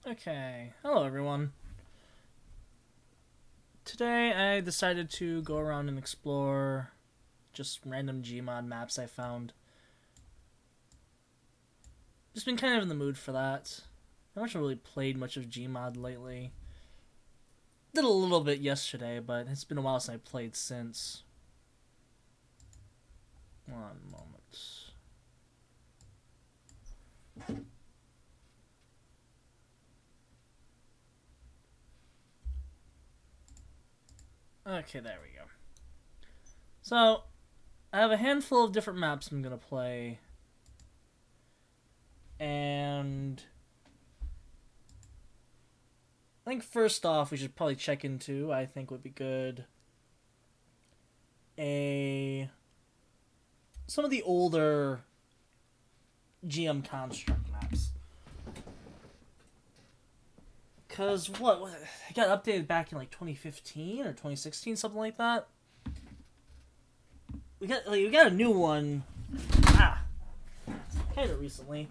Okay, hello everyone. Today I decided to go around and explore just random Gmod maps I found. Just been kind of in the mood for that. I haven't really played much of Gmod lately. Did a little bit yesterday, but it's been a while since I played since. One moment. Okay, there we go. So, I have a handful of different maps I'm going to play. And I think first off, we should probably check into, I think would be good, some of the older GM Construct maps. Because what it got updated back in like 2015 or 2016, something like that. We got a new one, kind of recently.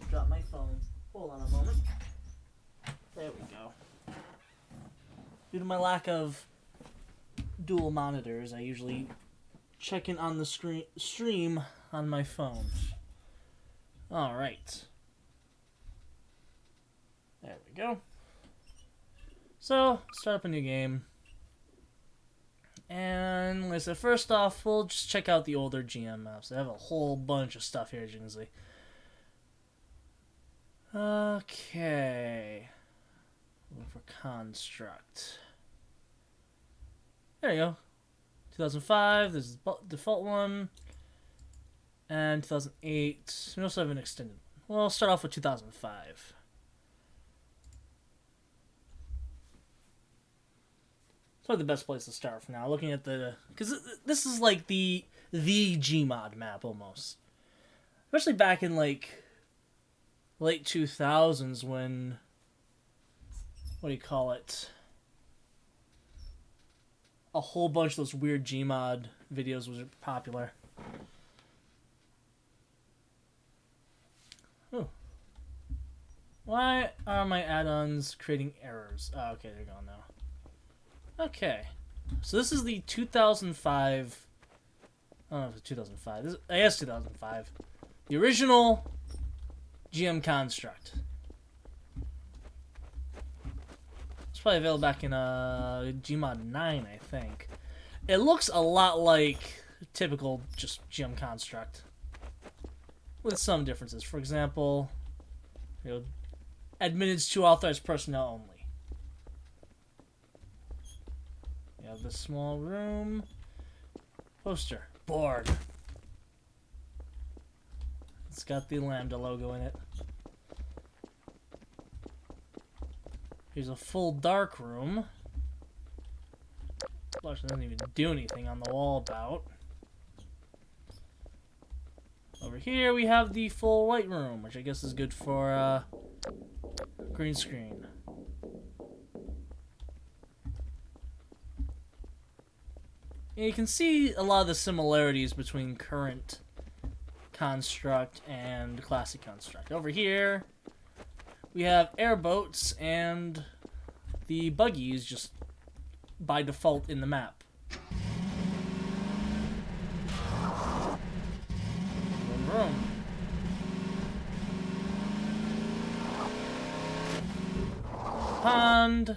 Drop my phone. Hold on a moment. There we go. Due to my lack of dual monitors, I usually check in on the stream on my phone. Alright. There we go. So, start up a new game. And like I said, first off, we'll just check out the older GM maps. I have a whole bunch of stuff here, as you can see. Okay. Looking for Construct. There you go. 2005, this is the default one. And 2008. We also have an extended one. Well, I'll start off with 2005. It's probably the best place to start for now. Looking at because this is like the Gmod map almost. Especially back in like late 2000s when, what do you call it, a whole bunch of those weird Gmod videos was popular. Ooh. Why are my add-ons creating errors? Oh, okay, they're gone now. Okay. So this is the 2005... I don't know if it's 2005. I guess 2005. The original GM Construct. It's probably available back in Gmod 9, I think. It looks a lot like typical just GM Construct, with some differences. For example, admitted to authorized personnel only. You have this small room. Poster. Board. It's got the Lambda logo in it. Here's a full dark room. Flush doesn't even do anything on the wall about. Over here we have the full white room, which I guess is good for green screen. And you can see a lot of the similarities between current Construct and classic Construct. Over here we have airboats and the buggies just by default in the map. Vroom. Pond.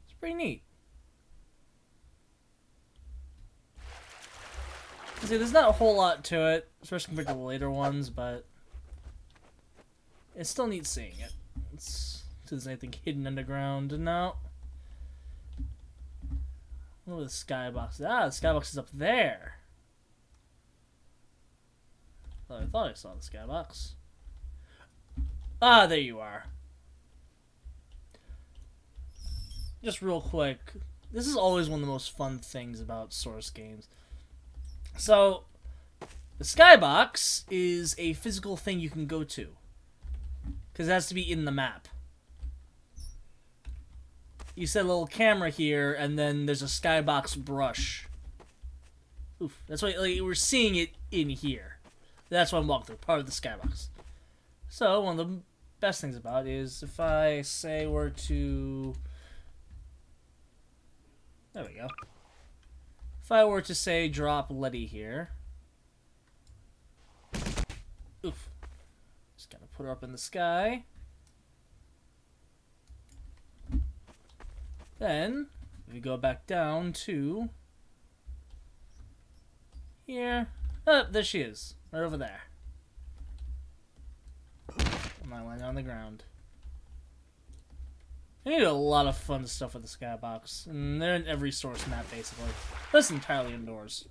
It's pretty neat. See, there's not a whole lot to it, especially compared to the later ones, but it's still neat seeing it. There's anything hidden underground. No. What was the Skybox? Ah, the Skybox is up there. I thought I saw the Skybox. Ah, there you are. Just real quick, this is always one of the most fun things about Source games. So, the Skybox is a physical thing you can go to, because it has to be in the map. You set a little camera here, and then there's a Skybox brush Oof. That's why like, we're seeing it in here. That's why I'm walking through, part of the skybox. So, one of the best things about it is if I say were to... There we go. If I were to say drop Letty here... Oof. Just gotta put her up in the sky. Then, if we go back down to... Here. Oh, there she is. Right over there. I'm not landing on the ground. I need a lot of fun stuff with the Skybox. And they're in every source map, basically. That's entirely indoors.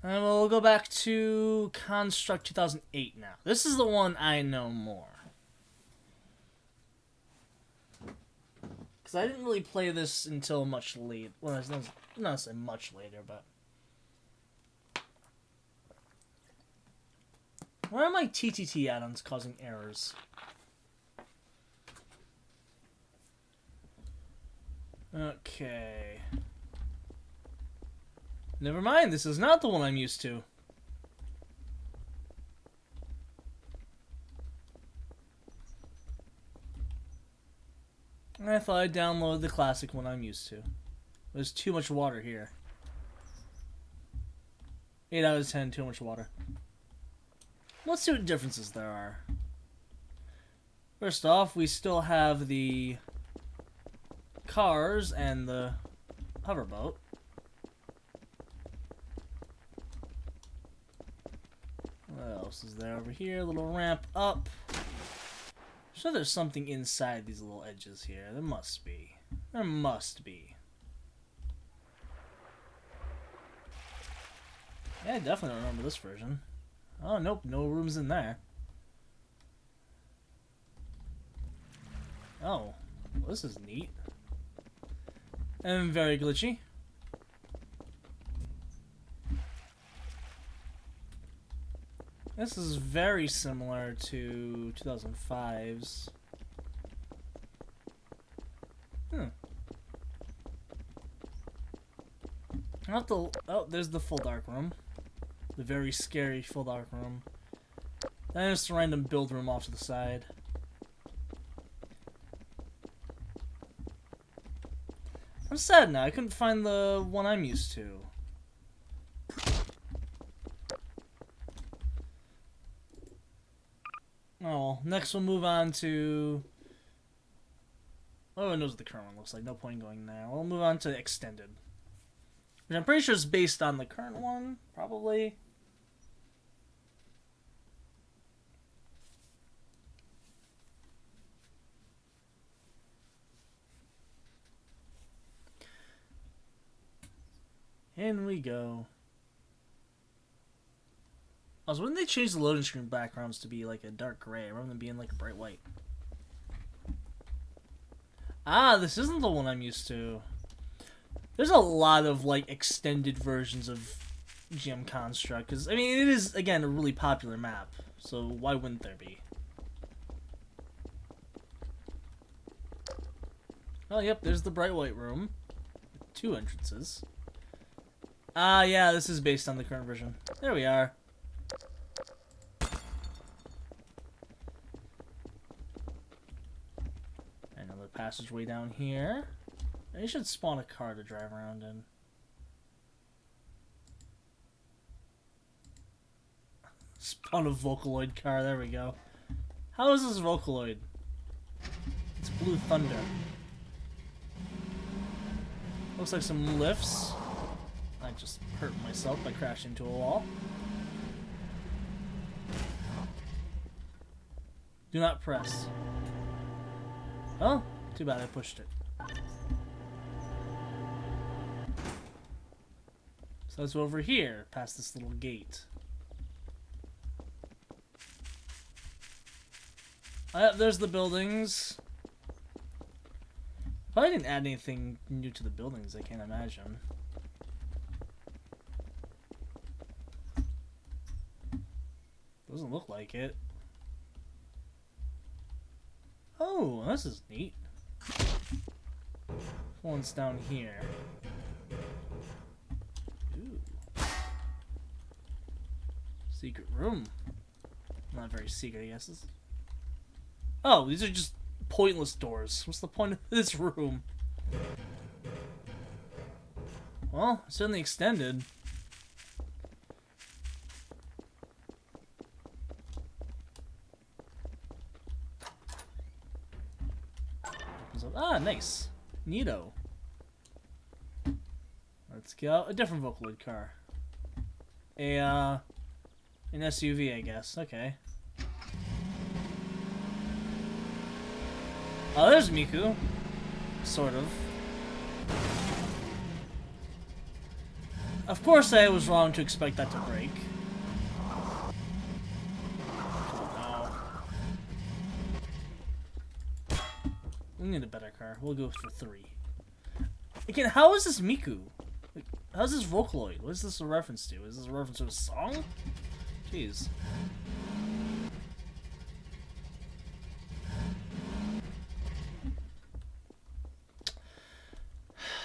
And we'll go back to Construct 2008 now. This is the one I know more. Because I didn't really play this until much late. Well, it's not say much later, but... Why are my TTT add-ons causing errors? Okay. Never mind, this is not the one I'm used to. I thought I'd download the classic one I'm used to. There's too much water here. 8 out of 10, too much water. Let's see what differences there are. First off, we still have the cars and the hoverboat. What else is there over here? A little ramp up. I'm sure there's something inside these little edges here. There must be. There must be. Yeah, I definitely remember this version. Oh, nope, no rooms in there. Oh, well, this is neat. And very glitchy. This is very similar to 2005's. Not the... Oh, there's the full dark room. The very scary full dark room. Then there's a random build room off to the side. I'm sad now. I couldn't find the one I'm used to. Oh, well, next we'll move on to... Oh, it knows what the current one looks like. No point in going there. We'll move on to Extended. Which I'm pretty sure is based on the current one, probably. In we go. Also, when they changed the loading screen backgrounds to be like a dark gray, I remember them being like a bright white. Ah, this isn't the one I'm used to. There's a lot of like extended versions of GM Construct, because I mean it is again a really popular map, so why wouldn't there be? Oh, yep, there's the bright white room. 2 entrances. Ah, yeah, this is based on the current version. There we are. Another passageway down here. You should spawn a car to drive around in. Spawn a Vocaloid car, there we go. How is this Vocaloid? It's Blue Thunder. Looks like some lifts. I just hurt myself by crashing into a wall. Do not press. Oh, too bad I pushed it. So let's go over here, past this little gate. There's the buildings. Probably didn't add anything new to the buildings, I can't imagine. Doesn't look like it. Oh, this is neat. One's down here. Secret room. Not very secret, I guess. Oh, these are just pointless doors. What's the point of this room? Well, certainly extended. Ah, nice. Neato. Let's go. A different Vocaloid car. An SUV, I guess. Okay. Oh, there's Miku. Sort of. Of course I was wrong to expect that to break. We need a better car. We'll go for 3. Again, how is this Miku? Like, how's this Vocaloid? What is this a reference to? Is this a reference to a song? Jeez.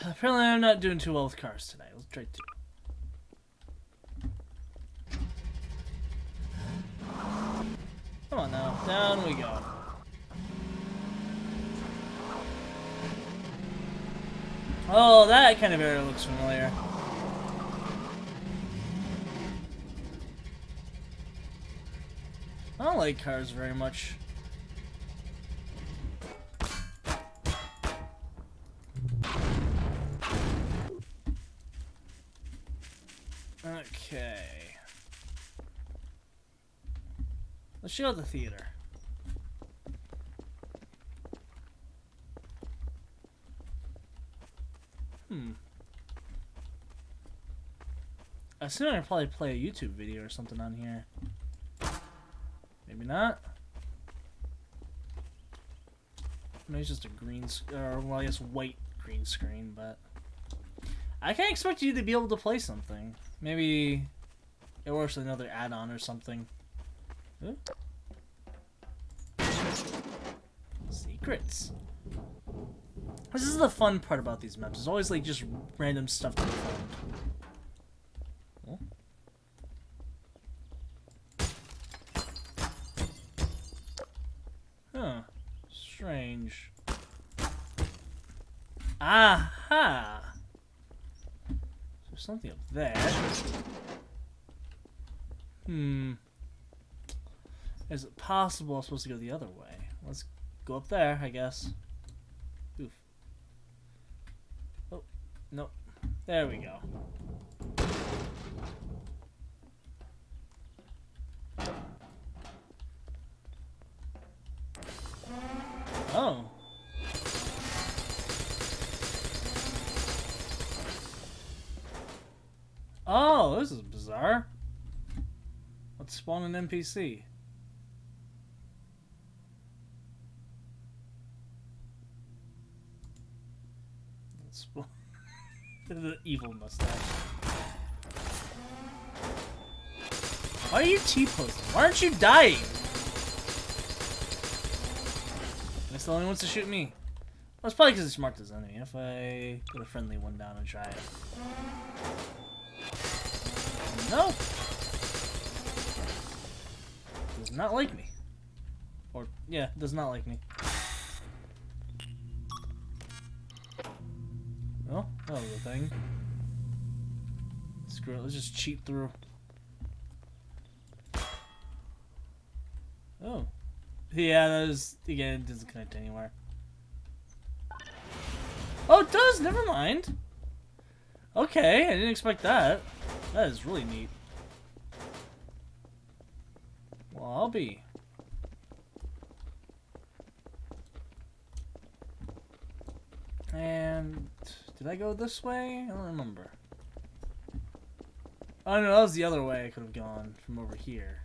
Apparently I'm not doing too well with cars today. Let's try 2. Come on now. Down we go. Oh, that kind of area looks familiar. I don't like cars very much. Okay. Let's check out the theater. I assume I'd probably play a YouTube video or something on here. Maybe not. Maybe it's just a green, or well, I guess white green screen, but I can't expect you to be able to play something. Maybe it works with another add-on or something. Ooh. Secrets. This is the fun part about these maps. There's always like just random stuff to be found. Huh. Strange. Aha! There's something up there. Is it possible I'm supposed to go the other way? Let's go up there, I guess. Oof. Oh, no. There we go. Oh. Oh, this is bizarre. Let's spawn an NPC. Let's spawn the evil mustache. Why are you T-posing? Why aren't you dying? That's the only one wants to shoot me. Well, it's probably because it's marked as enemy. If I put a friendly one down and try it. No! Does not like me. Or, yeah, does not like me. Oh, that was a thing. Screw it, let's just cheat through. Oh. Yeah, that is, again, it doesn't connect anywhere. Oh, it does! Never mind! Okay, I didn't expect that. That is really neat. Well, I'll be. And did I go this way? I don't remember. Oh no, that was the other way I could have gone from over here.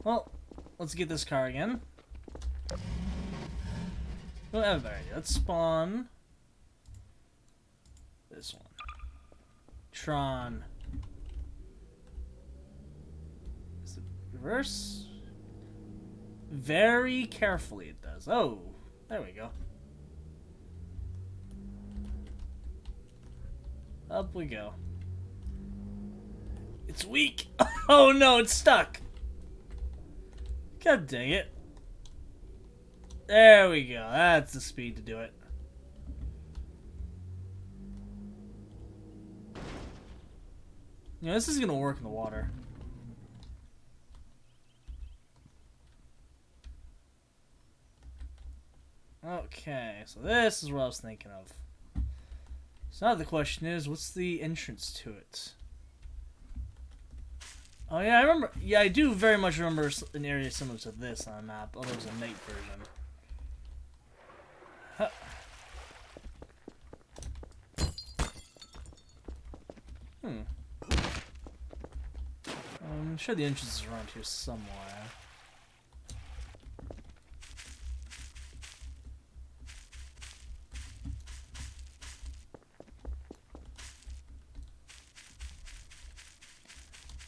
Well, let's get this car again. Oh, I have a better idea. Let's spawn this one. Tron. Is it reverse? Very carefully it does. Oh, there we go. Up we go. It's weak. Oh no, it's stuck. God dang it. There we go. That's the speed to do it. You know, this is gonna work in the water. Okay, so this is what I was thinking of. So now the question is, what's the entrance to it? Oh yeah, I remember. Yeah, I do very much remember an area similar to this on a map. Oh, there was a night version. Huh. I'm sure the entrance is around here somewhere.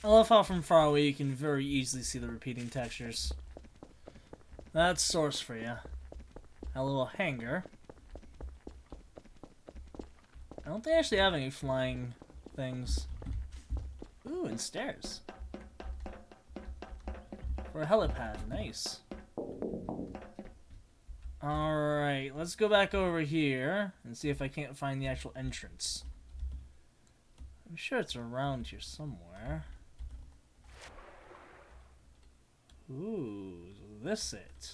I love how from far away you can very easily see the repeating textures. That's source for you. A little hangar. I don't think I actually have any flying things. Ooh, and stairs. For a helipad, nice. Alright, let's go back over here and see if I can't find the actual entrance. I'm sure it's around here somewhere. Ooh, is this it?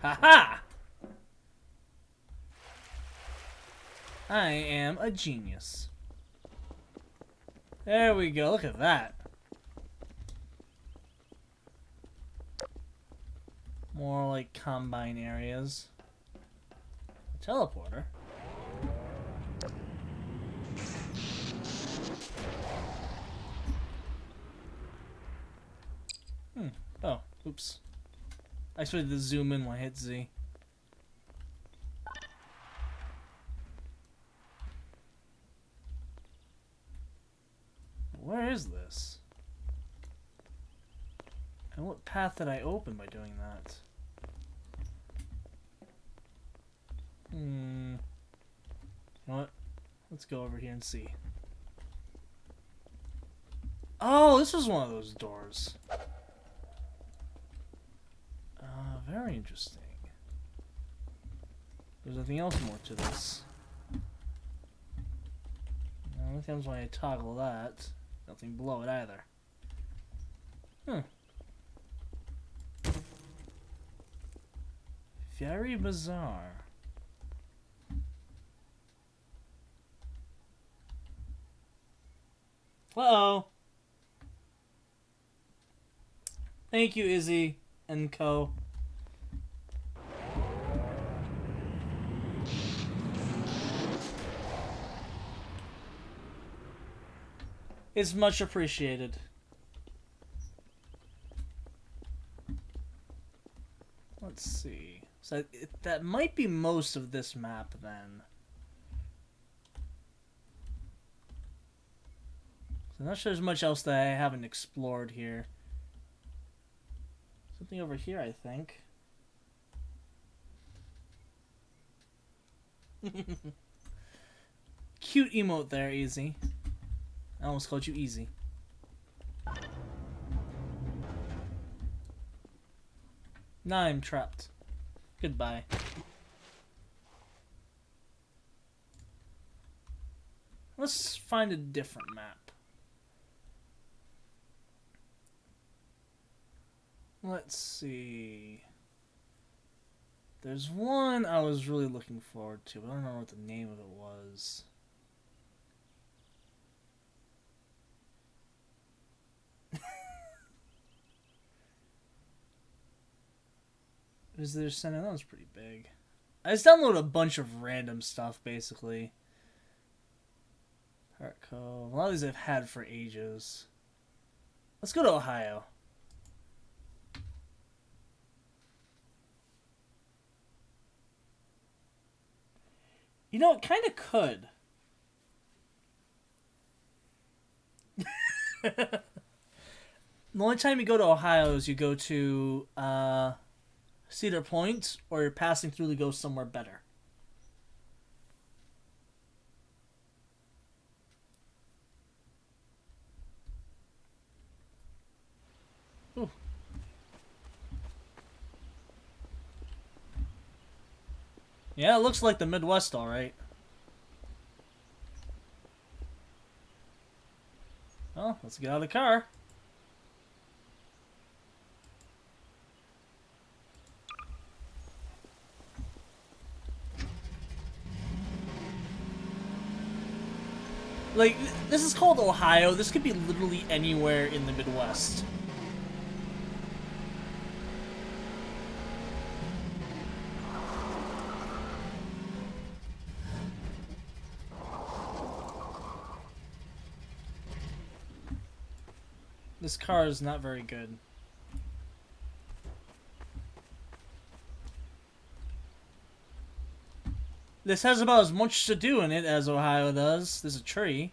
Haha! I am a genius. There we go, look at that. More like combine areas. A teleporter. Oh, oops. I expected to zoom in when I hit Z. Where is this? And what path did I open by doing that? You know what? Let's go over here and see. Oh, this was one of those doors. Very interesting. There's nothing else more to this. Only times when I toggle that, nothing below it either. Very bizarre. Uh-oh. Thank you, Izzy and co. It's much appreciated. Let's see. So that might be most of this map then. So I'm not sure there's much else that I haven't explored here. Something over here, I think. Cute emote there, Easy. I almost called you Easy. Now I'm trapped. Goodbye. Let's find a different map. Let's see. There's one I was really looking forward to, but I don't remember what the name of it was. Visitor Center, that was pretty big. I just downloaded a bunch of random stuff, basically. Heart Cove. A lot of these I've had for ages. Let's go to Ohio. You know, it kind of could. The only time you go to Ohio is you go to Cedar Point, or you're passing through to go somewhere better. Ooh. Yeah, it looks like the Midwest, all right. Well, let's get out of the car. Like, this is called Ohio. This could be literally anywhere in the Midwest. This car is not very good. This has about as much to do in it as Ohio does. There's a tree.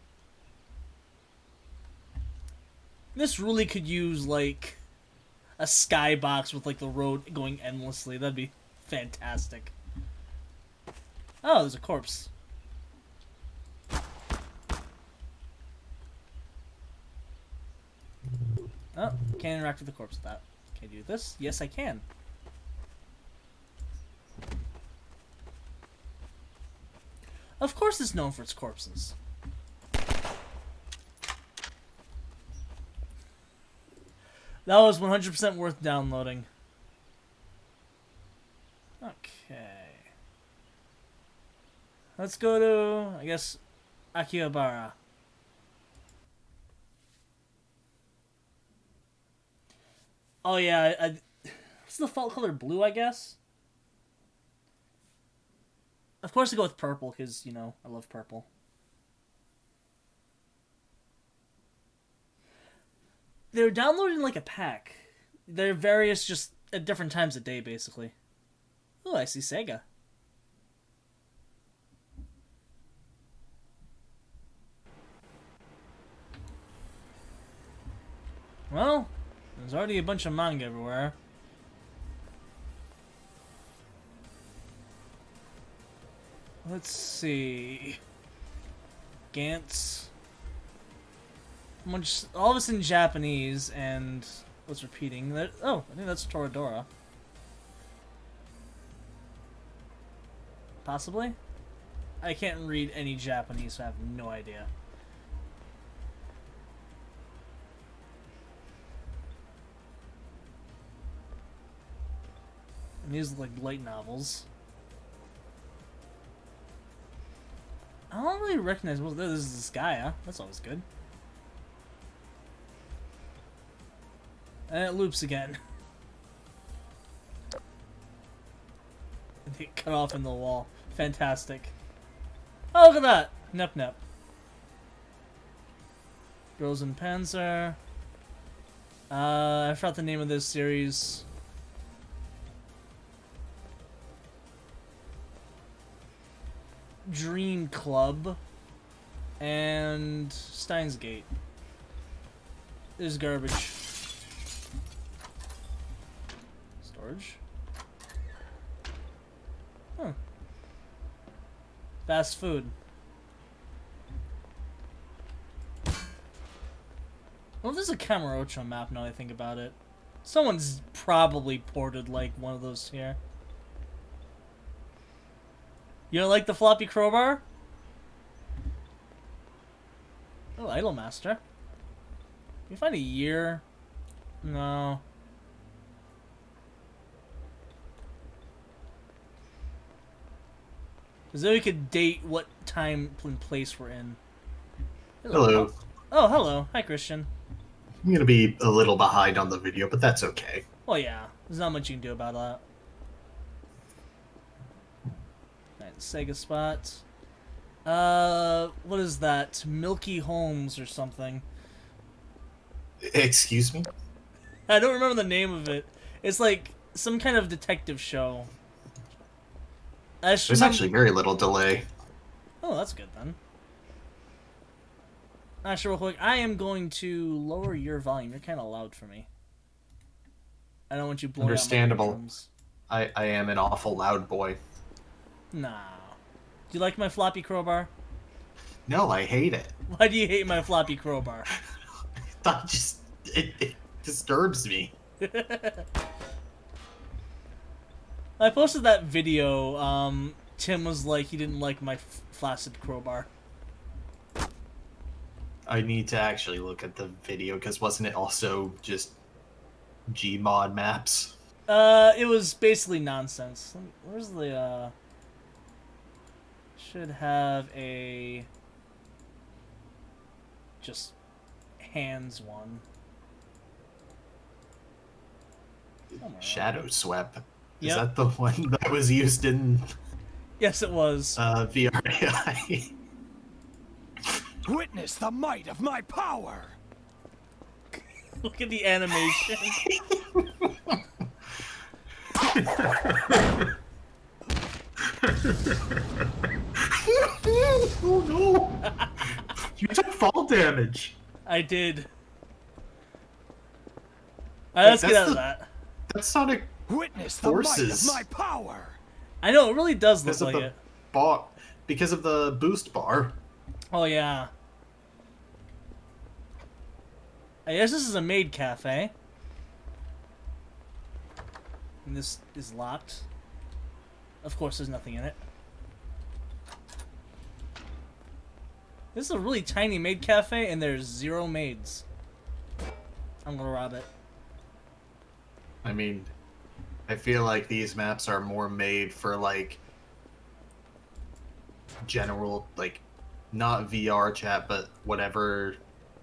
This really could use, like, a skybox with, like, the road going endlessly. That'd be fantastic. Oh, there's a corpse. Oh, can't interact with the corpse with that. Can I do this? Yes, I can. Of course it's known for its corpses. That was 100% worth downloading. Okay. Let's go to, I guess, Akihabara. Oh yeah, what's the default color? Blue, I guess? Of course I go with purple, because, you know, I love purple. They're downloading like a pack. They're various, just at different times of day, basically. Oh, I see Sega. Well, there's already a bunch of manga everywhere. Let's see. Gantz. All of it's in Japanese, and what's repeating? Oh, I think that's Toradora. Possibly? I can't read any Japanese, so I have no idea. And these look like light novels. I don't really recognize this is this guy, huh? That's always good. And it loops again. And they cut off in the wall. Fantastic. Oh, look at that! Nep Nep. Girls in Panzer. I forgot the name of this series. Dream Club. And Steins Gate. This is garbage. Storage. Huh. Fast food. Well, there's a Kamurocho map now that I think about it. Someone's probably ported like one of those here. You don't like the floppy crowbar? Oh, Idolmaster. Can you find a year? No. Because then we could date what time and place we're in. Hello. Oh, hello. Hi, Christian. I'm going to be a little behind on the video, but that's okay. Well, yeah. There's not much you can do about that. Alright, Sega spot. What is that? Milky Holmes or something. Excuse me? I don't remember the name of it. It's like some kind of detective show. There's actually very little delay. Oh, that's good then. Actually, real quick, I am going to lower your volume. You're kind of loud for me. I don't want you blowing Understandable. out my eardrums. I am an awful loud boy. Nah. Do you like my floppy crowbar? No, I hate it. Why do you hate my floppy crowbar? I just... disturbs me. I posted that video. Tim was like, he didn't like my flaccid crowbar. I need to actually look at the video because wasn't it also just Gmod Maps? It was basically nonsense. Where's the, should have a... just hands one. Shadow Swept. Is Yep. that the one that was used in Yes, it was. VRAI? Witness the might of my power! Look at the animation. Oh no! You took fall damage. I did. Alright, let's get that's out of the- that. That's Sonic Witness the might Forces. of my power! I know, it really does look because of like the it. bar, because of the boost bar. Oh, yeah. I guess this is a maid cafe. And this is locked. Of course, there's nothing in it. This is a really tiny maid cafe, and there's 0 maids. I'm gonna rob it. I mean, I feel like these maps are more made for like general, like not VR chat, but whatever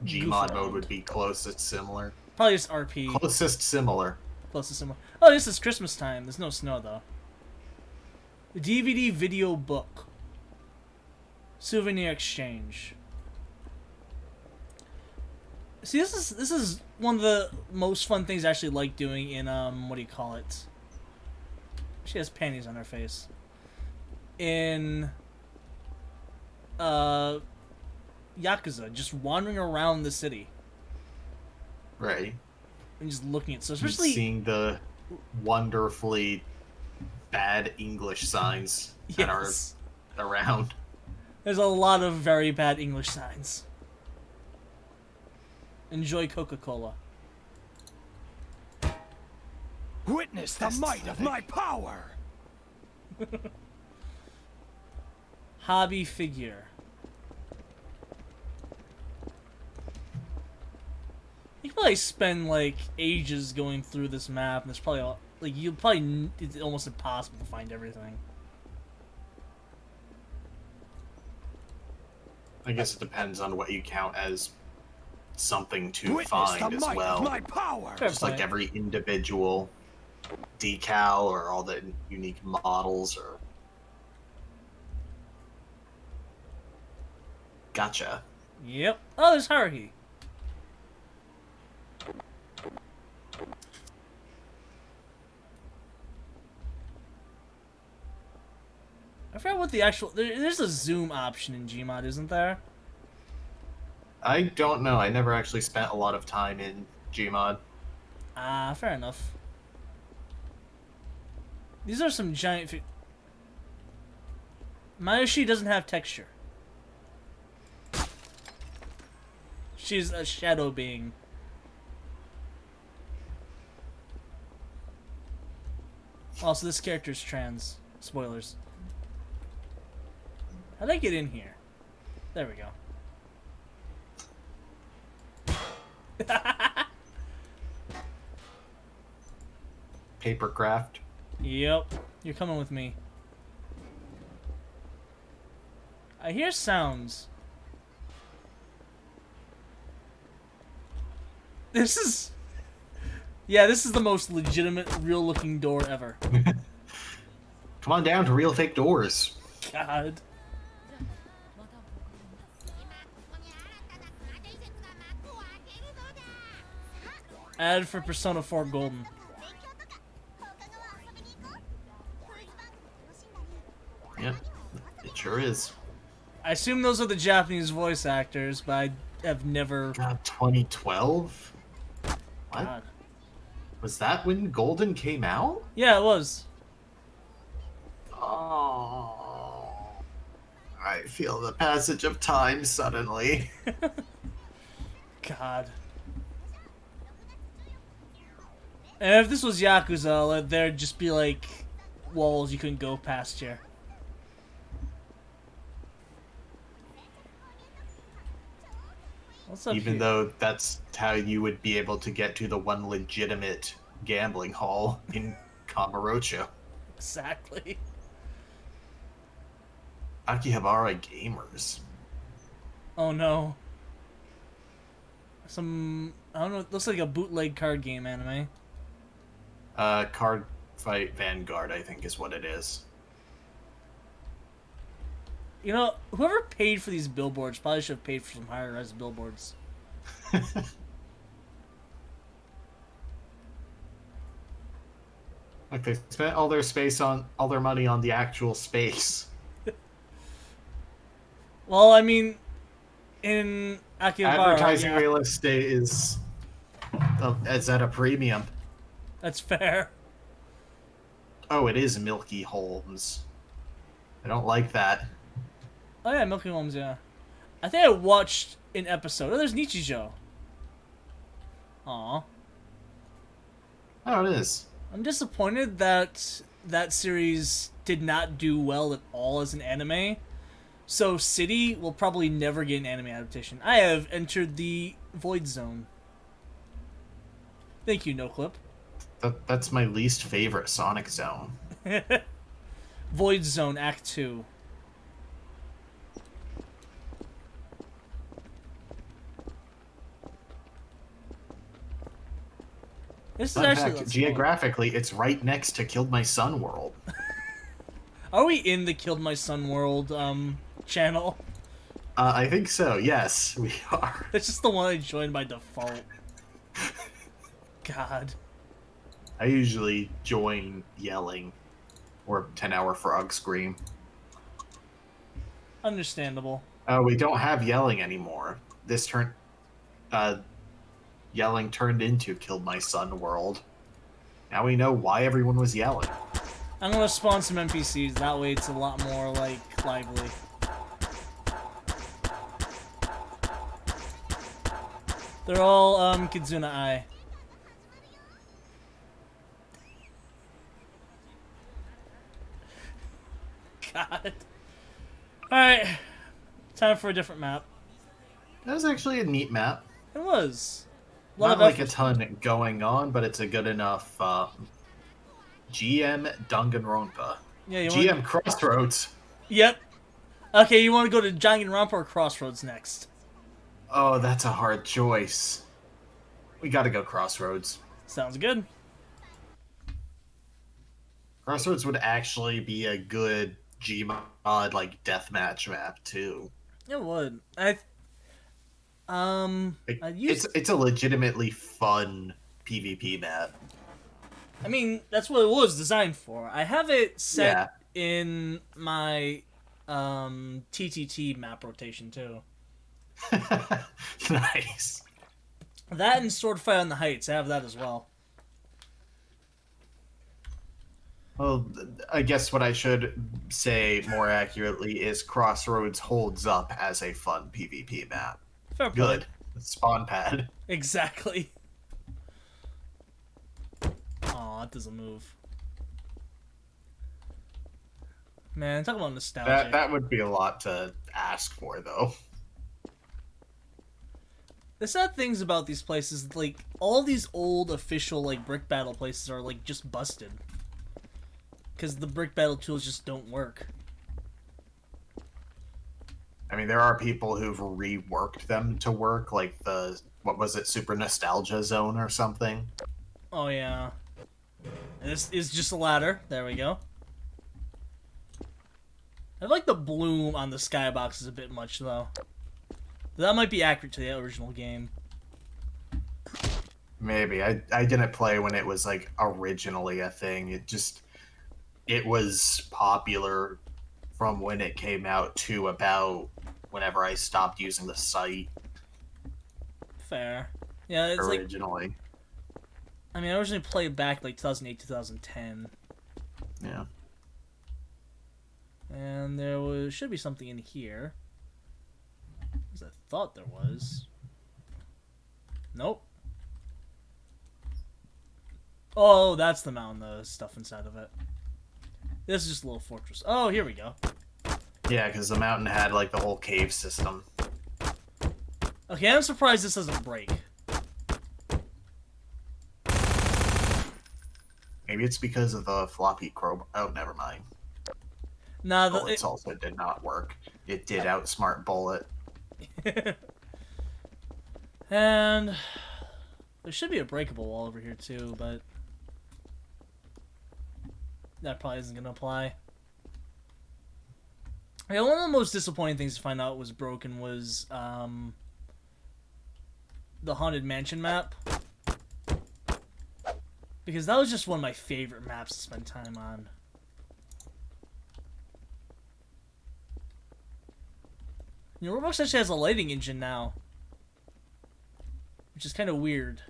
Gmod Goof mode around. would be closest similar. Probably just RP. Closest similar. Closest similar. Oh, this is Christmas time. There's no snow, though. The DVD video book. Souvenir exchange. See, this is one of the most fun things I actually like doing in what do you call it? She has panties on her face. In Yakuza, just wandering around the city Right. and just looking at stuff. Just Especially seeing the wonderfully bad English signs that are yes, around. there's a lot of very bad English signs. Enjoy Coca-Cola. Witness the might of my power! Hobby figure. You can probably spend like ages going through this map, and there's probably like it's almost impossible to find everything. I guess it depends on what you count as something to Witness find the as might of my well. power! Fair Just like point. every individual decal or all the unique models or... Gotcha. Yep. Oh, there's Haruhi. I forgot what the actual... There's a zoom option in Gmod, isn't there? I don't know. I never actually spent a lot of time in Gmod. Ah, fair enough. These are some giant... Mayoshi doesn't have texture. She's a shadow being. Also, this character's trans. Spoilers. How'd I get in here? There we go. Papercraft. Yep. You're coming with me. I hear sounds. This is... Yeah, this is the most legitimate, real-looking door ever. Come on down to Real Fake Doors. God. Added for Persona 4 Golden. Yep, it sure is. I assume those are the Japanese voice actors, but I have never... God, 2012? What? God. Was that when Golden came out? Yeah, it was. Oh. I feel the passage of time suddenly. God. And if this was Yakuza, there'd just be like walls you couldn't go past here. What's up Even here? though that's how you would be able to get to the one legitimate gambling hall in Kamurocho. Exactly. Akihabara Gamers. Oh no. I don't know, it looks like a bootleg card game anime. Card Fight Vanguard, I think is what it is. You know, whoever paid for these billboards probably should have paid for some higher res billboards. Like they spent all their money on the actual space. Well, I mean, in Akihabara, Advertising yeah, real estate is at a premium. that's fair. Oh, it is Milky Holmes. I don't like that. Oh yeah, Milky Homes, yeah. I think I watched an episode. Oh, there's Nichijou. Aw. Oh, it is. I'm disappointed that that series did not do well at all as an anime. So City will probably never get an anime adaptation. I have entered the Void Zone. Thank you, NoClip. That's my least favorite Sonic Zone. Void Zone Act 2. This is Fun actually fact, looks geographically, it's right next to Killed My Son World. fun. Are we in the Killed My Son World channel? I think so, yes, we are. It's just the one I joined by default. God. I usually join yelling or 10-hour frog scream. Understandable. Oh, we don't have yelling anymore. Yelling turned into Killed My Son World. Now we know why everyone was yelling. I'm gonna spawn some NPCs, that way it's a lot more, like, lively. They're all, Kizuna Ai. God. Alright. Time for a different map. That was actually a neat map. It was. A lot Not of like a effort. ton going on, but it's a good enough GM Danganronpa. Yeah, you GM want. Crossroads. Yep. Okay, you want to go to Danganronpa or Crossroads next? Oh, that's a hard choice. We gotta go Crossroads. Sounds good. Crossroads would actually be a good Gmod like deathmatch map too. It would. Like, I used. it's a legitimately fun PvP map. I mean, that's what it was designed for. I have it set Yeah. in my TTT map rotation too. Nice. That and Swordfight on the Heights. I have that as well. Well, I guess what I should say more accurately is Crossroads holds up as a fun PvP map. Fair Good. point. Spawn pad. Exactly. Aw, it doesn't move. Man, talk about nostalgia. That would be a lot to ask for, though. The sad things about these places, like, all these old official, like, brick battle places are, like, just busted. Because the brick battle tools just don't work. I mean, there are people who've reworked them to work, like what was it, Super Nostalgia Zone or something? Oh, yeah. This is just a ladder. There we go. I like the bloom on the skybox is a bit much, though. That might be accurate to the original game. Maybe. I didn't play when it was, like, originally a thing. It was popular from when it came out to about whenever I stopped using the site Fair. Yeah, it's like... originally. I mean, I originally played back, like, 2008, 2010. Yeah. And there should be something in here. As I thought there was. Nope. Oh, that's the mountain, the stuff inside of it. This is just a little fortress. Oh, here we go. Yeah, because the mountain had like the whole cave system. Okay, I'm surprised this doesn't break. Maybe it's because of the floppy crowbar. Oh, never mind. Nah, Bullets also did not work. It did outsmart Bullet. And there should be a breakable wall over here too, but that probably isn't gonna apply. Yeah, one of the most disappointing things to find out was broken was the Haunted Mansion map. Because that was just one of my favorite maps to spend time on. You know, Roblox actually has a lighting engine now. Which is kind of weird.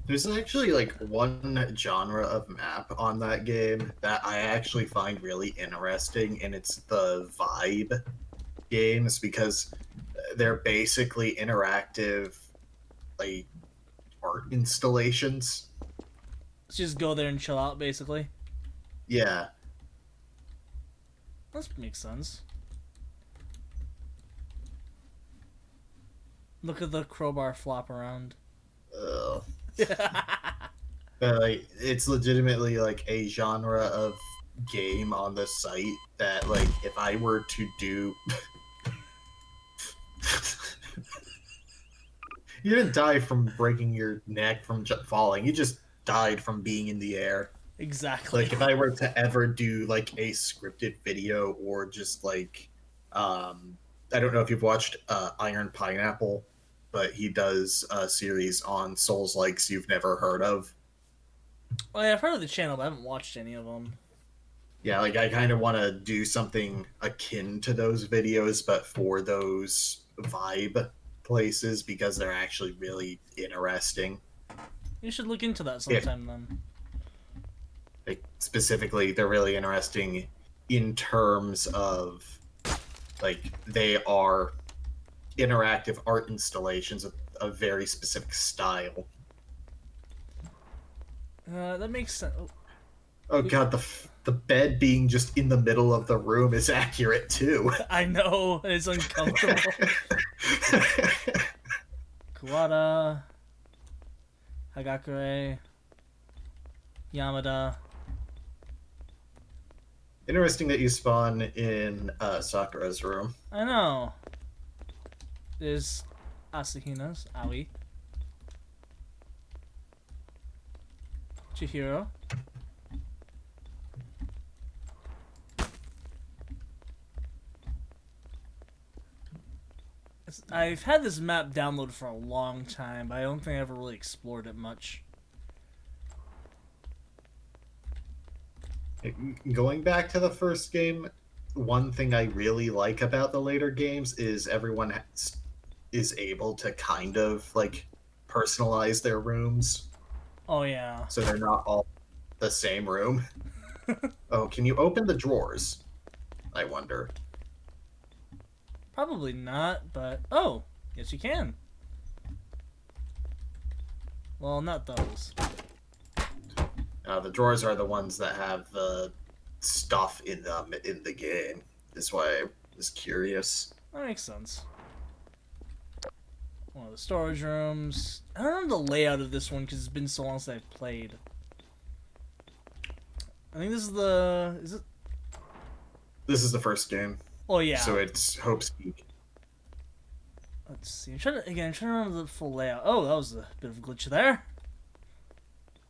There's actually like one genre of map on that game that I actually find really interesting, and it's the vibe games, because they're basically interactive, like, art installations. Let's just go there and chill out, basically. Yeah. That makes sense. Look at the crowbar flop around. Ugh. Like, it's legitimately like a genre of game on the site that, like, if I were to do you didn't die from breaking your neck from falling, you just died from being in the air. Exactly. Like, if I were to ever do like a scripted video, or just like I don't know if you've watched Iron Pineapple, but he does a series on Souls likes you've never heard of. Oh yeah, I've heard of the channel, but I haven't watched any of them. Yeah, like, I kind of want to do something akin to those videos, but for those vibe places, because they're actually really interesting. You should look into that sometime then. Like, specifically, they're really interesting in terms of, like, they are interactive art installations of a very specific style. That makes sense. Oh god, the bed being just in the middle of the room is accurate too. I know, it's uncomfortable. Kuwata, Hagakure, Yamada. Interesting that you spawn in Sakura's room. I know. There's Asahina's, Aoi. Chihiro. I've had this map downloaded for a long time, but I don't think I ever really explored it much. Going back to the first game, one thing I really like about the later games is everyone is able to kind of, like, personalize their rooms. Oh yeah. So they're not all the same room. Oh, can you open the drawers? I wonder. Probably not, but... Oh! Yes, you can. Well, not those. The drawers are the ones that have the stuff in them in the game. That's why I was curious. That makes sense. One of the storage rooms. I don't remember the layout of this one because it's been so long since I've played. I think this is the... Is it? This is the first game. Oh, yeah. So it's Hope's Peak. Let's see. I'm trying to remember the full layout. Oh, that was a bit of a glitch there.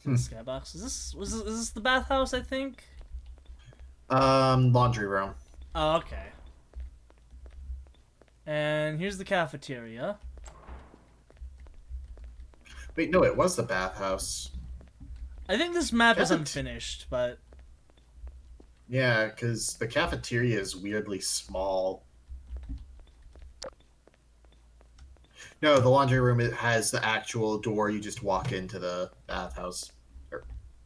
Skybox. Is this the bathhouse, I think? Laundry room. Oh, okay. And here's the cafeteria. Wait, no, it was the bathhouse. I think this map is unfinished, but... Yeah, because the cafeteria is weirdly small. No, the laundry room, it has the actual door. You just walk into the bathhouse.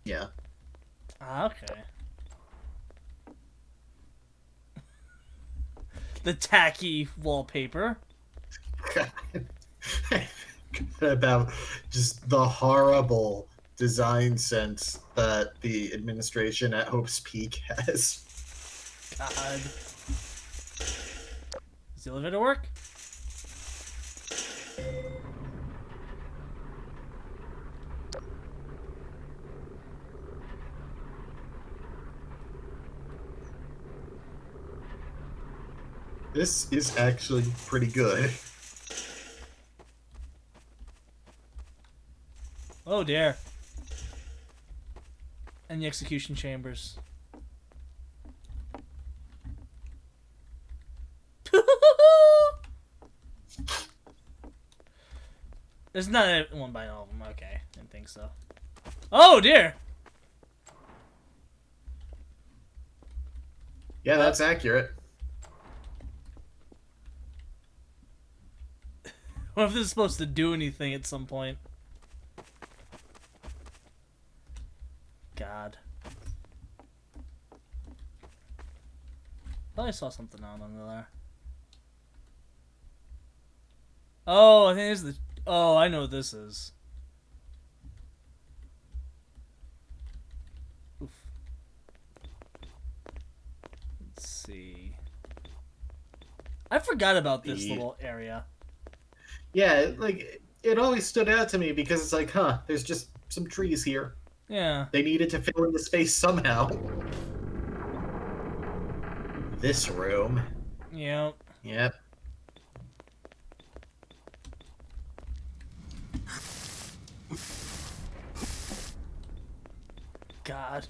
Yeah. Ah, okay. The tacky wallpaper. about just the horrible design sense that the administration at Hope's Peak has. God. Does the elevator work? This is actually pretty good. Oh dear. And the execution chambers. There's not one by all of them. Okay, I didn't think so. Oh dear. Yeah, that's accurate. What if this is supposed to do anything at some point? God. Thought I saw something on under there. Oh, I think this is the... Oh, I know what this is. Oof. Let's see. I forgot about this little area. Yeah, like, it always stood out to me because it's like, huh, there's just some trees here. Yeah. They needed to fill in the space somehow. This room. Yep. Yep. God.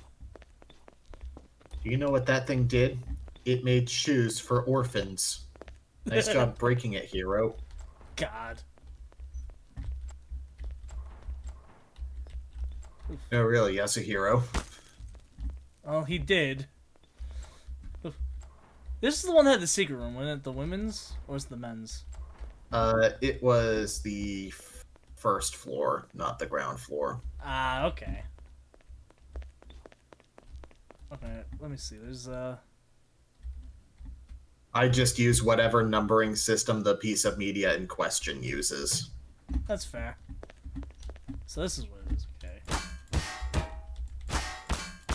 Do you know what that thing did? It made shoes for orphans. Nice job breaking it, hero. God. No, really, Yasuhiro. Oh, he did. Oof. This is the one that had the secret room, wasn't it? The women's? Or was it the men's? It was the first floor, not the ground floor. Ah, okay. Okay, let me see. There's I just use whatever numbering system the piece of media in question uses. That's fair. So this is what it is. Okay.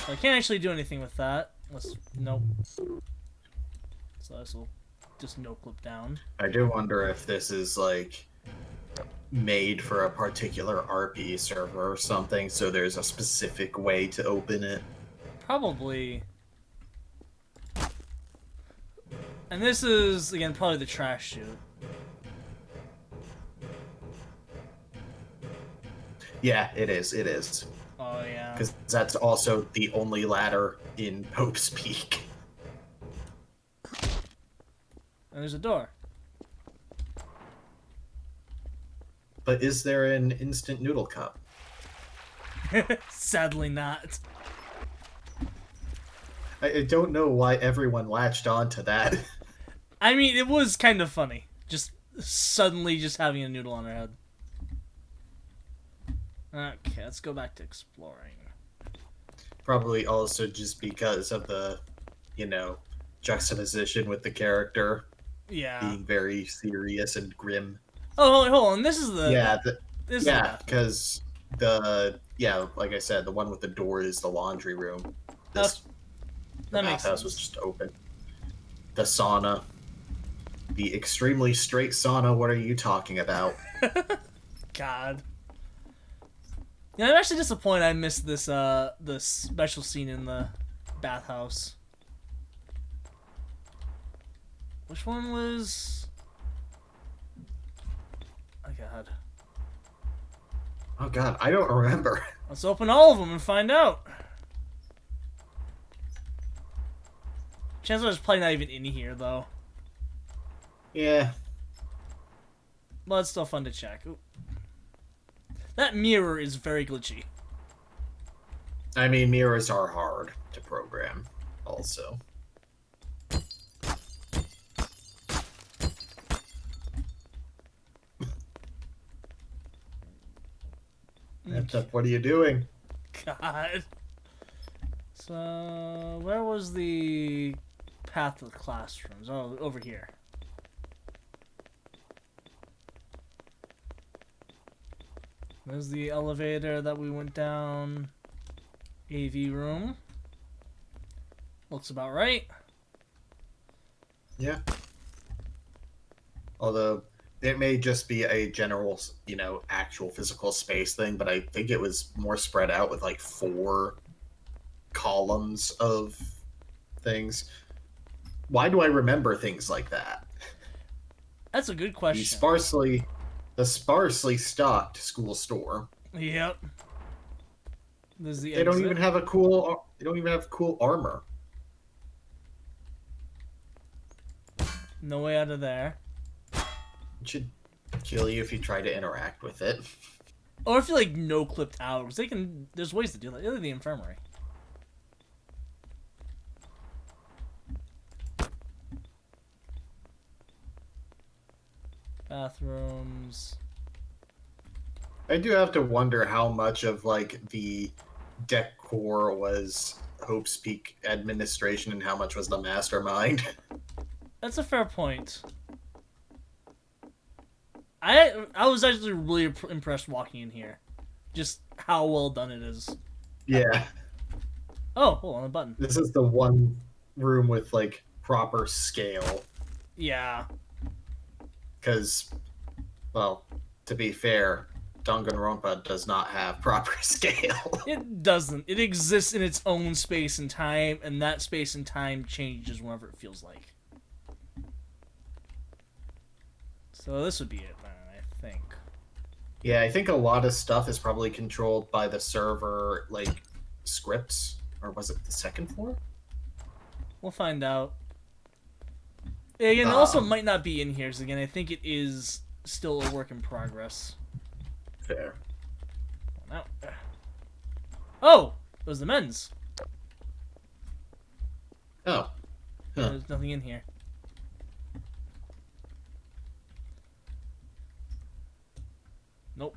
So I can't actually do anything with that. Unless... Nope. So this will just no-clip down. I do wonder if this is, like, made for a particular RP server or something, so there's a specific way to open it. Probably. And this is, again, probably the trash chute. Yeah, it is. It is. Oh, yeah. Because that's also the only ladder in Pope's Peak. And there's a door. But is there an instant noodle cup? Sadly not. I don't know why everyone latched on to that. I mean, it was kind of funny. Just suddenly just having a noodle on her head. Okay, let's go back to exploring. Probably also just because of the, juxtaposition with the character Yeah. being very serious and grim. Oh, hold on. This is the... Yeah, this is yeah, because like I said, the one with the door is the laundry room. This that makes bathhouse sense. was just open. The sauna. The extremely straight sauna, what are you talking about? God. Yeah, I'm actually disappointed I missed this the special scene in the bathhouse. Which one was... Oh god. Oh god, I don't remember. Let's open all of them and find out. Chances are it's probably not even in here, though. Yeah. But it's still fun to check. Ooh. That mirror is very glitchy. I mean, mirrors are hard to program, also. What are you doing? God. So, where was the path to the classrooms? Oh, over here. There's the elevator that we went down. AV room. Looks about right. Yeah. Although it may just be a general, actual physical space thing, but I think it was more spread out with like 4 columns of things. Why do I remember things like that? That's a good question. The sparsely stocked school store. Yep. There's the They don't exit. even have cool armor. No way out of there. It should kill you if you try to interact with it. Or if you like no clipped out, because they can. There's ways to do that. Look at the infirmary. Bathrooms. I do have to wonder how much of like the decor was Hope's Peak administration and how much was the mastermind. That's a fair point. I was actually really impressed walking in here. Just how well done it is. Yeah. Oh, hold on, a button. This is the one room with like proper scale. Yeah. Because, well, to be fair, Danganronpa does not have proper scale. It doesn't. It exists in its own space and time, and that space and time changes whenever it feels like. So this would be it, then, I think. Yeah, I think a lot of stuff is probably controlled by the server, like, scripts. Or was it the second floor? We'll find out. Again, it also might not be in here, because again, I think it is still a work in progress. Fair. No. Oh! It was the men's. Oh. Huh. There's nothing in here. Nope.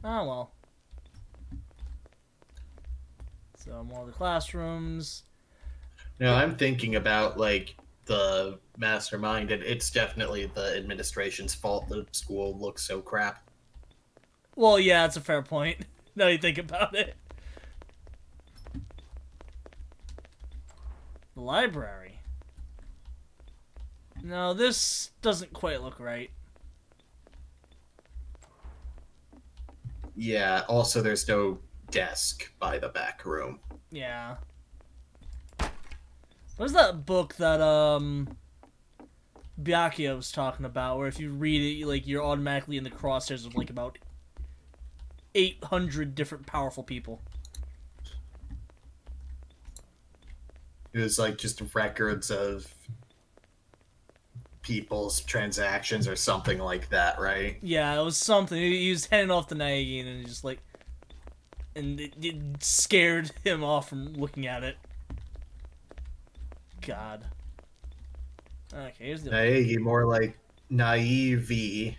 Oh well. So more of the classrooms. No, I'm thinking about, like, the mastermind, and it's definitely the administration's fault the school looks so crap. Well, yeah, that's a fair point. Now you think about it. The library. No, this doesn't quite look right. Yeah, also there's no desk by the back room. Yeah. What's that book that Byakuya was talking about, where if you read it, like you're automatically in the crosshairs of like about 800 different powerful people. It was like just records of people's transactions or something like that, right? Yeah, it was something. He was handing off to Naegi and just like, and it scared him off from looking at it. God. Okay, here's the. Naegi, more like naive.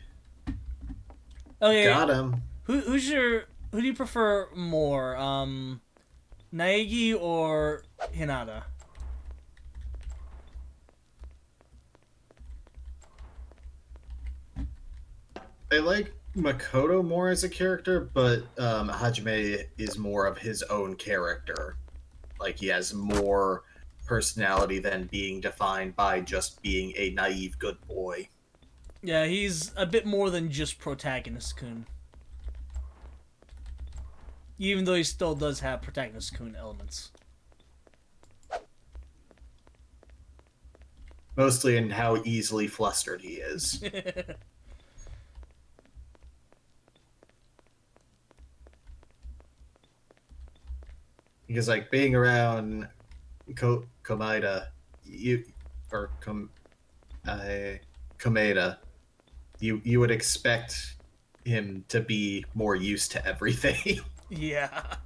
Okay. Got him. Who do you prefer more, Naegi or Hinata? I like Makoto more as a character, but Hajime is more of his own character. Like, he has more personality than being defined by just being a naive good boy. Yeah, he's a bit more than just protagonist-kun. Even though he still does have protagonist-kun elements. Mostly in how easily flustered he is. Because, like, being around Komeda, Komeda, you would expect him to be more used to everything. Yeah.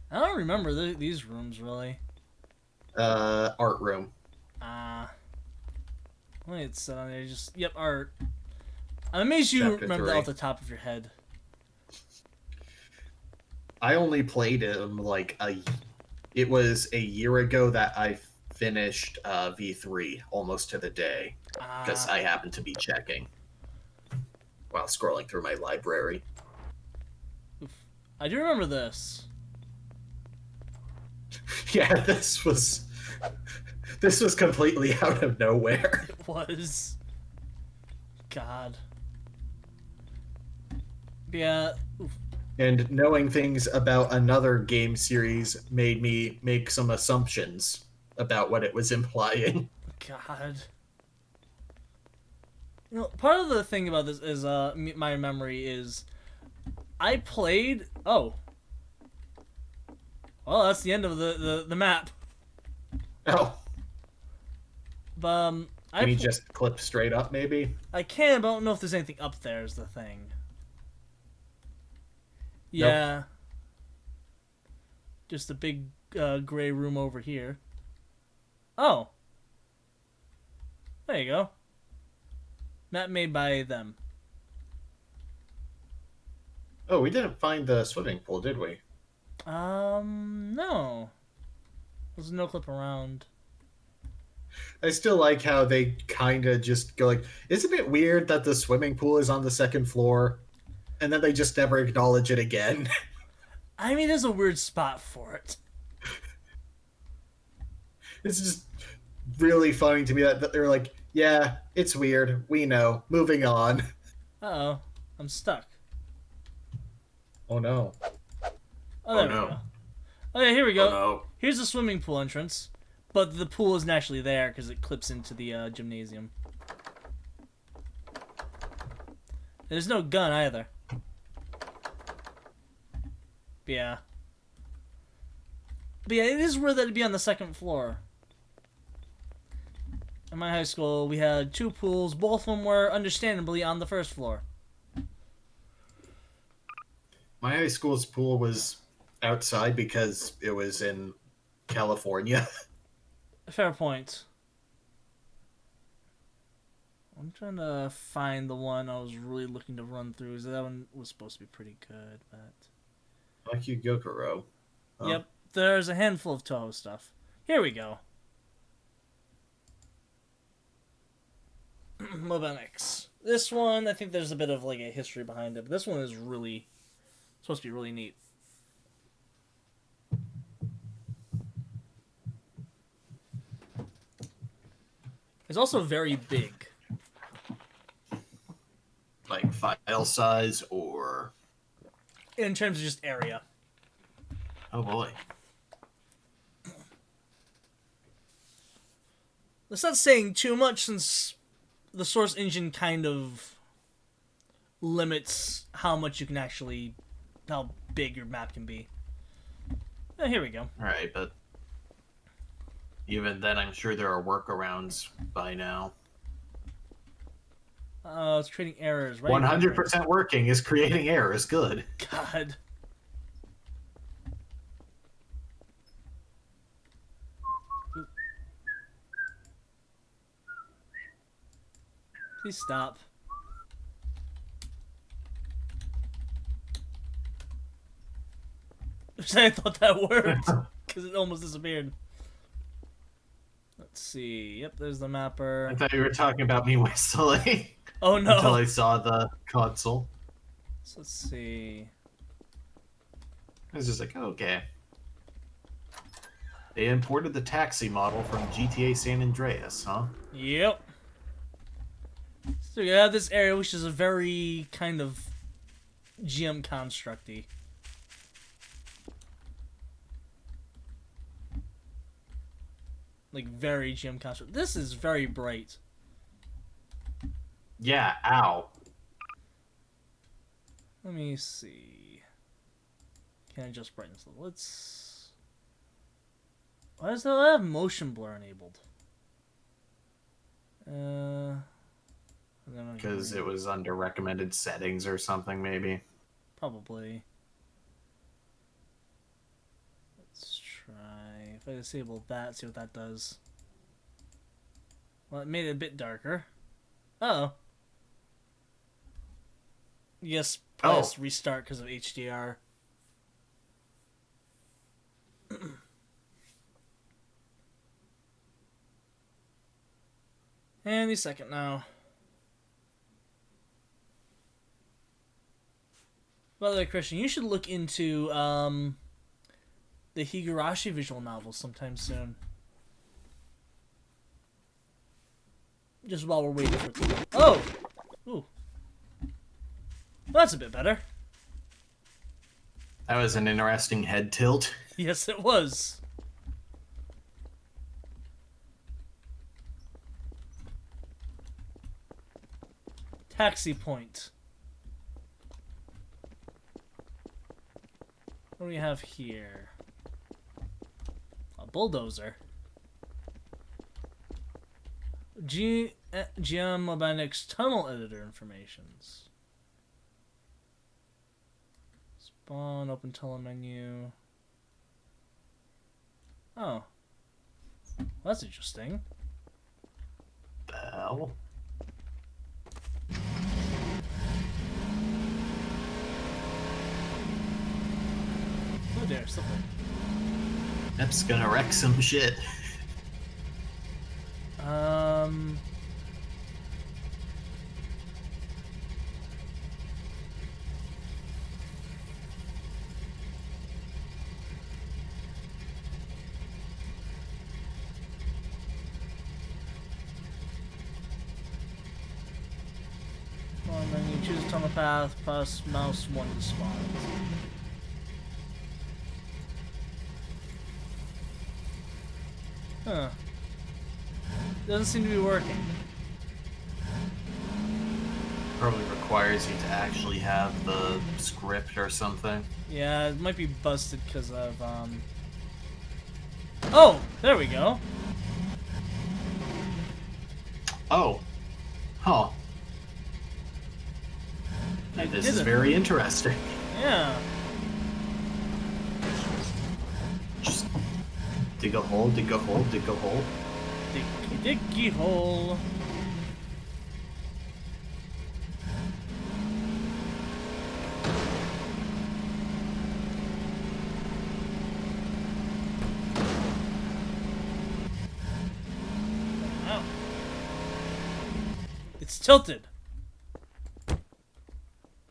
I don't remember these rooms, really. Art room. Wait, it's on there. Just yep, art. I'm amazed you Chapter remember 3. that off the top of your head. I only played him like it was a year ago that I finished V3 almost to the day because I happened to be checking while scrolling through my library. I do remember this. Yeah, this was completely out of nowhere. It was. God. Yeah. Oof. And knowing things about another game series made me make some assumptions about what it was implying. God. You know, part of the thing about this is my memory is I played. Oh. Well, that's the end of the map. Oh. Can you just clip straight up, maybe? I can, but I don't know if there's anything up there is the thing. Yeah. Nope. Just a big gray room over here. Oh. There you go. Map made by them. Oh, we didn't find the swimming pool, did we? No. There's no clip around. I still like how they kind of just go like, isn't it weird that the swimming pool is on the second floor? And then they just never acknowledge it again. I mean, there's a weird spot for it. It's just really funny to me that they're like, yeah, it's weird. We know. Moving on. Uh-oh. I'm stuck. Oh, no. Oh, there we go. Oh, yeah, here we go. Oh, no. Here's the swimming pool entrance. But the pool isn't actually there because it clips into the gymnasium. There's no gun either. But yeah. But yeah, it is weird that it'd be on the second floor. In my high school, we had 2 pools. Both of them were understandably on the first floor. My high school's pool was outside because it was in California. Fair point. I'm trying to find the one I was really looking to run through. That one was supposed to be pretty good, but... Akugokuro. Oh. Yep, there's a handful of Toho stuff. Here we go. What about next? This one, I think there's a bit of like a history behind it, but this one is really supposed to be really neat. It's also very big. Like file size or... In terms of just area. Oh boy. That's not saying too much since the source engine kind of limits how much you can actually... how big your map can be. Here we go. Alright, but... even then, I'm sure there are workarounds by now. It's creating errors, right? 100% working is creating errors. Good. God. Please stop. I thought that worked because it almost disappeared. Let's see. Yep, there's the mapper. I thought you were talking about me whistling. Oh no! Until I saw the console. So let's see. I was just like, oh, okay. They imported the taxi model from GTA San Andreas, huh? Yep. So you have this area which is a very kind of GM constructy. Like very GM construct. This is very bright. Yeah, ow. Let me see. Can I just brighten this a little? Let's... Why does that have motion blur enabled? Because it was under recommended settings or something, maybe. Probably. Let's try... If I disable that, see what that does. Well, it made it a bit darker. Uh-oh. Yes, press restart because of HDR. Any second now. By the way, Christian, you should look into the Higurashi visual novel sometime soon. Just while we're waiting for it to... Oh! Ooh. Well, that's a bit better. That was an interesting head tilt. Yes, it was. Taxi point. What do we have here? A bulldozer. Gmod Maps tunnel editor informations. Spawn, open telemenu. Oh. Well, that's interesting. Bell. Oh, there's something. That's gonna wreck some shit. And then you choose a tunnel path, press mouse 1 to spawn. Huh. Doesn't seem to be working. Probably requires you to actually have the script or something. Yeah, it might be busted because of, Oh! There we go! Oh. Huh. This is very interesting. Yeah. Just dig a hole, dig a hole, dig a hole. Diggy diggy hole. Wow. It's tilted.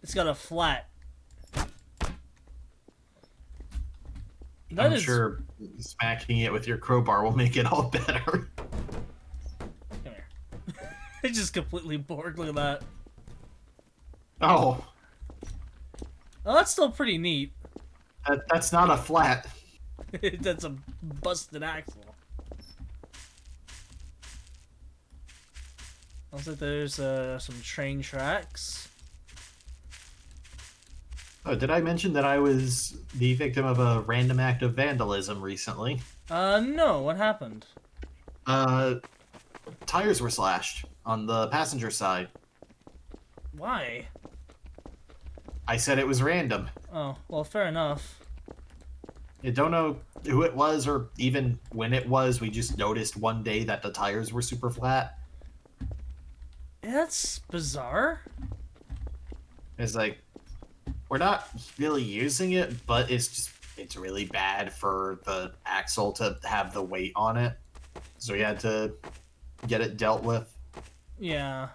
It's got a flat. I'm sure smacking it with your crowbar will make it all better. Come here. It's just completely bored. Look at that. Oh. Oh, that's still pretty neat. That's not a flat. That's a busted axle. Looks like there's some train tracks. Oh, did I mention that I was the victim of a random act of vandalism recently? No, what happened? Tires were slashed on the passenger side. Why? I said it was random. Oh, well, fair enough. I don't know who it was or even when it was. We just noticed one day that the tires were super flat. That's bizarre. It's like, we're not really using it, but it's really bad for the axle to have the weight on it. So we had to get it dealt with. Yeah.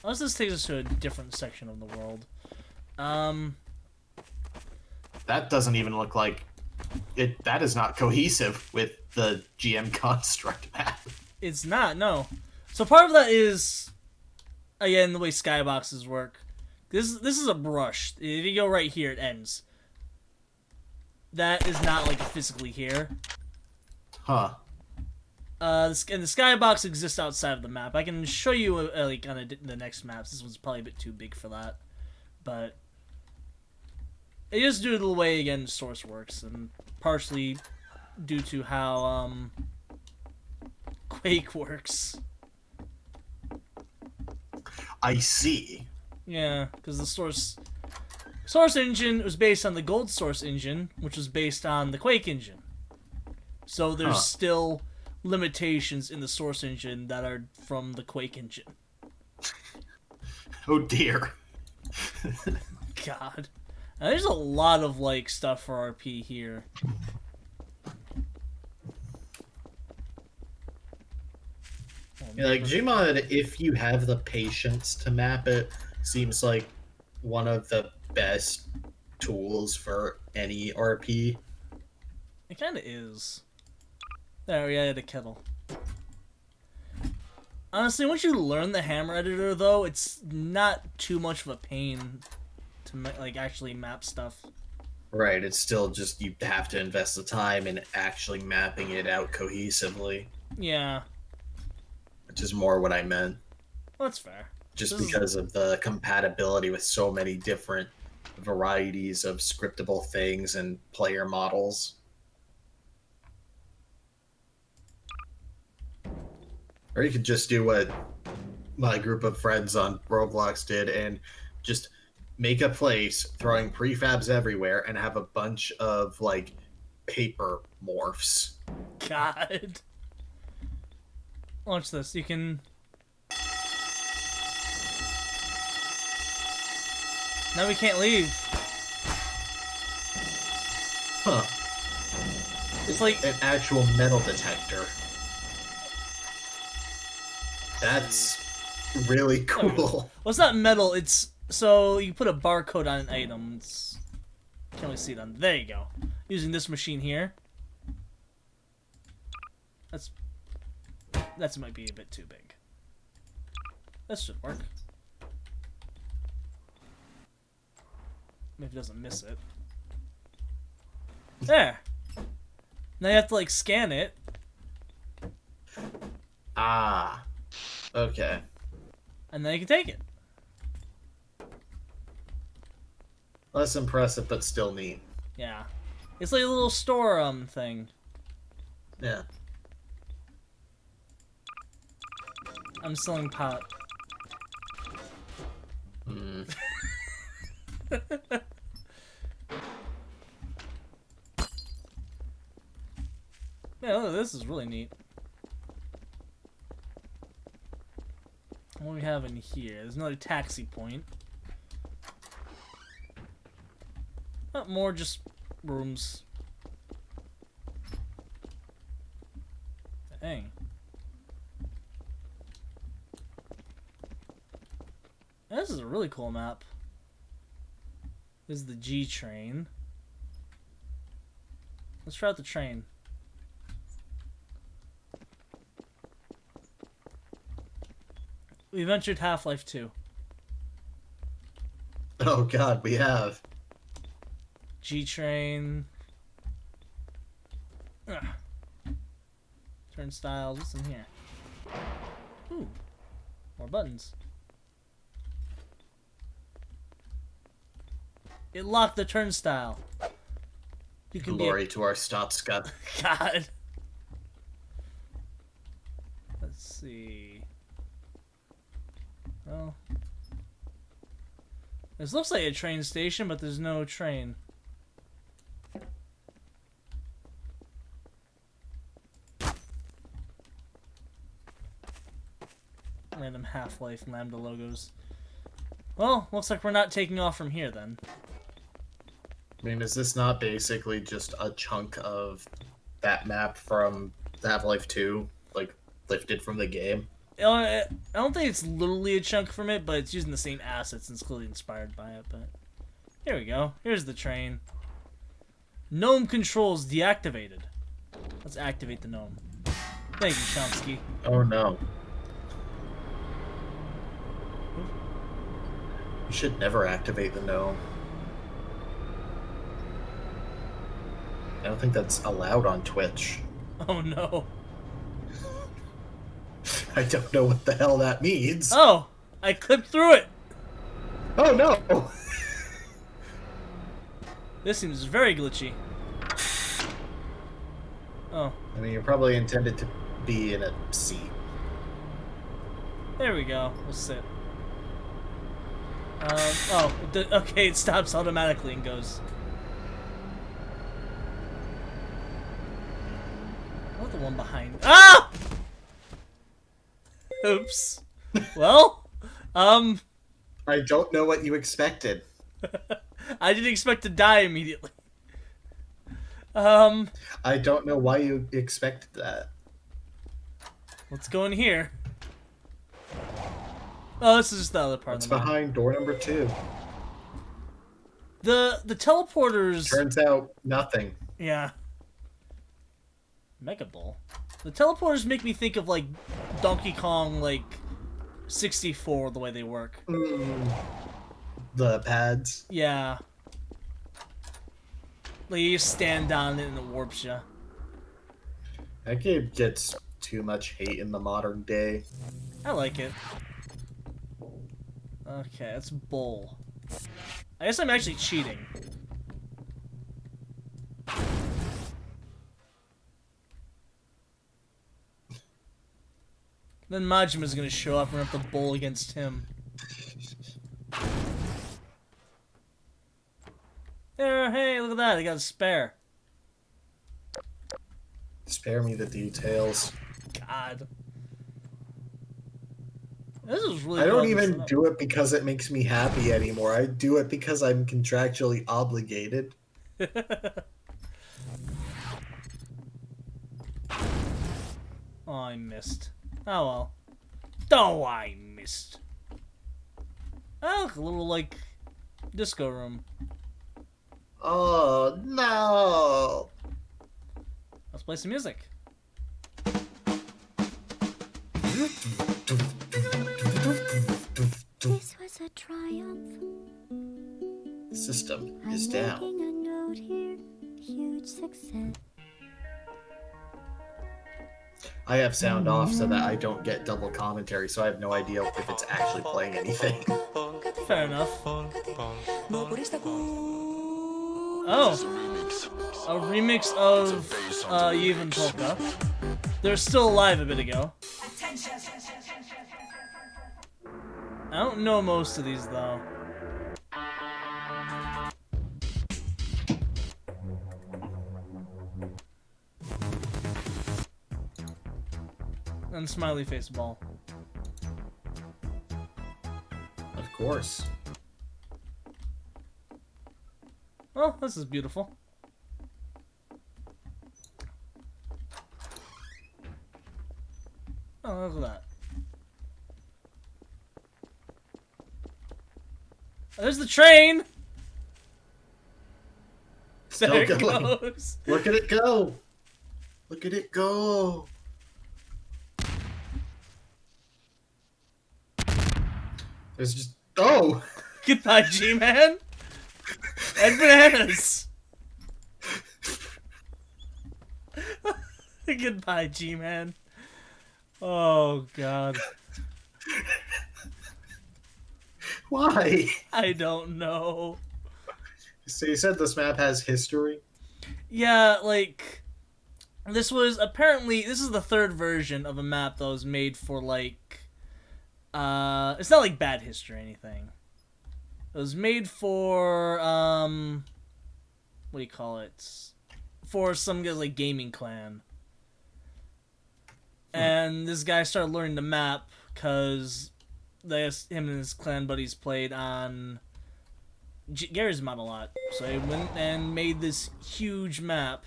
Unless this takes us to a different section of the world. That doesn't even look like it. That is not cohesive with the GM construct map. It's not, no. So part of that is, again, the way skyboxes work. This is a brush. If you go right here, it ends. That is not like physically here. Huh. And the skybox exists outside of the map. I can show you like on the next maps. This one's probably a bit too big for that, but it is due to the way again the source works, and partially due to how Quake works. I see. Yeah, because the source engine was based on the Gold Source engine, which was based on the Quake engine. So there's still limitations in the source engine that are from the Quake engine. Oh dear. God. Now, there's a lot of like stuff for RP here. Yeah, like Gmod, if you have the patience to map it, seems like one of the best tools for any RP. It kind of is. There, we added a kettle. Honestly, once you learn the hammer editor, though, it's not too much of a pain to like actually map stuff. Right, it's still just you have to invest the time in actually mapping it out cohesively. Yeah. Which is more what I meant. Well, that's fair. Just because of the compatibility with so many different varieties of scriptable things and player models. Or you could just do what my group of friends on Roblox did and just make a place throwing prefabs everywhere and have a bunch of, like, paper morphs. God. Watch this. You can... Now we can't leave. Huh. It's like... An actual metal detector. That's really cool. Well, it's not metal. It's... So, you put a barcode on an item. It's... Can't really see it on... There you go. Using this machine here. That might be a bit too big. That should work. Maybe it doesn't miss it. There! Now you have to, like, scan it. Ah. Okay. And then you can take it. Less impressive, but still neat. Yeah. It's like a little store, thing. Yeah. I'm selling pot. Hmm. Yeah, look, this is really neat. What do we have in here? There's another taxi point. Not more, just rooms. Dang. This is a really cool map. This is the G train. Let's try out the train. We've entered Half-Life 2. Oh god, we have. G-Train. Ugh. Turnstiles. What's in here? Ooh. More buttons. It locked the turnstile. You can Glory to our stop Scott. God. Let's see. Well, this looks like a train station, but there's no train. Random Half-Life Lambda logos. Well, looks like we're not taking off from here then. I mean, is this not basically just a chunk of that map from Half-Life 2, like, lifted from the game? I don't think it's literally a chunk from it, but it's using the same assets and it's clearly inspired by it. But here we go. Here's the train. Gnome controls deactivated. Let's activate the gnome. Thank you, Chomsky. Oh no. You should never activate the gnome. I don't think that's allowed on Twitch. Oh no. I don't know what the hell that means. Oh, I clipped through it. Oh no! This seems very glitchy. Oh, I mean, you're probably intended to be in a seat. there we go. We'll sit. Oh, okay, it stops automatically and goes. What the one behind? Ah! Oops. Well, I don't know what you expected. I didn't expect to die immediately. I don't know why you expected that. Let's go in here. Oh, this is just the other part What's of the map. behind door number 2? The teleporters. Turns out nothing. Yeah. Mega Ball. The teleporters make me think of like Donkey Kong, like 64, the way they work. The pads. Yeah. Like you just stand on it and it warps you. That game gets too much hate in the modern day. I like it. Okay, that's bull. I guess I'm actually cheating. Then Majima's gonna show up and have to bowl against him. There, hey, look at that, I got a spare. Spare me the details. God. This is really I don't fun. even do it because it makes me happy anymore. I do it because I'm contractually obligated. Oh, I missed. Oh well. Oh, I missed. Oh, look, a little, like, disco room. Oh, no! Let's play some music. This was a triumph. System I'm is down. making a note here. Huge success. I have sound off so that I don't get double commentary, so I have no idea if it's actually playing anything. Fair enough. Oh, a remix of Even Polka. They're still alive a bit ago. I don't know most of these though. And smiley face ball. Of course. Oh, this is beautiful. Oh, look at that. Oh, there's the train! Still There it going. goes. Look at it go! Look at it go! There's just... Oh! Goodbye, G-Man! And bananas! Goodbye, G-Man. Oh, God. Why? I don't know. So you said this map has history? Yeah, like... This was apparently... This is the third version of a map that was made for, like... it's not like bad history or anything. It was made for, what do you call it? For some guy's, like, gaming clan. And this guy started learning the map because him and his clan buddies played on Gary's mod a lot. So he went and made this huge map.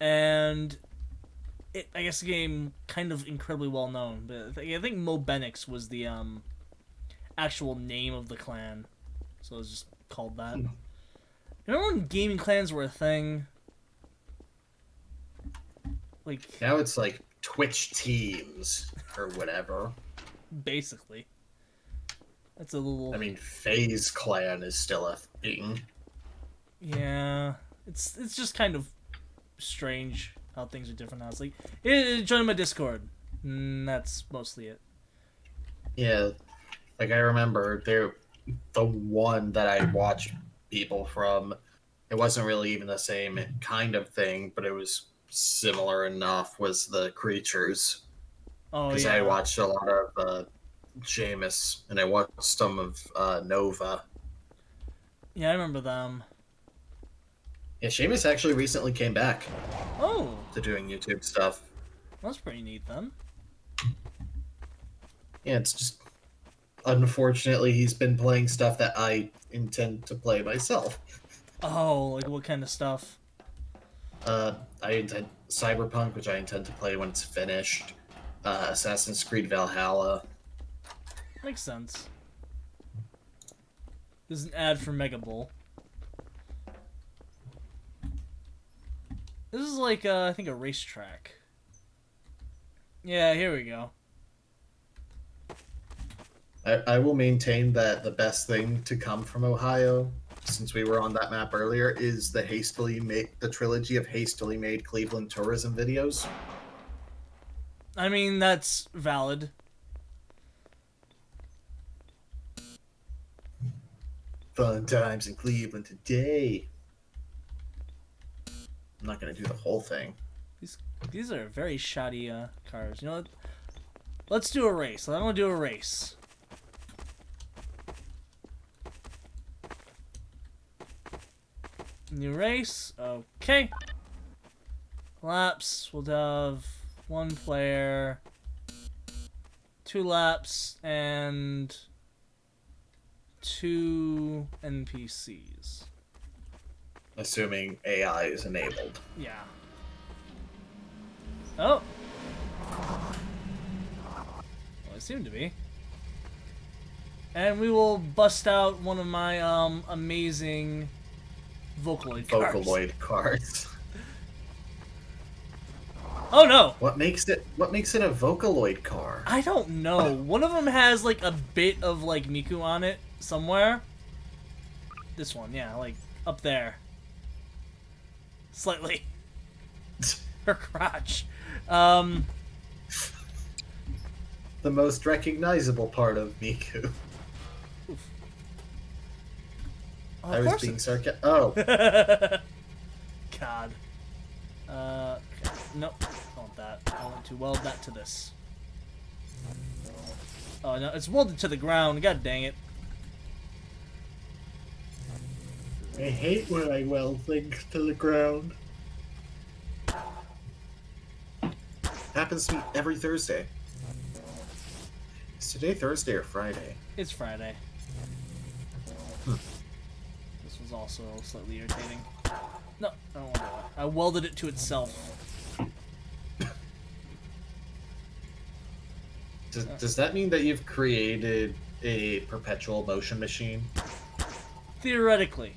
And I guess the game kind of incredibly well known. But I think Mobenix was the actual name of the clan. So it was just called that. You remember when gaming clans were a thing? Like, Now it's like Twitch teams or whatever. basically. That's a little... I mean, FaZe Clan is still a thing. Yeah. It's just kind of strange how things are different now. It's like, join my Discord. That's mostly it. Yeah. Like, I remember the one that I watched people from, it wasn't really even the same kind of thing, but it was similar enough, was the Creatures. Oh, Because yeah. I watched a lot of Jameis, and I watched some of Nova. Yeah, I remember them. Yeah, Seamus actually recently came back Oh, to doing YouTube stuff. that's pretty neat then. Yeah, it's just... Unfortunately, he's been playing stuff that I intend to play myself. Oh, like what kind of stuff? I intend Cyberpunk, which I intend to play when it's finished. Assassin's Creed Valhalla. Makes sense. This is an ad for Mega Bowl. This is like, I think a racetrack. Yeah, here we go. I will maintain that the best thing to come from Ohio, since we were on that map earlier, is the trilogy of hastily made Cleveland tourism videos. I mean, that's valid. Fun times in Cleveland today. I'm not gonna do the whole thing. These are very shoddy cars. You know what? Let's do a race. I'm gonna do a race. New race. Okay. Laps. We'll have 1 player, 2 laps, and 2 NPCs. Assuming AI is enabled. Yeah. Oh. Well, it seemed to be. And we will bust out one of my amazing Vocaloid cars. Vocaloid cars. Oh no! What makes it a Vocaloid car? I don't know. One of them has like a bit of like Miku on it somewhere. This one, yeah, like up there. Slightly. Her crotch. The most recognizable part of Miku. Oh, I was being sarcastic. Oh. God. Okay. Nope. I want that. I want to weld that to this. Oh no, it's welded to the ground. God dang it. I hate when I weld things to the ground. Happens to me every Thursday. Is today Thursday or Friday? It's Friday. This was also slightly irritating. No, I don't want that. I welded it to itself. Does that mean that you've created a perpetual motion machine? Theoretically.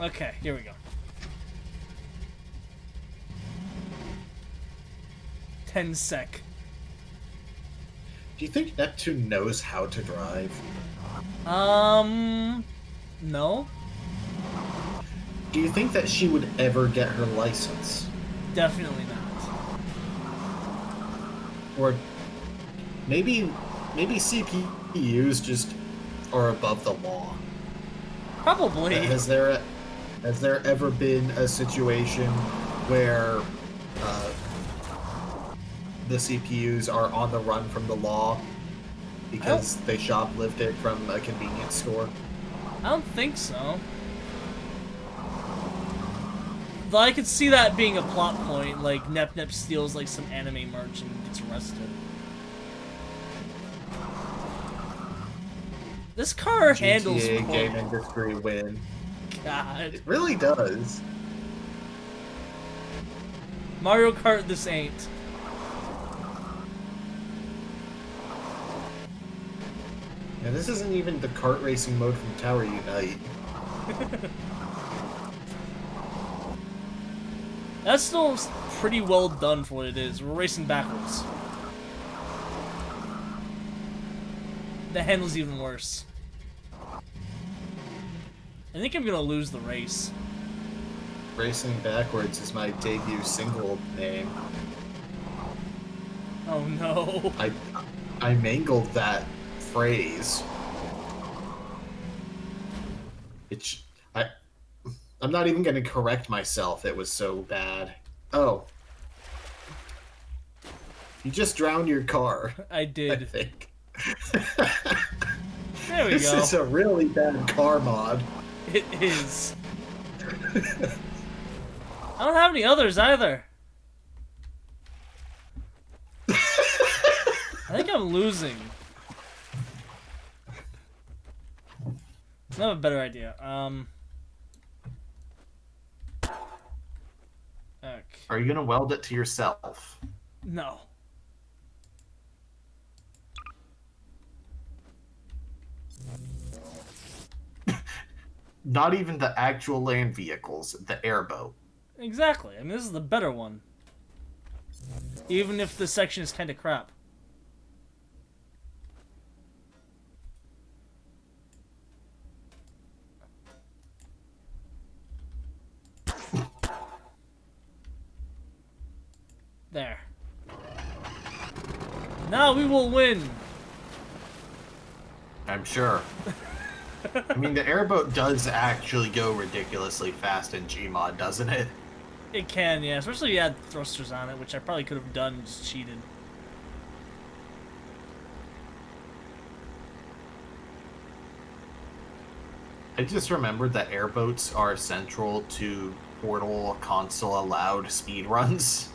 Okay, here we go. 10 sec. Do you think Neptune knows how to drive? No. Do you think that she would ever get her license? Definitely not. Or maybe CPUs just are above the law. Probably. Has there ever been a situation where the CPUs are on the run from the law because they shoplifted from a convenience store? I don't think so. Though I could see that being a plot point, like Nep steals like some anime merch and gets arrested. This car handles GTA poorly. game industry win. God. It really does. Mario Kart, this ain't. Yeah, this isn't even the kart racing mode from Tower Unite. That's still pretty well done for what it is. We're racing backwards. The handle's even worse. I think I'm gonna lose the race. Racing backwards is my debut single name. Oh no. I mangled that phrase. I'm not even going to correct myself. It was so bad. Oh. You just drowned your car. I did. I think. There we This go. is a really bad car mod. It is. I don't have any others either. I think I'm losing. I have a better idea. Okay. Are you going to weld it to yourself? No. not even the actual land vehicles, the airboat. Exactly. I mean, this is the better one. Even if the section is kind of crap. There. Now we will win. I'm sure. I mean, the airboat does actually go ridiculously fast in Gmod, doesn't it? It can, yeah. Especially if you had thrusters on it, which I probably could have done and just cheated. I just remembered that airboats are central to Portal console allowed speedruns.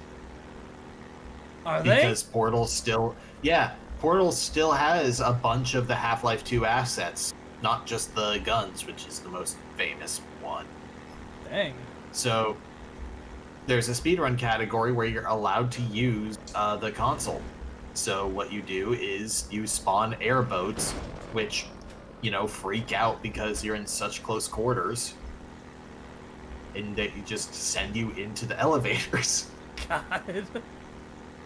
Are they? Because Portal still... Yeah, Portal still has a bunch of the Half-Life 2 assets. Not just the guns, which is the most famous one. Dang. So, there's a speedrun category where you're allowed to use the console. So what you do is you spawn airboats, which, you know, freak out because you're in such close quarters. And they just send you into the elevators. God.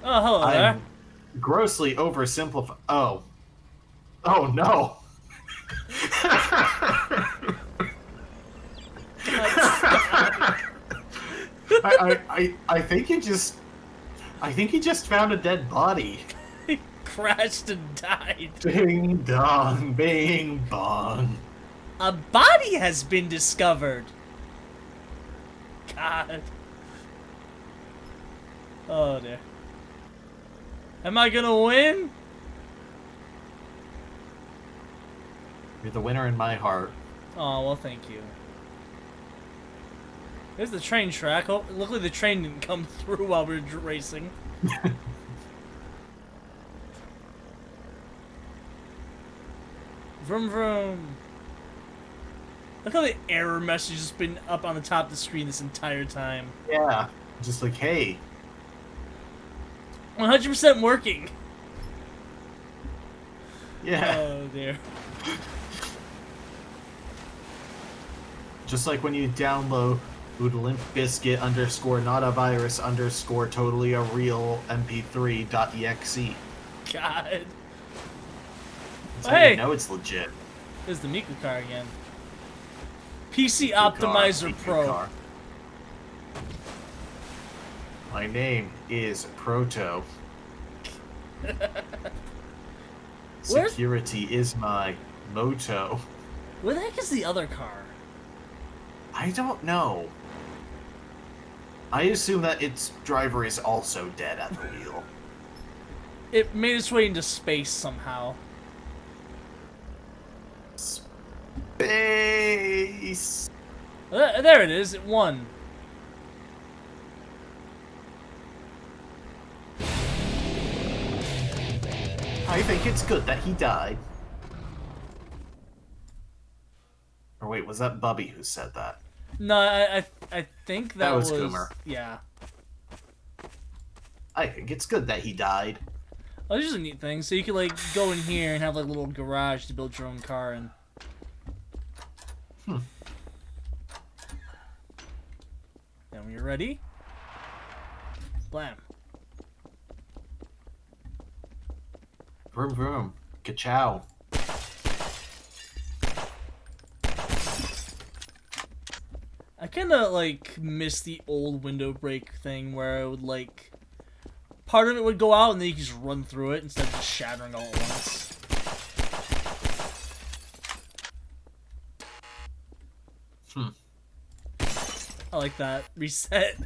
Oh, hello there. I'm grossly oversimplifying. Oh. Oh, no. I think he just... I think he just found a dead body. He crashed and died. Ding dong, bing bong. A body has been discovered. God. Oh dear. Am I gonna win? You're the winner in my heart. Oh, well, thank you. There's the train track. Oh, luckily the train didn't come through while we were racing. Vroom vroom. Look how the error message has been up on the top of the screen this entire time. Yeah. Just like, hey. 100% working. Yeah. Oh dear. Just like when you download Limp Biscuit underscore not a virus underscore totally a real mp3.exe. God. That's Oh, how hey. you know it's legit. There's the Miku car again. PC Miku car, Optimizer Miku Pro. car. My name is Proto. Where's- Security is my motto. Where the heck is the other car? I don't know. I assume that its driver is also dead at the wheel. It made its way into space somehow. Space. There it is. It won. I think it's good that he died. Or wait, was that Bubby who said that? No, I think that was Goomer. Yeah. I think it's good that he died. Oh, this is a neat thing. So you could like go in here and have like a little garage to build your own car in. Then when you're ready, blam. Vroom vroom. Ka-chow. I kind of like miss the old window break thing where it would like part of it would go out and then you could just run through it instead of just shattering all at once. I like that reset.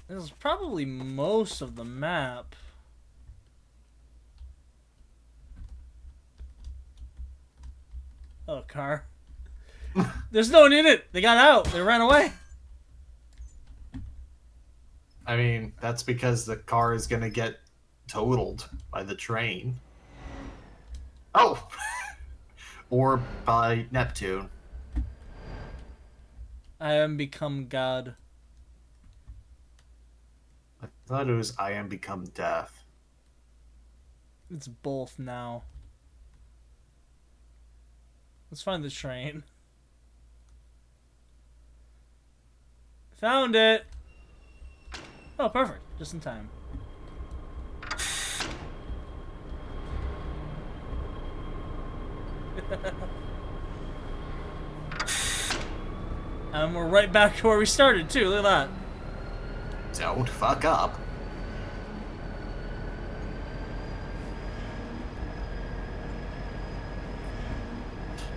This is probably most of the map. Oh, car. There's no one in it. They got out. They ran away. I mean, that's because the car is gonna get totaled by the train. Oh! Or by Neptune. I am become God. I thought it was I am become death. It's both now. Let's find the train. Found it! Oh, perfect. Just in time. And we're right back to where we started, too. Look at that. Don't fuck up.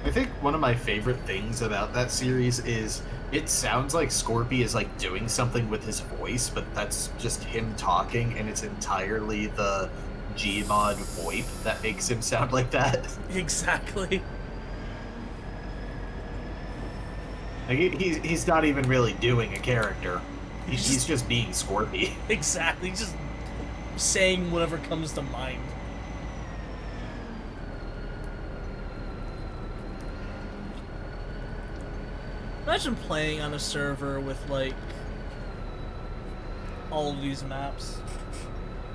I think one of my favorite things about that series is it sounds like Scorpy is like doing something with his voice, but that's just him talking, and it's entirely the Gmod VoIP that makes him sound like that. Exactly. Like he's not even really doing a character. He's just being Scorpy. Exactly. Just saying whatever comes to mind. Imagine playing on a server with, like, all of these maps.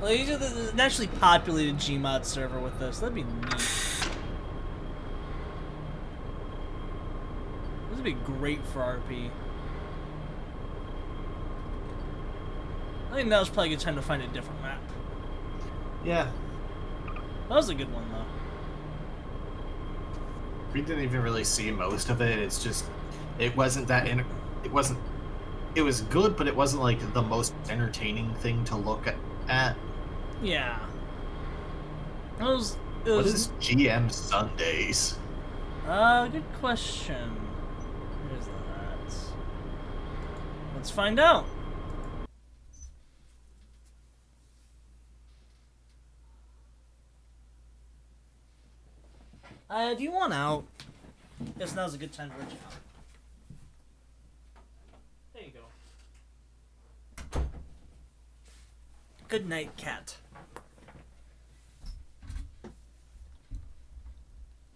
Like, the naturally populated Gmod server with this. That'd be neat. This would be great for RP. I think now's probably a good time to find a different map. Yeah. That was a good one, though. We didn't even really see most of it. It's just, it wasn't that, it was good, but it wasn't like the most entertaining thing to look at. Yeah. What is GM Sundays? Good question. Here's that. Let's find out. Do you want out? Guess now's a good time to reach out. There you go. Good night, cat.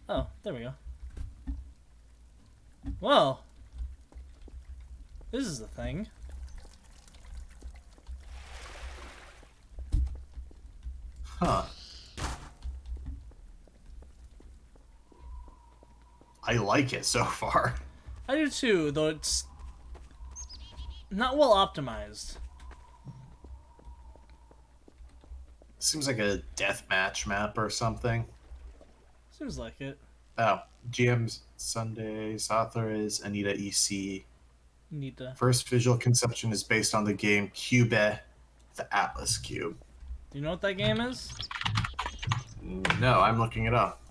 Oh, there we go. Well, this is the thing. Huh. I like it so far. I do too, though it's not well optimized. Seems like a deathmatch map or something. Seems like it. Oh, GM's Sundays. Author is Anita EC. Need to. First visual conception is based on the game Cube, the Atlas Cube. Do you know what that game is? No, I'm looking it up.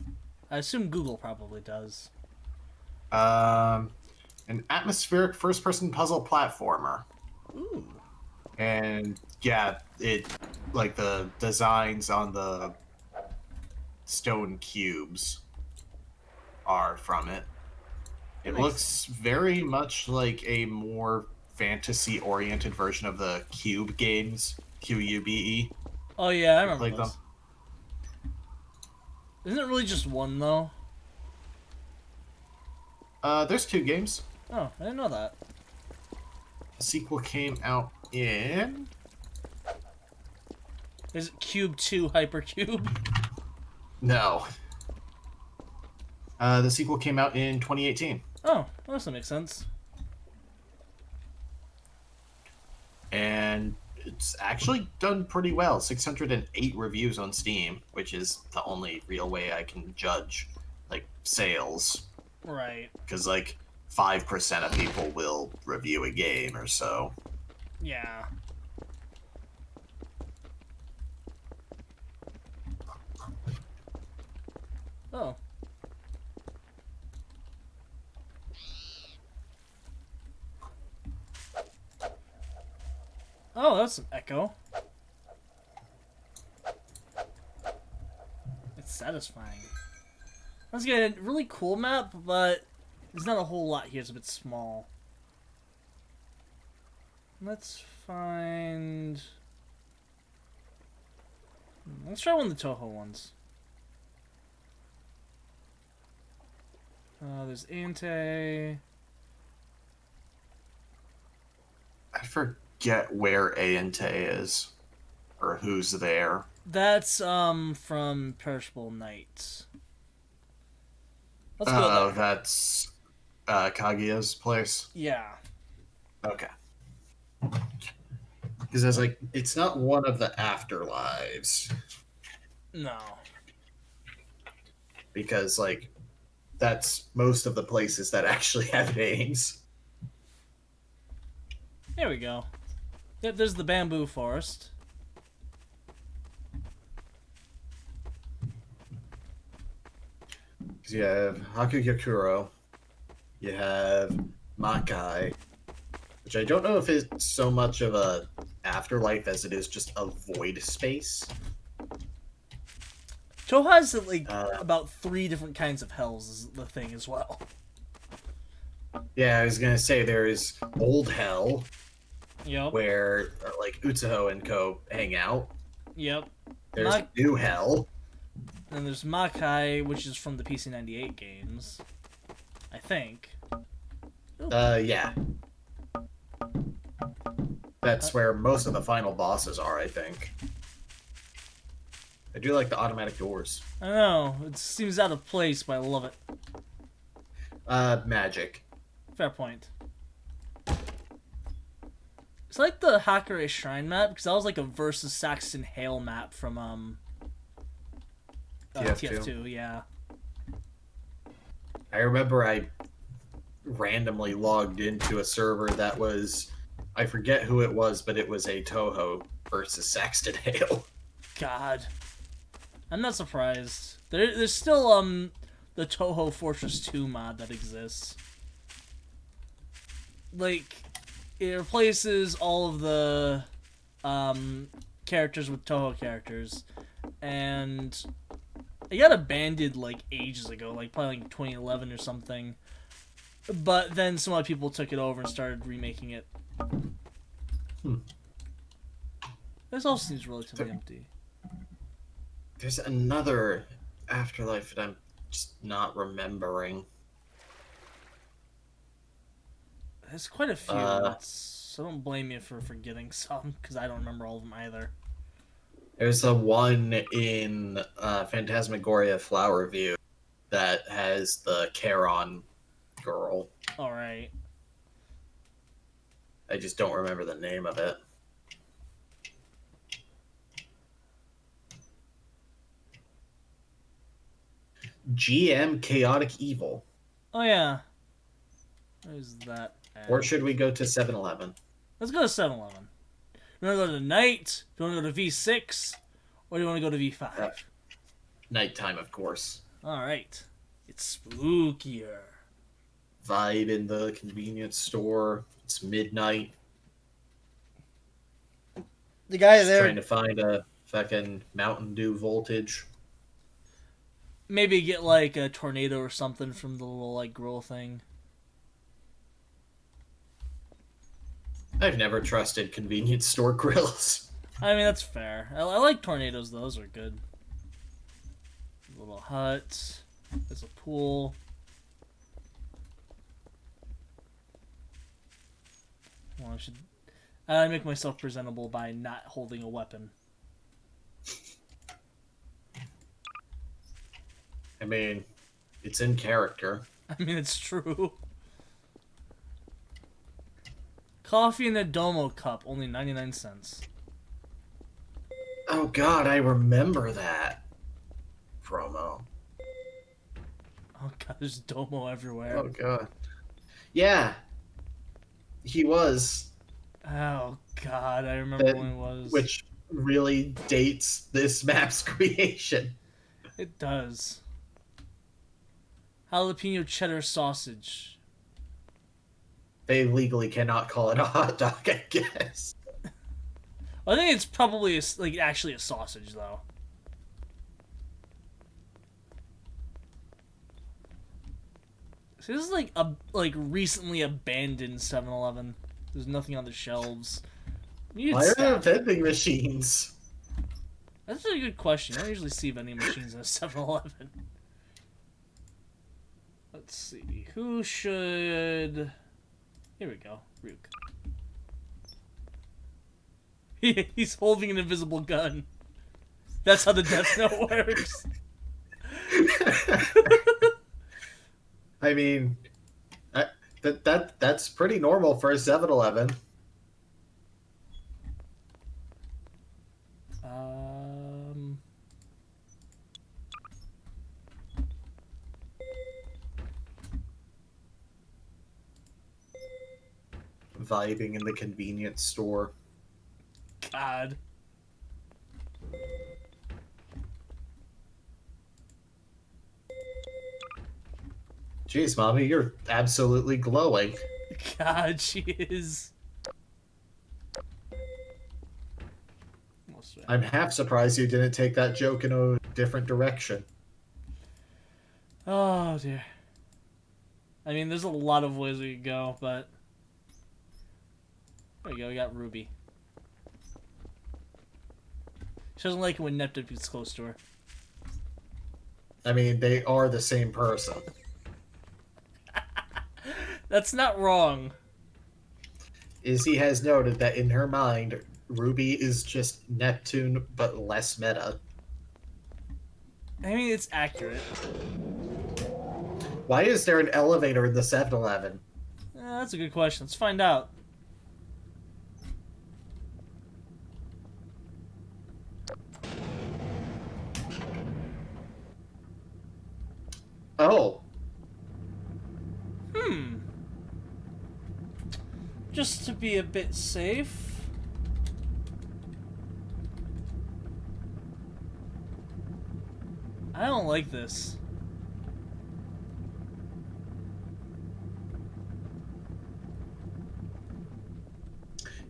I assume Google probably does. An atmospheric first-person puzzle platformer. Ooh. And yeah, it like the designs on the stone cubes are from it. It looks very much like a more fantasy-oriented version of the Cube games, QUBE. Oh yeah, I remember Played those. them. Isn't it really just one though? There's 2 games. Oh, I didn't know that. The sequel came out in... Is it Cube 2 Hypercube? No. The sequel came out in 2018. Oh, well, that makes sense. And it's actually done pretty well. 608 reviews on Steam, which is the only real way I can judge, like, sales. Right. Because, like, 5% of people will review a game or so. Yeah. Oh. Oh, that's an echo. It's satisfying. Once again, a really cool map, but there's not a whole lot here. It's a bit small. Let's find... Let's try one of the Toho ones. There's Ante. I forget where Ante is. Or who's there. That's, from Perishable Nights. Let's go Oh, there. that's Kaguya's place. Yeah. Okay. Because I was like, it's not one of the afterlives. No. Because, like, that's most of the places that actually have names. Here we go. Yep, there's the bamboo forest. Because you have Hakugakuro, you have Makai, which I don't know if it's so much of a afterlife as it is just a void space. Toho has like about 3 different kinds of hells is the thing as well. Yeah, I was gonna say there's Old Hell, Yep. where like Utsuho and Co hang out. Yep. There's New Hell. And there's Makai, which is from the PC-98 games. I think. Yeah. That's where most of the final bosses are, I think. I do like the automatic doors. I know. It seems out of place, but I love it. Magic. Fair point. It's like the Hakare Shrine map, because that was like a versus Saxon Hail map from TF2, yeah. I remember I randomly logged into a server that was, I forget who it was, but it was a Toho versus Saxton Hale. God. I'm not surprised. There's still the Toho Fortress 2 mod that exists. Like, it replaces all of the characters with Toho characters, and it got abandoned like ages ago, like probably like 2011 or something. But then some other people took it over and started remaking it. This all seems relatively empty. There's another afterlife that I'm just not remembering. There's quite a few. So don't blame me for forgetting some, because I don't remember all of them either. There's a one in Phantasmagoria Flower View that has the Charon girl. Alright. I just don't remember the name of it. GM Chaotic Evil. Oh yeah. Where's that at? Or should we go to 7-Eleven? Let's go to 7-Eleven. You want to go to Night? Do you want to go to V6? Or do you want to go to V5? Nighttime, of course. Alright. It's spookier. Vibe in the convenience store. It's midnight. The guy Just there trying to find a fucking Mountain Dew voltage. maybe get like a tornado or something from the little like grill thing. I've never trusted convenience store grills. I mean, that's fair. I like tornadoes, though. Those are good. Little hut. There's a pool. Well, I make myself presentable by not holding a weapon. I mean, it's in character. I mean, it's true. Coffee in a Domo cup, only 99 cents. Oh god, I remember that promo. Oh god, there's Domo everywhere. Oh god. Yeah. He was. Oh god, I remember when it was. Which really dates this map's creation. It does. Jalapeno cheddar sausage. They legally cannot call it a hot dog, I guess. I think it's probably actually a sausage, though. So this is like a recently abandoned 7-Eleven. There's nothing on the shelves. Why are there vending machines? That's a good question. I don't usually see vending machines in a 7-Eleven. Let's see. Who should... Here we go. Rook. He's holding an invisible gun. That's how the Death Note works. I mean, that's pretty normal for a 7-Eleven. Um, Vibing in the convenience store. God. Jeez, mommy, you're absolutely glowing. God, she is. I'm half surprised you didn't take that joke in a different direction. Oh, dear. I mean, there's a lot of ways we could go, but... There we go, we got Ruby. She doesn't like it when Neptune gets close to her. I mean, they are the same person. That's not wrong. Izzy has noted that in her mind, Ruby is just Neptune, but less meta. I mean, it's accurate. Why is there an elevator in the 7-Eleven? That's a good question. Let's find out. Oh. Just to be a bit safe. I don't like this.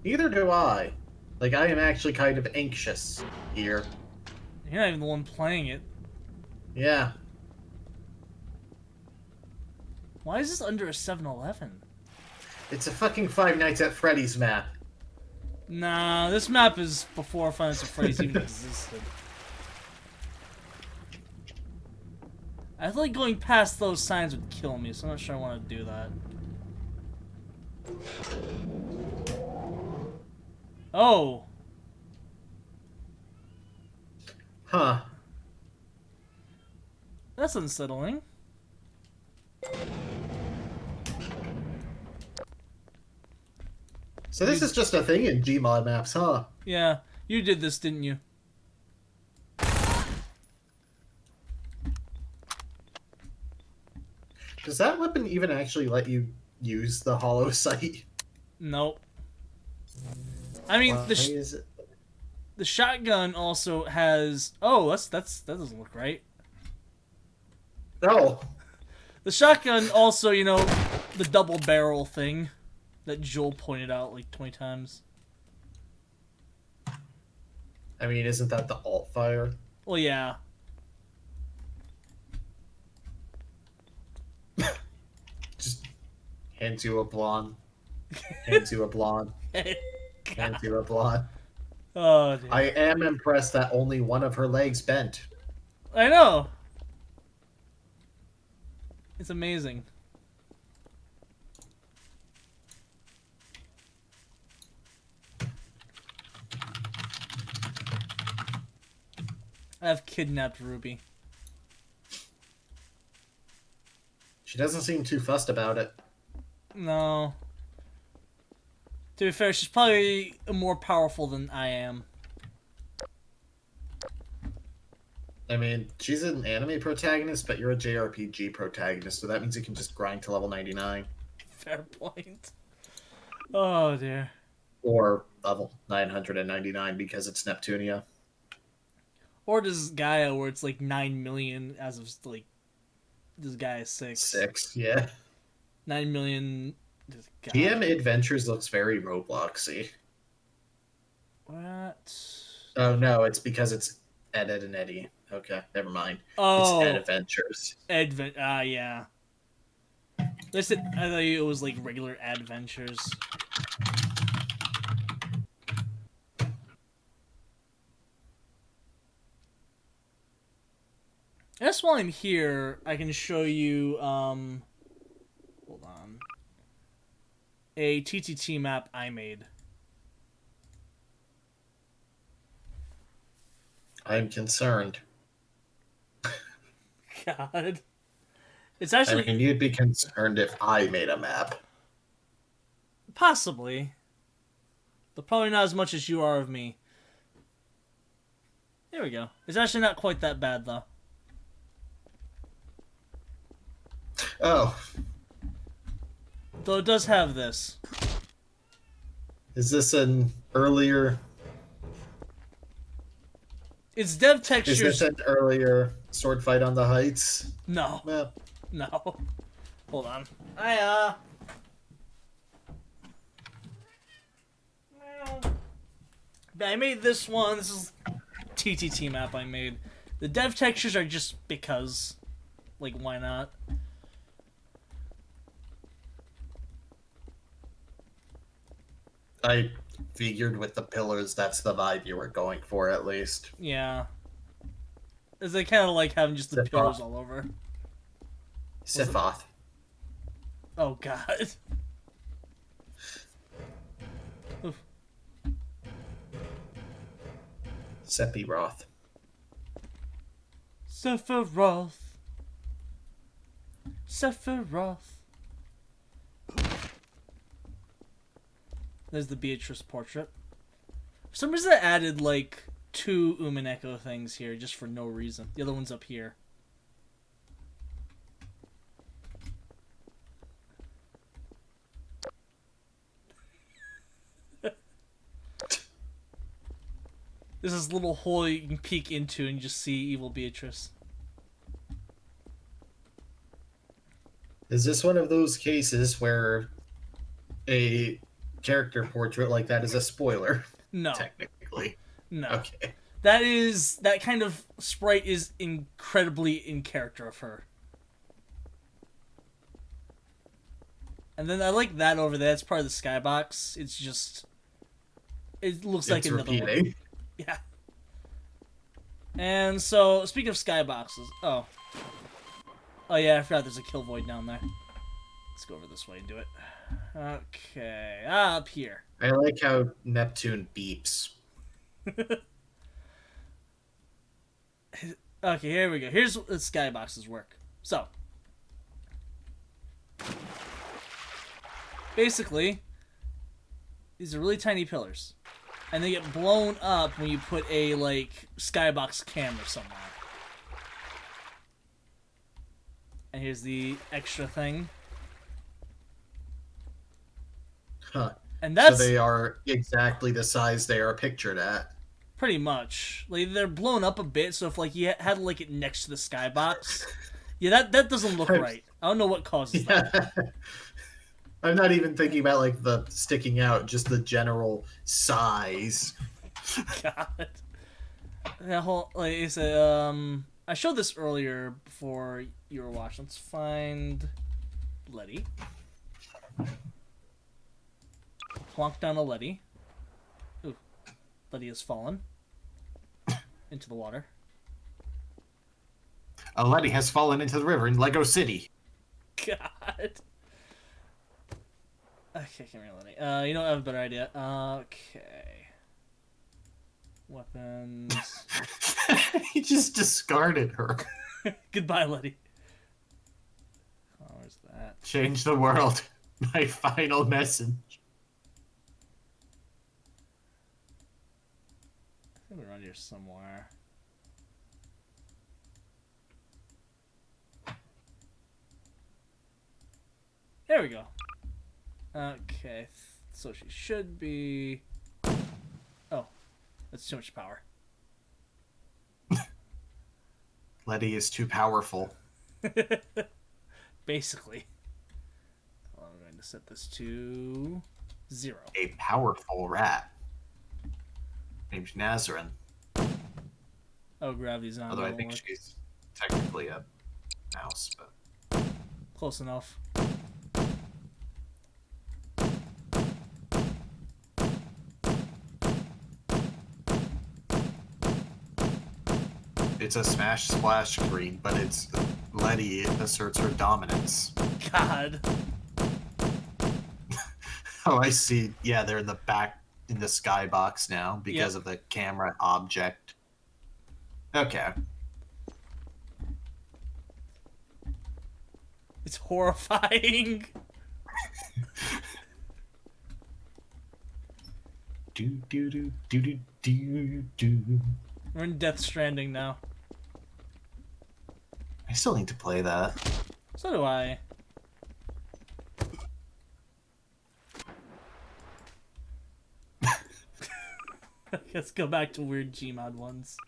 Neither do I. Like, I am actually kind of anxious here. You're not even the one playing it. Yeah. Why is this under a 7-Eleven? It's a fucking Five Nights at Freddy's map. Nah, this map is before Five Nights at Freddy's even existed. I feel like going past those signs would kill me, so I'm not sure I want to do that. Oh! Huh. That's unsettling. So this is just a thing in Gmod Maps, huh? Yeah, you did this, didn't you? Does that weapon even actually let you use the hollow sight? Nope. I mean, Why is it? the shotgun also has... Oh, that doesn't look right. No. The shotgun also, you know, the double barrel thing that Joel pointed out like 20 times. I mean, isn't that the alt fire? Well, yeah. Just hands you a blonde. Hands you a blonde. Hands you a blonde. Oh, dear. I am impressed that only one of her legs bent. I know. It's amazing. I've kidnapped Ruby. She doesn't seem too fussed about it. No. To be fair, she's probably more powerful than I am. I mean, she's an anime protagonist, but you're a JRPG protagonist, so that means you can just grind to level 99. Fair point. Oh, dear. Or level 999 because it's Neptunia. Or does Gaia, where it's like 9 million as of like this guy is 6. 6, yeah. 9 million. God. TM Adventures looks very Robloxy. What? Oh no, it's because it's Ed, Ed, and Eddie. Okay, never mind. Oh, It's Ed Adventures. yeah. Listen, I thought it was like regular adventures. I guess while I'm here, I can show you, hold on, a TTT map I made. I'm concerned. God. It's I actually mean, you'd be concerned if I made a map. possibly, but probably not as much as you are of me. There we go. It's actually not quite that bad though. Oh, Though it does have this. is this an earlier? It's dev Is textures. this an earlier sword fight on the heights No, map? no. Hold on. I made this one. This is TTT map I made. The dev textures are just because. Like, why not? I figured with the pillars, that's the vibe you were going for, at least. Yeah. It's like kind of like having just the Siphoth. pillars all over. Siphoth. Oh god. Oof. Sephiroth. Sephiroth. Sephiroth. There's the Beatrice Portrait. For some reason I added like 2 Umineko things here just for no reason. The other one's up here. There's this little hole you can peek into and just see evil Beatrice. Is this one of those cases where a character portrait like that is a spoiler? No. Technically. No. Okay. That kind of sprite is incredibly in character of her. And then I like that over there. It's part of the Skybox. It's just... It looks like It's another repeating. one. Yeah. And so, speaking of Skyboxes... Oh. Oh yeah, I forgot there's a kill void down there. Let's go over this way and do it. Okay. Up here. I like how Neptune beeps. Okay, here we go. Here's the Skyboxes work. So... Basically, these are really tiny pillars. And they get blown up when you put a, like, skybox camera somewhere. And here's the extra thing. Huh. And that's So they are exactly the size they are pictured at. pretty much. Like, they're blown up a bit, so if, like, you had, like, it next to the skybox... Yeah, that doesn't look right. I don't know what causes that. I'm not even thinking about, like, the sticking out, just the general size. God. That whole, like I said, I showed this earlier before you were watching. Let's find Letty. Plonk down a Letty. Ooh. Letty has fallen into the water. A Letty has fallen into the river in Lego City. God. Okay, come here, Letty. You know, I have a better idea. Okay. Weapons. He just discarded her. Goodbye, Letty. Oh, where's that? Change the world. My final message. I think we're around here somewhere. There we go. Okay, so she should be... Oh, that's too much power. Letty is too powerful. Basically. Well, I'm going to set this to 0. A powerful rat. Named Nazarene. Oh, gravity's not. Although I think she's technically a mouse, but... Close enough. It's a smash splash screen, but it's Letty asserts her dominance. God. Oh, I see. Yeah, they're in the back in the skybox now because Yep. of the camera object. Okay. It's horrifying. Do do do do do do do. We're in Death Stranding now. I still need to play that. So do I. Let's go back to weird Gmod ones.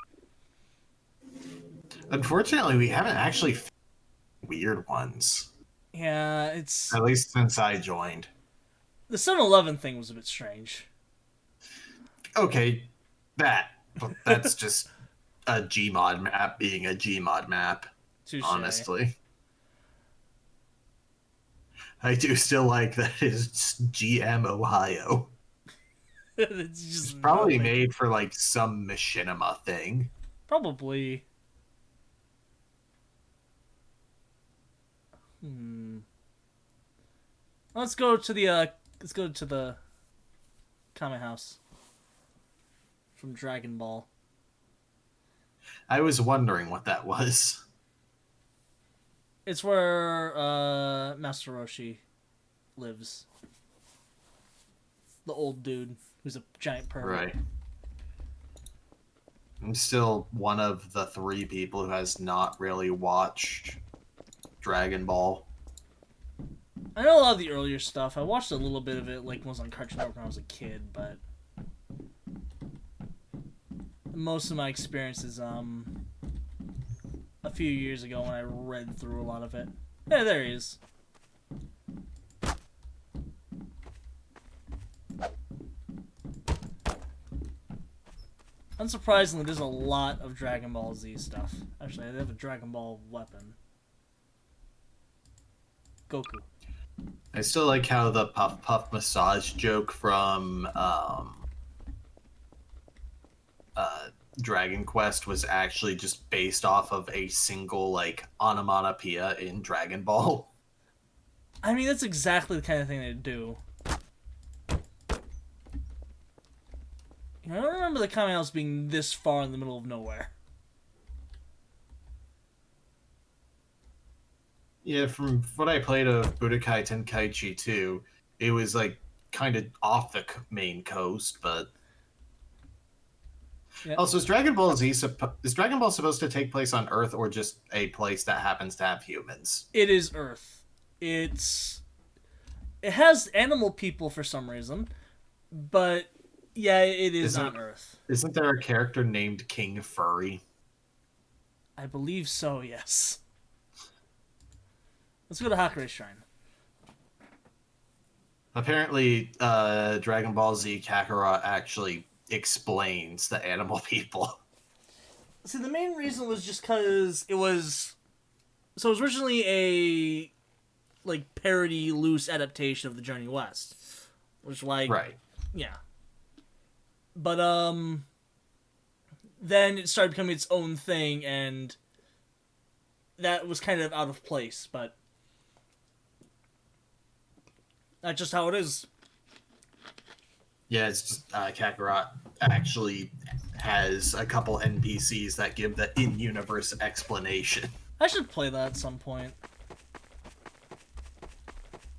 Unfortunately, we haven't actually found weird ones. Yeah, it's... At least since I joined. The 7-Eleven thing was a bit strange. Okay, but that's just a Gmod map being a Gmod map, Touché. honestly. I do still like that it's GM Ohio. It's just It's probably nothing. made for like some machinima thing. Probably. Let's go to the Kame House from Dragon Ball. I was wondering what that was. It's where Master Roshi lives. The old dude who's a giant pervert. Right. I'm still one of the 3 people who has not really watched Dragon Ball. I know a lot of the earlier stuff. I watched a little bit of it, like, when it was on Cartoon Network when I was a kid, but most of my experience is a few years ago when I read through a lot of it. Yeah, there he is. Unsurprisingly, there's a lot of Dragon Ball Z stuff. Actually, they have a Dragon Ball weapon. Goku. I still like how the Puff Puff massage joke from Dragon Quest was actually just based off of a single like onomatopoeia in Dragon Ball. I mean, that's exactly the kind of thing they do. I don't remember the Kame House being this far in the middle of nowhere. Yeah, from what I played of Budokai Tenkaichi 2, it was like kind of off the main coast, but Yeah. also is Dragon Ball supposed to take place on Earth or just a place that happens to have humans? It is Earth. It has animal people for some reason, but yeah, it is on Earth. Isn't there a character named King Furry? I believe so, yes. Let's go to Hakurei Shrine. Apparently, Dragon Ball Z Kakarot actually explains the animal people. See, the main reason was just because it was... So it was originally a like parody, loose adaptation of the Journey West. Which, like... Right. Yeah. But, then it started becoming its own thing, and that was kind of out of place, but that's just how it is. Yeah, it's just Kakarot actually has a couple NPCs that give the in-universe explanation. I should play that at some point.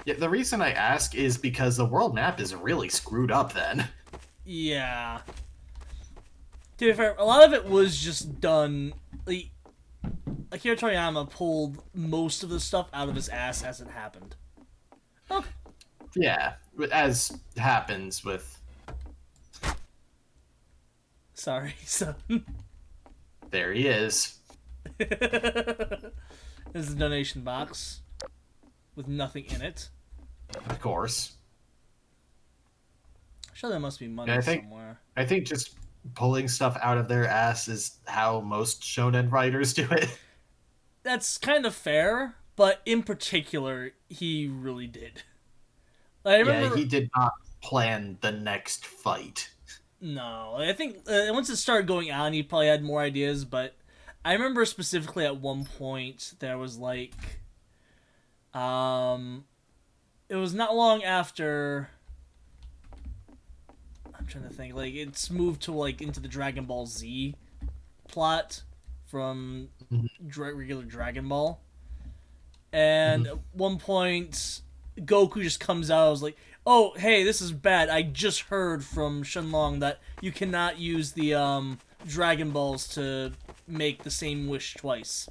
Yeah, the reason I ask is because the world map is really screwed up then. Yeah. To be fair, a lot of it was just done... Like, Akira Toriyama pulled most of the stuff out of his ass as it happened. Okay. Yeah, as happens with... Sorry, son. There he is. There's a donation box with nothing in it. Of course. I'm sure there must be money Yeah, somewhere. I think just pulling stuff out of their ass is how most shonen writers do it. That's kind of fair, but in particular, he really did. I remember... Yeah, he did not plan the next fight. No, I think once it started going on, he probably had more ideas, but I remember specifically at one point there was like, it was not long after, I'm trying to think, like it's moved to like into the Dragon Ball Z plot from regular Dragon Ball, And at one point, Goku just comes out. I was like, "Oh, hey, this is bad. I just heard from Shenlong that you cannot use the Dragon Balls to make the same wish twice."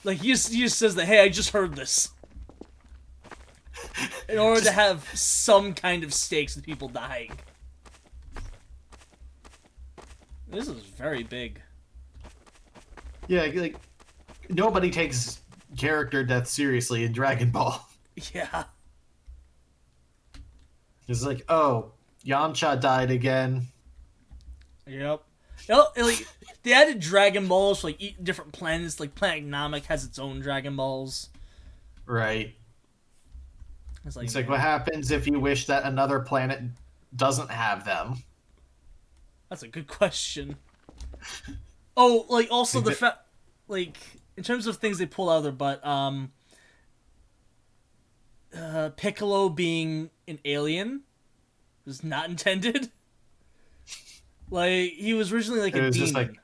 Like he just says that, "Hey, I just heard this." In order to have some kind of stakes with people dying. This is very big. Yeah, like nobody takes character death seriously in Dragon Ball. Yeah. It's like, oh, Yamcha died again. Yep. Like, they added Dragon Balls for like different planets. Like Planet Namek has its own Dragon Balls. Right. It's Like, what happens if you wish that another planet doesn't have them? That's a good question. Oh, like also the fact, like in terms of things they pull out of their butt, Piccolo being an alien was not intended. Like he was originally like a demon. Just like...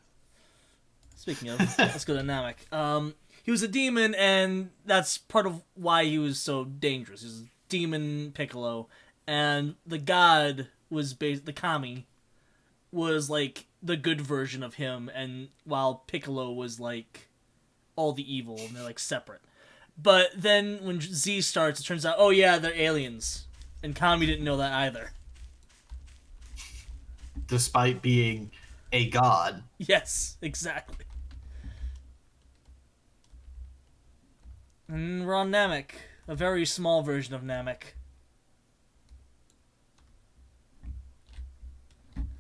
Speaking of, let's go to Namek. He was a demon, and that's part of why he was so dangerous. He was a demon Piccolo, and the god was the Kami was like the good version of him, and while Piccolo was like all the evil, and they're like separate. But then when Z starts, it turns out, oh yeah, they're aliens, and Kami didn't know that either. Despite being a god. Yes, exactly. And we're on Namek, a very small version of Namek.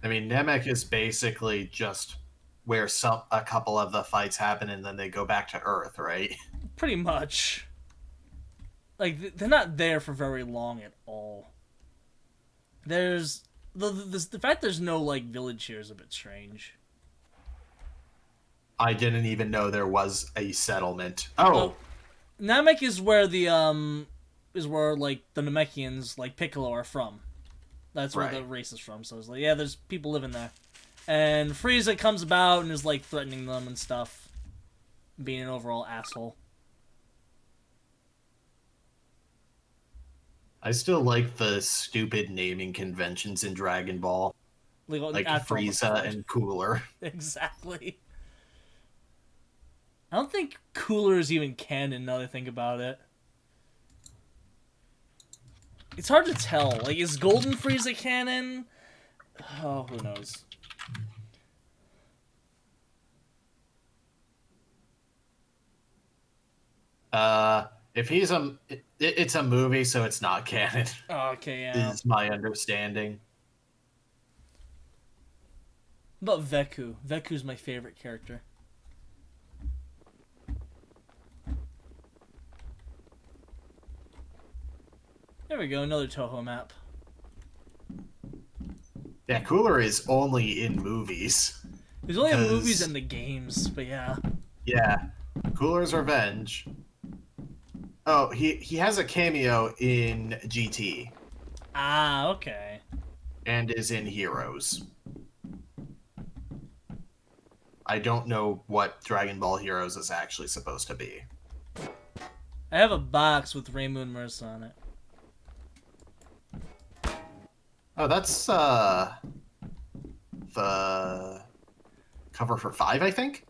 I mean, Namek is basically just where a couple of the fights happen and then they go back to Earth, right? Pretty much. Like, they're not there for very long at all. There's... The fact there's no, like, village here is a bit strange. I didn't even know there was a settlement. Oh! Namek is where the, like, the Namekians, like, Piccolo are from. That's where the race is from. So it's like, yeah, there's people living there. And Frieza comes about and is, like, threatening them and stuff. Being an overall asshole. I still like the stupid naming conventions in Dragon Ball. Like Frieza and Cooler. Exactly. I don't think Cooler is even canon now that I think about it. It's hard to tell. Like, is Golden Frieza canon? Oh, who knows? If he's it's a movie, so it's not canon. Oh, okay, yeah. Is my understanding. What about Veku? Veku's my favorite character. There we go, another Toho map. Yeah, Cooler is only in movies. He's only in movies and the games, but yeah. Yeah. Cooler's Revenge. Oh, he has a cameo in GT. Ah, okay. And is in Heroes. I don't know what Dragon Ball Heroes is actually supposed to be. I have a box with Reimu and Marissa on it. Oh, that's the cover for 5, I think?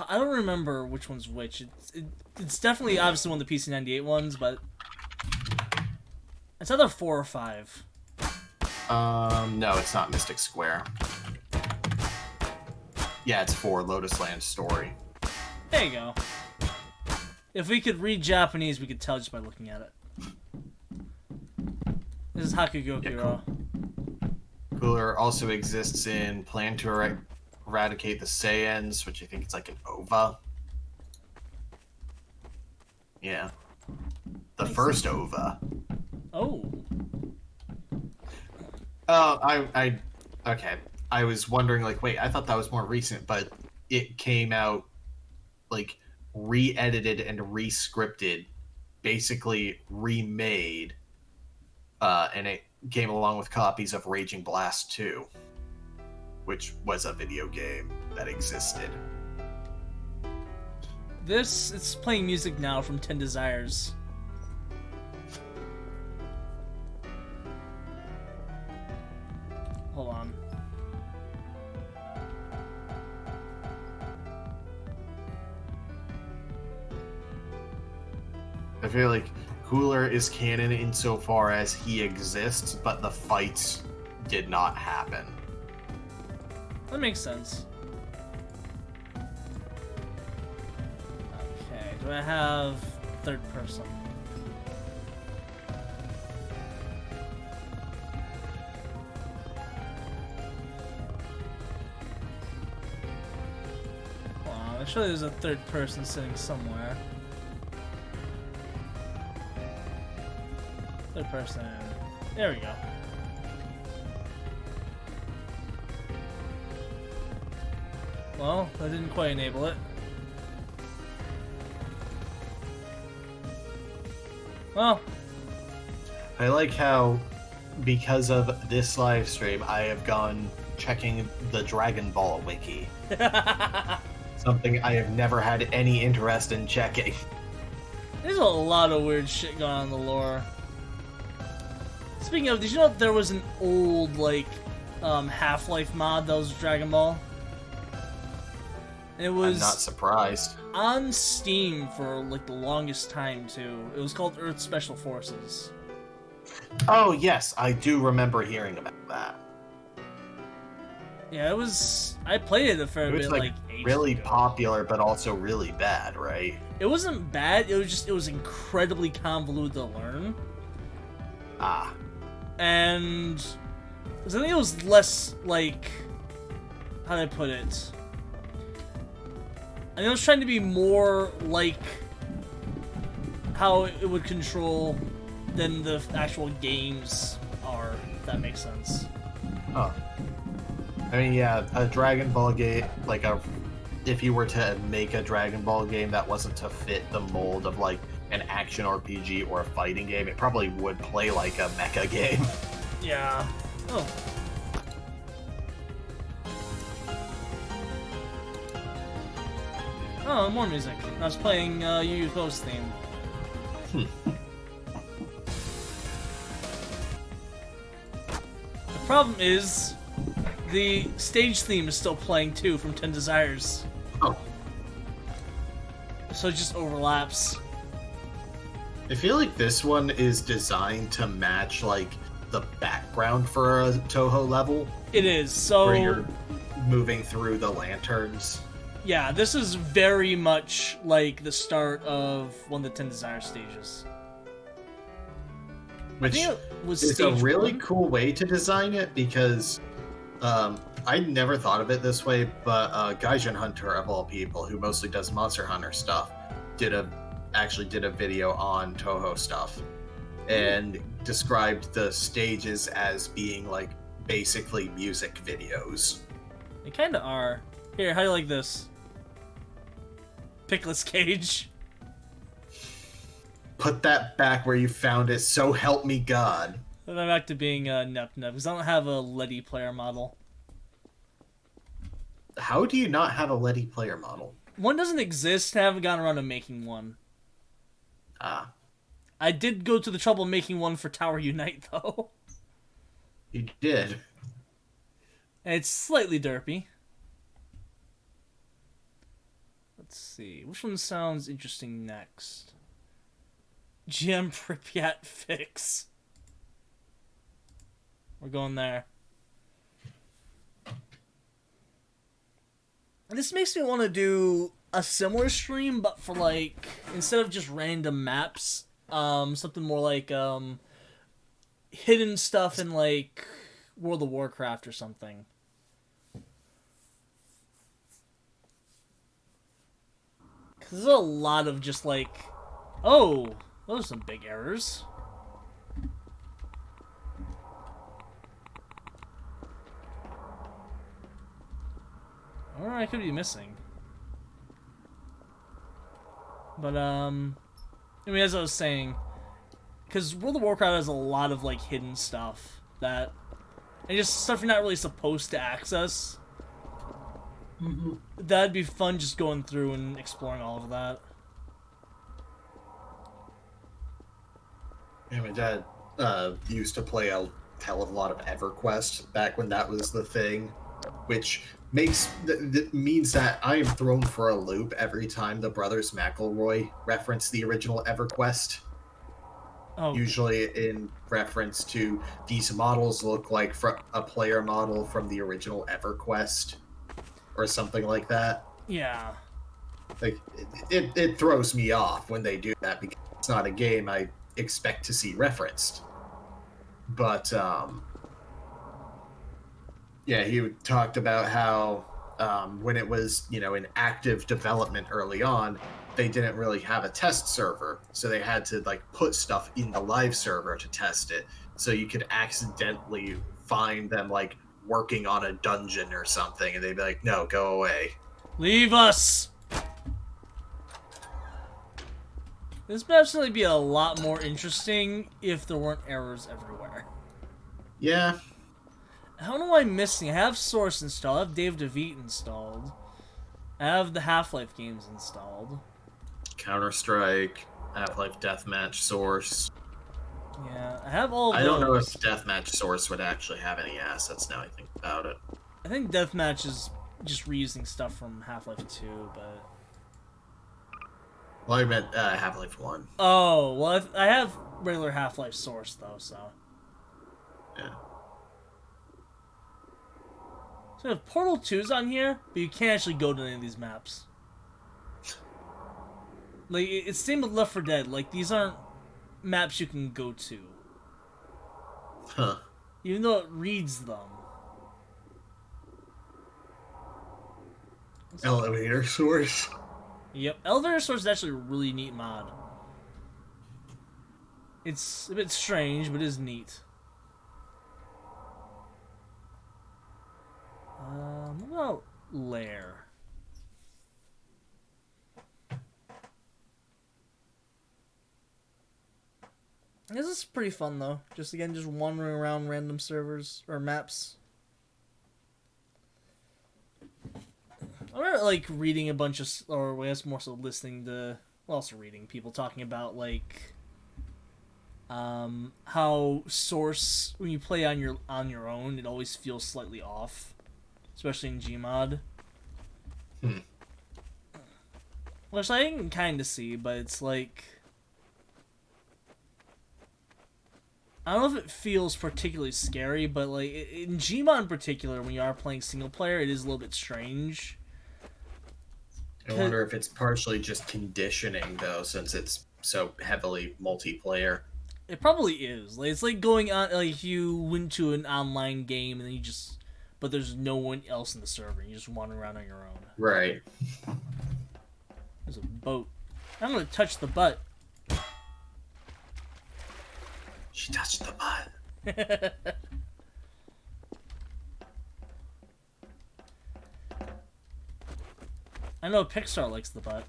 I don't remember which one's which. It's definitely obviously one of the PC-98 ones, but it's either 4 or 5. No, it's not Mystic Square. Yeah, it's 4, Lotus Land Story. There you go. If we could read Japanese, we could tell just by looking at it. This is Hakugokuro. Yeah, Cooler also exists in Plan to Eradicate the Saiyans, which I think it's like an OVA. Yeah. The first OVA. Oh. Okay. I was wondering, like, wait, I thought that was more recent, but it came out, like, re-edited and re-scripted, basically remade, and it came along with copies of Raging Blast 2, which was a video game that existed. It's playing music now from 10 Desires. Hold on. I feel like Cooler is canon insofar as he exists, but the fights did not happen. That makes sense. Okay, do I have third person? Hold on, I'm sure there's a third person sitting somewhere. Third person. There we go. Well, that didn't quite enable it. Well, I like how, because of this live stream, I have gone checking the Dragon Ball wiki. Something I have never had any interest in checking. there's a lot of weird shit going on in the lore. Speaking of, did you know there was an old, like, Half-Life mod that was Dragon Ball? And it was I'm not surprised. on Steam for, like, the longest time, too. It was called Earth Special Forces. Oh, yes, I do remember hearing about that. Yeah, it was... I played it a fair It bit, was, like, ages really ago. popular, but also really bad, right? It wasn't bad, it was just, it was incredibly convoluted to learn. Ah. And... 'cause I think it was less, like... how do I put it? I think it was trying to be more like how it would control than the actual games are, if that makes sense. Oh. I mean, yeah, a Dragon Ball game, like if you were to make a Dragon Ball game that wasn't to fit the mold of like an action RPG or a fighting game, it probably would play like a mecha game. Yeah. Oh. Oh, more music. I was playing Yu Yu Ghost theme. The problem is, the stage theme is still playing too from 10 Desires. Oh. So it just overlaps. I feel like this one is designed to match like the background for a Toho level, It is, so... where you're moving through the lanterns. yeah, this is very much like the start of one of the 10 Desires stages. I Which think it was is a stage really one. cool way to design it because I never thought of it this way, but Gaijin Hunter of all people, who mostly does Monster Hunter stuff, actually did a video on Toho stuff and described the stages as being like basically music videos. They kinda are. Here, how do you like this? Pickless Cage. Put that back where you found it, so help me God. Then I'm back to being Nep Nep, because I don't have a Letty player model. How do you not have a Letty player model? One doesn't exist, I haven't gotten around to making one. Ah, I did go to the trouble of making one for Tower Unite, though. you did. And it's slightly derpy. Let's see, which one sounds interesting next? GM Pripyat Fix. We're going there. And this makes me want to do a similar stream, but for like, instead of just random maps, something more like hidden stuff in like World of Warcraft or something. Cause there's a lot of just like, oh, those are some big errors. Or I could be missing. But, I mean, as I was saying, because World of Warcraft has a lot of, like, hidden stuff that, and just stuff you're not really supposed to access. That'd be fun, just going through and exploring all of that. Yeah, my dad used to play a hell of a lot of EverQuest back when that was the thing, which means that I am thrown for a loop every time the brothers McElroy reference the original EverQuest. Oh, Usually in reference to these models look like a player model from the original EverQuest or something like that. yeah. Like it throws me off when they do that because it's not a game I expect to see referenced. But yeah, he talked about how when it was, in active development early on, they didn't really have a test server, so they had to like put stuff in the live server to test it. So you could accidentally find them like working on a dungeon or something, and they'd be like, "No, go away." Leave us! This would absolutely be a lot more interesting if there weren't errors everywhere. Yeah. How am I missing? I have Source installed, I have Dave DeVite installed, I have the Half-Life games installed. Counter-Strike, Half-Life Deathmatch Source. Yeah, I have all of I those. don't know if Deathmatch Source would actually have any assets now I think about it. I think Deathmatch is just reusing stuff from Half-Life 2, but... Well, I meant Half-Life 1. Oh, well, I have regular Half-Life Source, though, so... Yeah. So if Portal 2's on here, but you can't actually go to any of these maps. Like, it's same with Left 4 Dead. Like, these aren't maps you can go to. Huh. Even though it reads them. Elevator Source. Yep. Elevator Source is actually a really neat mod. It's a bit strange, but it is neat. What about Lair? This is pretty fun though. Just wandering around random servers or maps. I remember like reading a bunch of, or I guess more so listening to, well, also reading people talking about like how Source, when you play on your own, it always feels slightly off, especially in Gmod. Which I can kind of see, but it's like, I don't know if it feels particularly scary, but like in Gmod in particular, when you are playing single player, it is a little bit strange. I wonder if it's partially just conditioning though, since it's so heavily multiplayer. It probably is. Like, it's like going on, like you went to an online game and then but there's no one else in the server. And you just wander around on your own. Right. There's a boat. I'm gonna touch the butt. She touched the butt. I know Pixar likes the butt.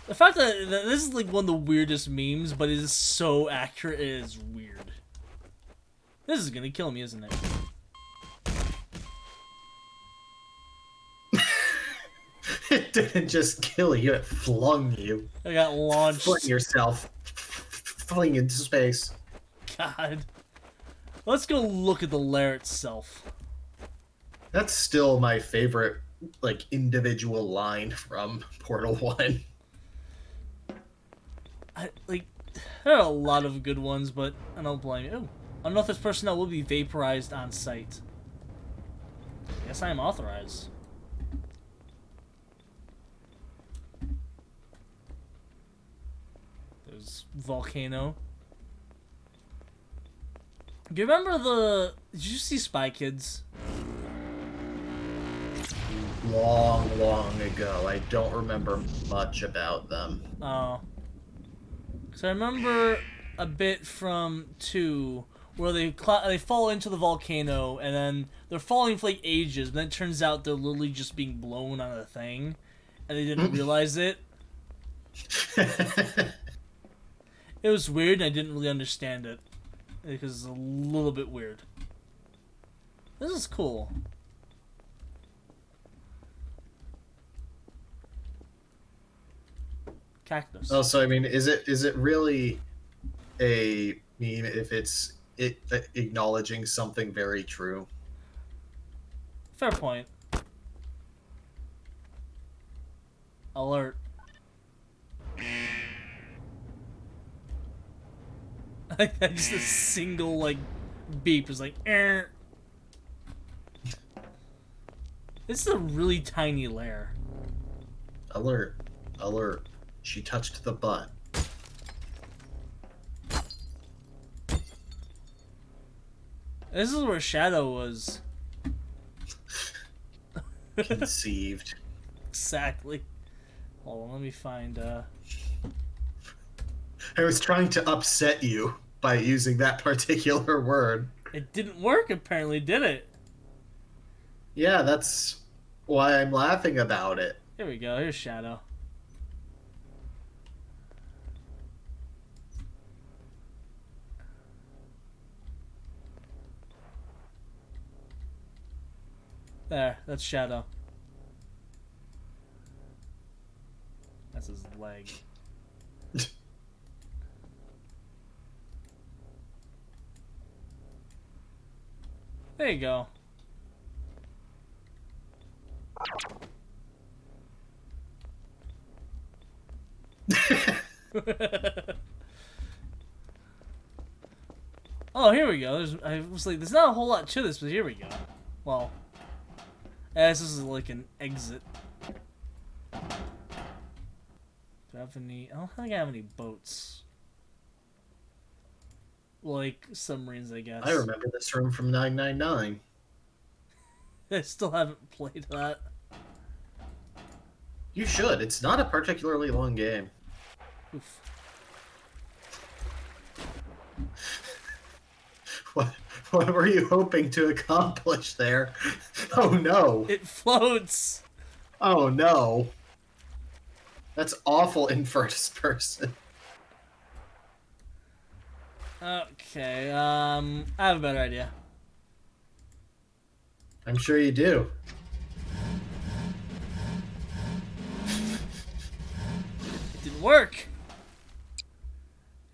The fact that this is like one of the weirdest memes, but it is so accurate, it is weird. This is gonna kill me, isn't it? It didn't just kill you, it flung you. I got launched. Fling yourself. Fling into space. God. Let's go look at the lair itself. That's still my favorite, like, individual line from Portal 1. There are a lot of good ones, but I don't blame you. Unauthorized personnel will be vaporized on site. Yes, I am authorized. There's Volcano. Do you remember did you see Spy Kids? Long ago. I don't remember much about them. Oh. Because I remember a bit from 2 where they fall into the volcano and then they're falling for like ages, but then it turns out they're literally just being blown on a thing and they didn't realize it. It was weird and I didn't really understand it because it's a little bit weird. This is cool. Cactus. Oh, so I mean, is it really a meme if it's acknowledging something very true? Fair point. Alert. Just a single, like, beep is like, eh. This is a really tiny lair. Alert. Alert. She touched the butt. This is where Shadow was. Conceived. Exactly. Hold on, let me find, I was trying to upset you by using that particular word. It didn't work, apparently, did it? Yeah, that's why I'm laughing about it. Here we go, here's Shadow. There, that's Shadow. That's his leg. There you go. Oh, here we go. I was like, there's not a whole lot to this, but here we go. Well, this is like an exit. Do I have any? I don't think I have any boats. Like submarines, I guess. I remember this room from 999. I still haven't played that. You should. It's not a particularly long game. Oof. What were you hoping to accomplish there? Oh no. It floats. Oh no. That's awful in first person. Okay, I have a better idea. I'm sure you do. It didn't work.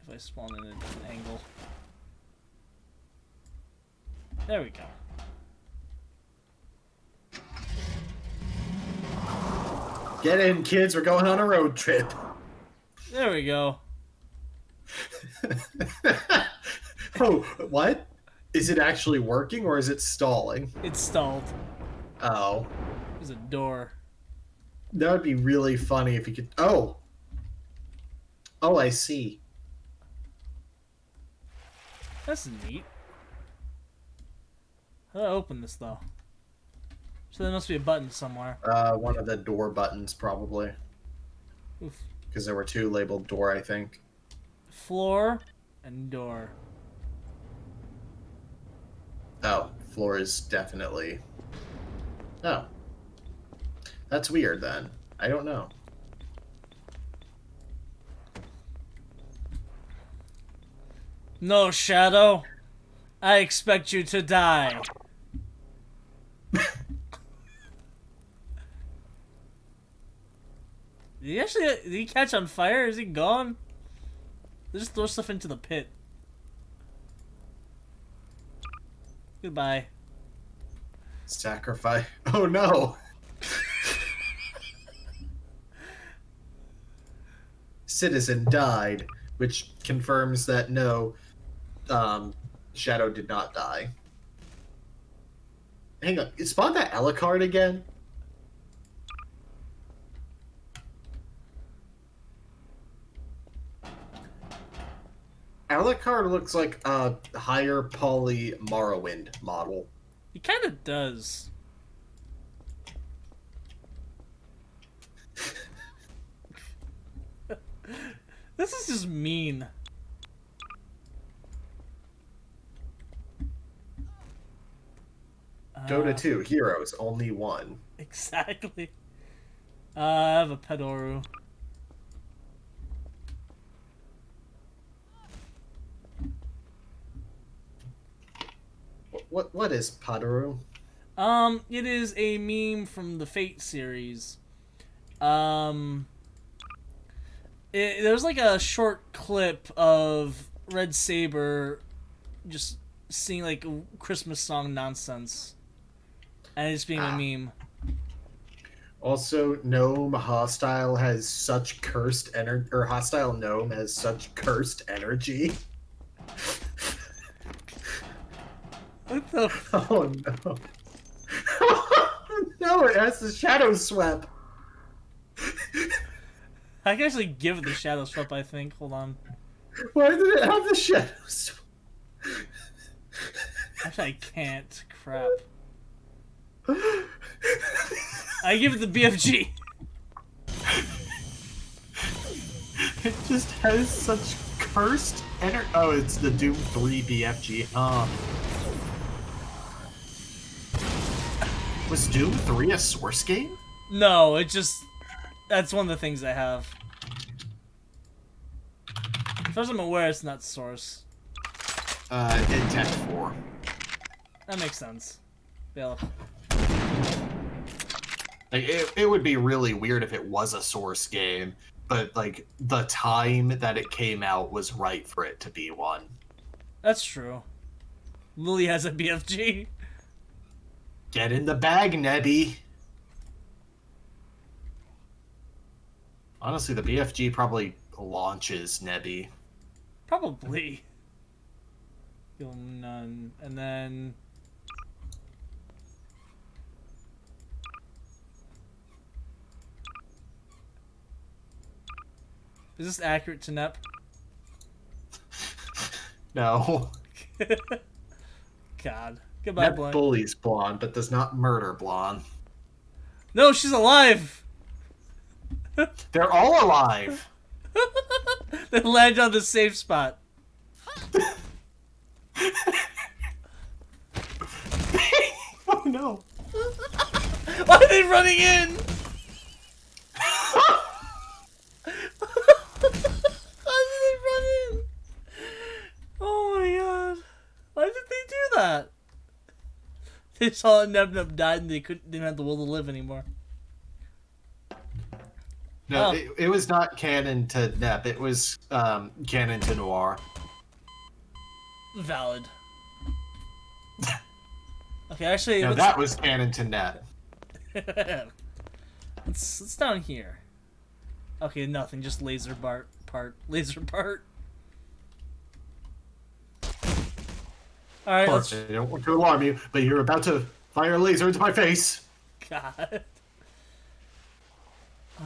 If I spawn in a different angle. There we go. Get in, kids. We're going on a road trip. There we go. Oh, what? Is it actually working or is it stalling? It's stalled. Oh. There's a door. That would be really funny if you could... Oh! Oh, I see. That's neat. How do I open this, though? So there must be a button somewhere. One of the door buttons, probably. Oof. Because there were two labeled door, I think. Floor and door. Oh, floor is definitely... Oh. That's weird, then. I don't know. No, Shadow. I expect you to die. Did he catch on fire? Is he gone? They just throw stuff into the pit. Goodbye. Sacrifice. Oh, no! Citizen died, which confirms that no, Shadow did not die. Hang on, spawn that Alucard again? Alucard looks like a higher poly Morrowind model. He kind of does. This is just mean. Dota 2, heroes, only one. Exactly. I have a Pedoru. What is Padaru? It is a meme from the Fate series. There's like a short clip of Red Saber just singing like Christmas song nonsense, and it's being a meme. Also, Gnome Hostile has such cursed energy, or Hostile Gnome has such cursed energy. What the? Oh no! No, it has the Shadow Swept. I can actually give it the Shadow Sweep. I think. Hold on. Why did it have the Shadow Swept? Actually, I can't. Crap. I give it the BFG. It just has such cursed energy. Oh, it's the Doom 3 BFG. Was Doom 3 a Source game? No, it just... That's one of the things I have. As far as I'm aware, it's not Source. In Tech 4. That makes sense. Yeah. Like, it would be really weird if it was a Source game, but, like, the time that it came out was right for it to be one. That's true. Lily has a BFG. Get in the bag, Nebby! Honestly, the BFG probably launches Nebby. Probably. Feel none. And then... Is this accurate to Nep? No. God. Goodbye, Nep Blonde. bullies Blonde, but does not murder Blonde. No, she's alive! They're all alive! They land on the safe spot. Oh no. Why are they running in? Why did they run in? Oh my god. Why did they do that? They saw Nub Nub died and they didn't have the will to live anymore. No, Oh. it was not canon to Nep. It was canon to Noir. Valid. Okay, actually, No, that was canon to Nep. it's down here. Okay, nothing. Just laser part. Laser part. All right. Let's... I don't want to alarm you, but you're about to fire a laser into my face. God.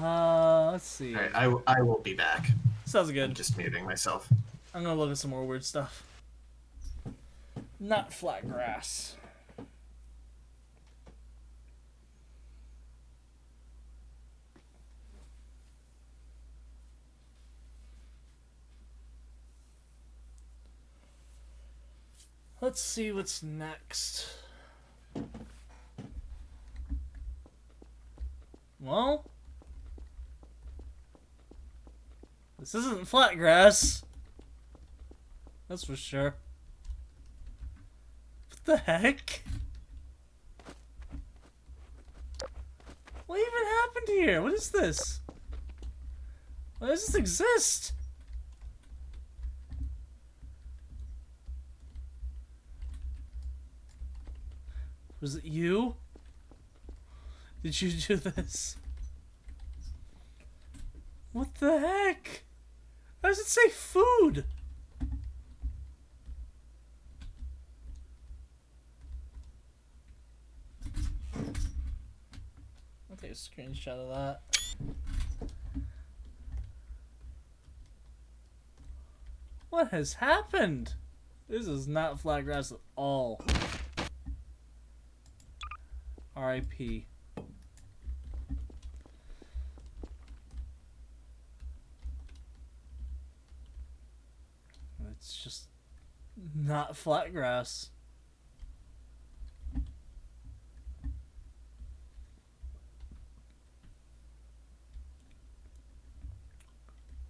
Let's see. All right, I will be back. Sounds I'm good. just muting myself. I'm gonna look at some more weird stuff. Not flat grass. Let's see what's next. Well, this isn't flat grass. That's for sure. What the heck? What even happened here? What is this? Why does this exist? Was it you? Did you do this? What the heck? Why does it say food? I'll take a screenshot of that. What has happened? This is not flat grass at all. R.I.P. It's just not flat grass.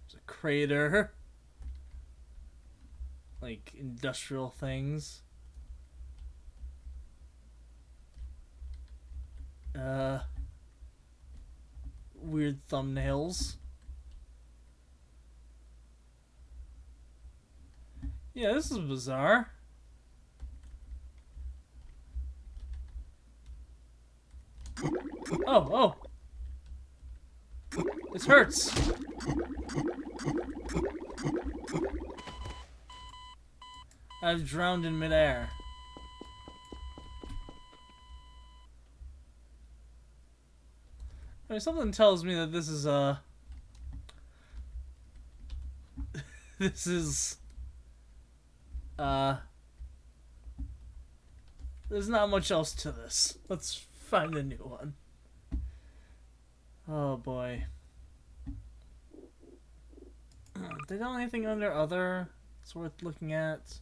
There's a crater. Like industrial things. weird thumbnails. Yeah, this is bizarre. Oh, oh. This hurts. I've drowned in midair. I mean, something tells me that this is this is there's not much else to this. Let's find a new one. Oh boy. They got anything under other that's worth looking at?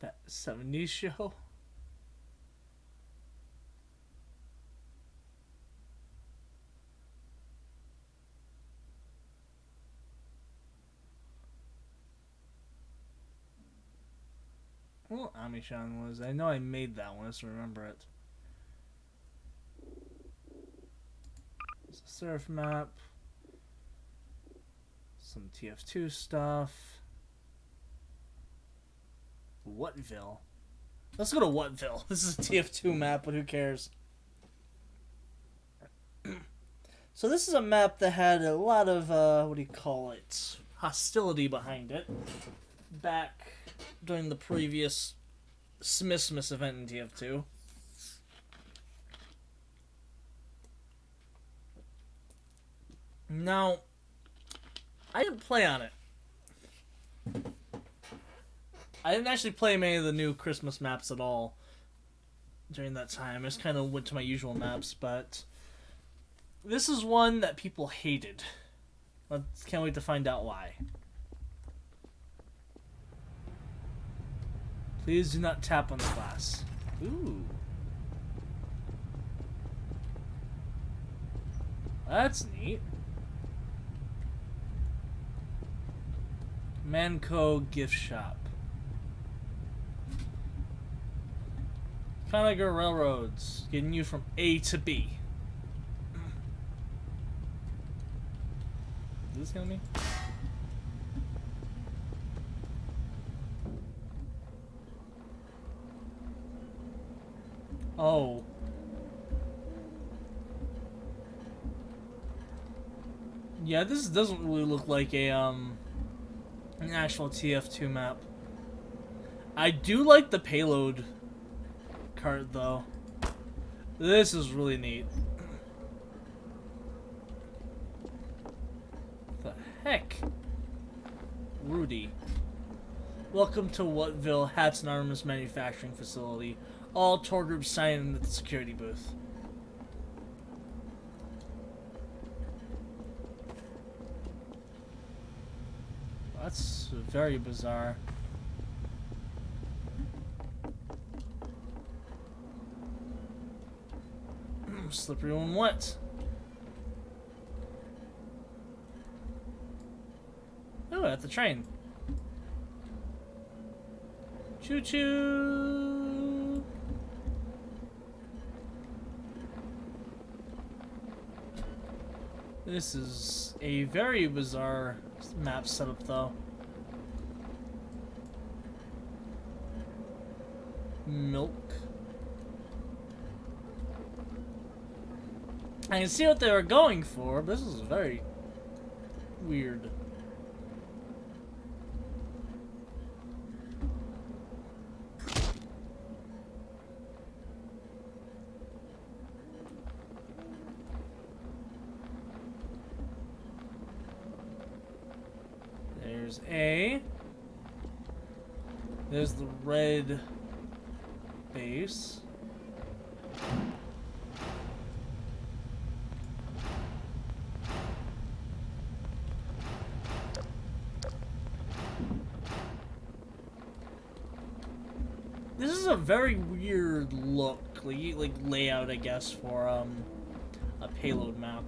That 70s show? Well, Amishan was. I know I made that one. I just remember it. There's a surf map. Some TF2 stuff. Whatville. Let's go to Whatville. This is a TF2 map, but who cares? So this is a map that had a lot of, what do you call it? Hostility behind it. Back during the previous Smismas event in TF2. Now, I didn't play on it. I didn't actually play many of the new Christmas maps at all during that time. I just kind of went to my usual maps, but this is one that people hated. Can't wait to find out why. Please do not tap on the glass. Ooh. That's neat. Manco gift shop. Conager Railroads, getting you from A to B. Is this killing me? Oh. Yeah, this doesn't really look like a an actual TF2 map. I do like the payload card though. This is really neat. The heck? Rudy. Welcome to Whatville Hats and Armors Manufacturing Facility. All tour groups sign in at the security booth. That's very bizarre. Slippery when wet. Oh, at the train. Choo choo. This is a very bizarre map setup, though. Milk. I can see what they were going for, but this is very weird. There's A. There's the red base. This is a very weird look, like layout, I guess, for a payload map.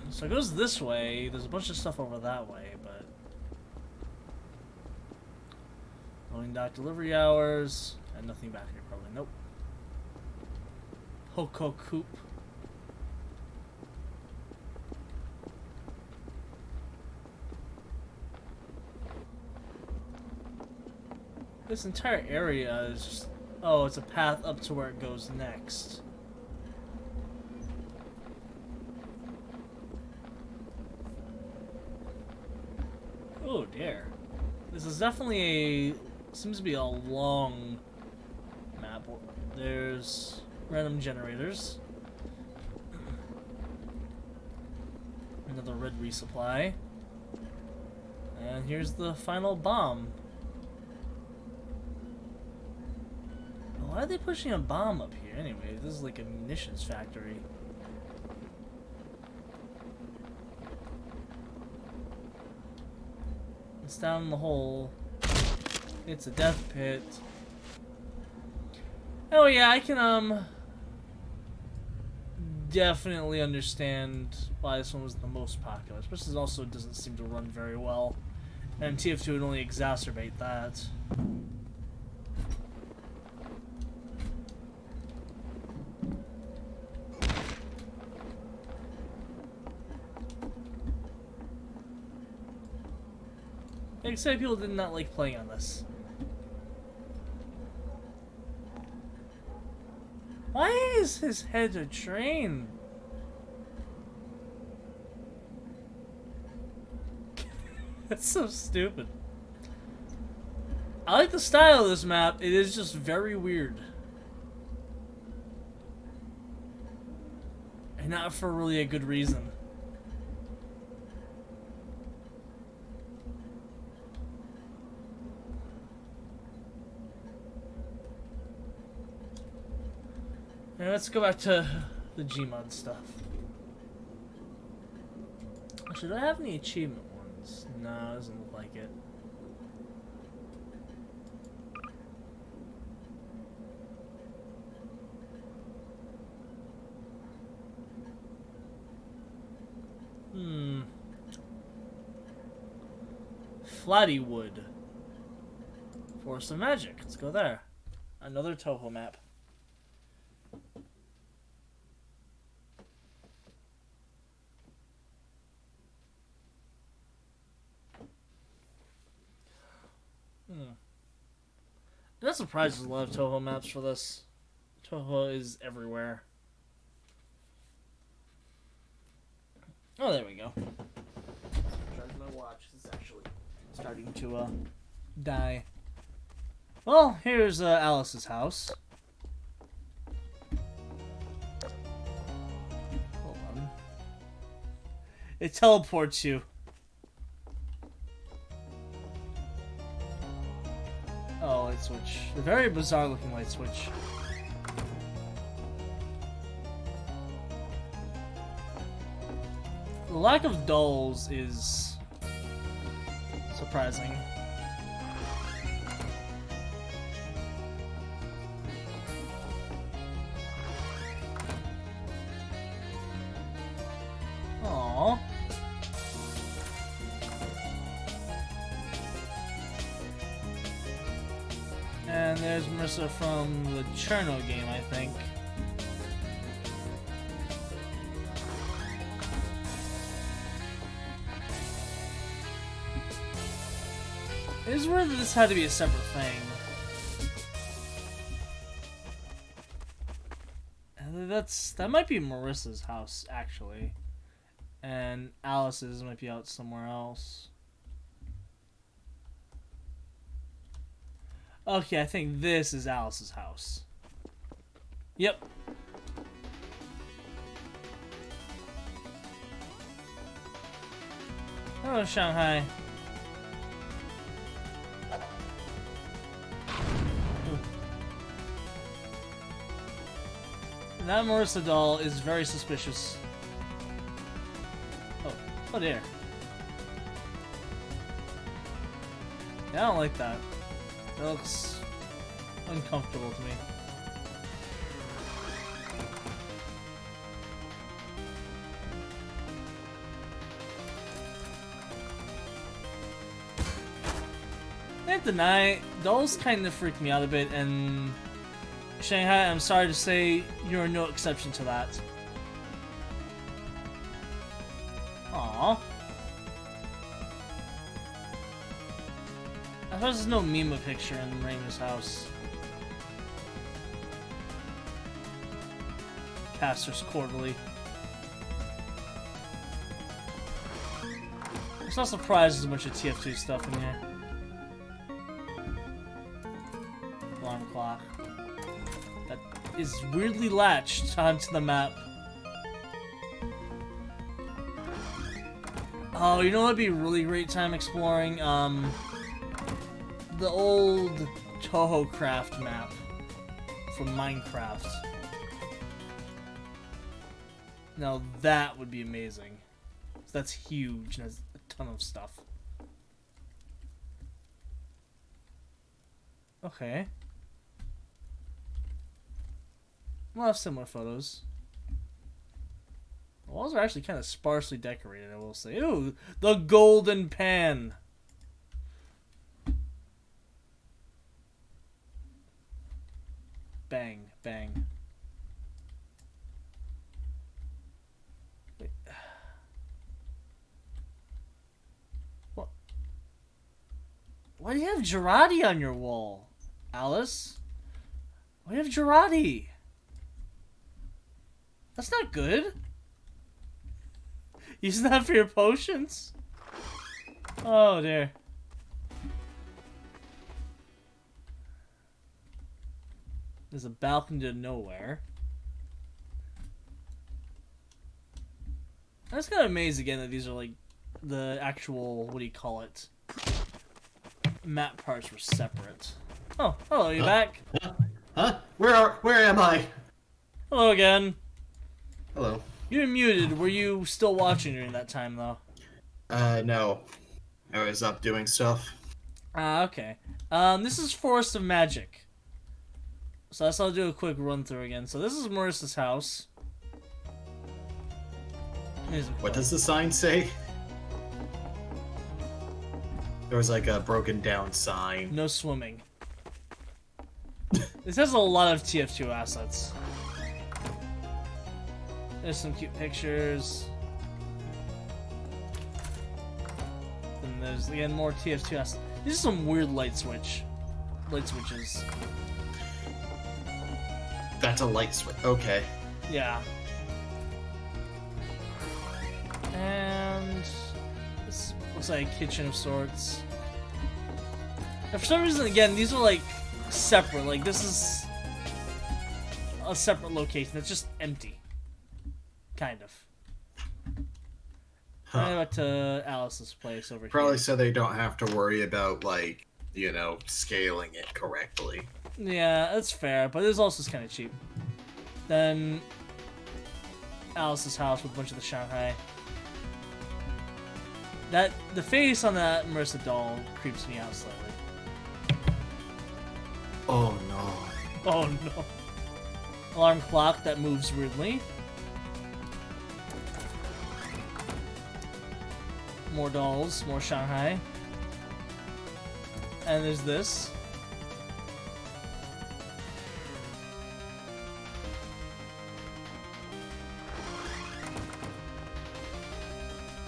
So it goes this way. There's a bunch of stuff over that way, but Loading dock delivery hours. And nothing back here, probably. Nope. Hoko Coop. This entire area is just... Oh, it's a path up to where it goes next. Oh dear. This is definitely a... Seems to be a long map. There's random generators. Another red resupply. And here's the final bomb. Why are they pushing a bomb up here anyway? This is like a munitions factory. It's down in the hole. It's a death pit. Oh yeah, I can definitely understand why this one was the most popular. Especially it also doesn't seem to run very well. And TF2 would only exacerbate that. Except people did not like playing on this. Why is his head a train? That's so stupid. I like the style of this map. It is just very weird. And not for really a good reason. Now let's go back to the Gmod stuff. Actually, do I have any achievement ones? No, it doesn't look like it. Flattywood. Forest of Magic. Let's go there. Another Toho map. I'm not surprised there's a lot of Toho maps for this. Toho is everywhere. Oh, there we go. Charge my watch. It's actually starting to die. Well, here's Alice's house. Hold on. It teleports you. Oh, light switch. A very bizarre looking light switch. The lack of dolls is surprising. Aww. And there's Marissa from the Cherno game, I think. It is weird that this had to be a separate thing. That might be Marissa's house, actually. And Alice's might be out somewhere else. Okay, I think this is Alice's house. Yep. Hello, Shanghai. Ooh. That Marissa doll is very suspicious. Oh dear. Yeah, I don't like that. That looks uncomfortable to me. deny, dolls kind of freak me out a bit, and Shanghai, I'm sorry to say, you're no exception to that. Aww. I suppose there's no Mima picture in Raina's house. Casters Quarterly. It's not surprised there's a bunch of TF2 stuff in here. Alarm clock. That is weirdly latched onto the map. Oh, you know what'd be a really great time exploring? The old Toho Craft map from Minecraft. Now that would be amazing. That's huge and has a ton of stuff. Okay. We'll have similar photos. The walls are actually kind of sparsely decorated, I will say. Ooh, the golden pan! Bang, bang. Wait. What? Why do you have Girardi on your wall, Alice? Why do you have Girardi? That's not good. Use that for your potions? Oh dear. There's a balcony to nowhere. I'm just kind of amazed again that these are like the actual, what do you call it? Map parts were separate. Oh, hello, you back? Huh? Where am I? Hello again. Hello. You're muted. Were you still watching during that time though? No. I was up doing stuff. Ah, okay. This is Forest of Magic. So I'll do a quick run through again. So this is Marissa's house. What does the sign say? There was like a broken down sign. No swimming. This has a lot of TF2 assets. There's some cute pictures. And there's again more TF2 assets. These are some weird light switches. That's a light switch. Okay. Yeah. And this looks like a kitchen of sorts. And for some reason, again, these are like separate. Like this is a separate location. It's just empty. Kind of. Huh. I went to Alice's place over Probably here. so they don't have to worry about, like, you know, scaling it correctly. Yeah, that's fair, but it's also kind of cheap. Then Alice's house with a bunch of the Shanghai. The face on that Marissa doll creeps me out slightly. Oh no. Oh no. Alarm clock that moves weirdly. More dolls, more Shanghai. And there's this.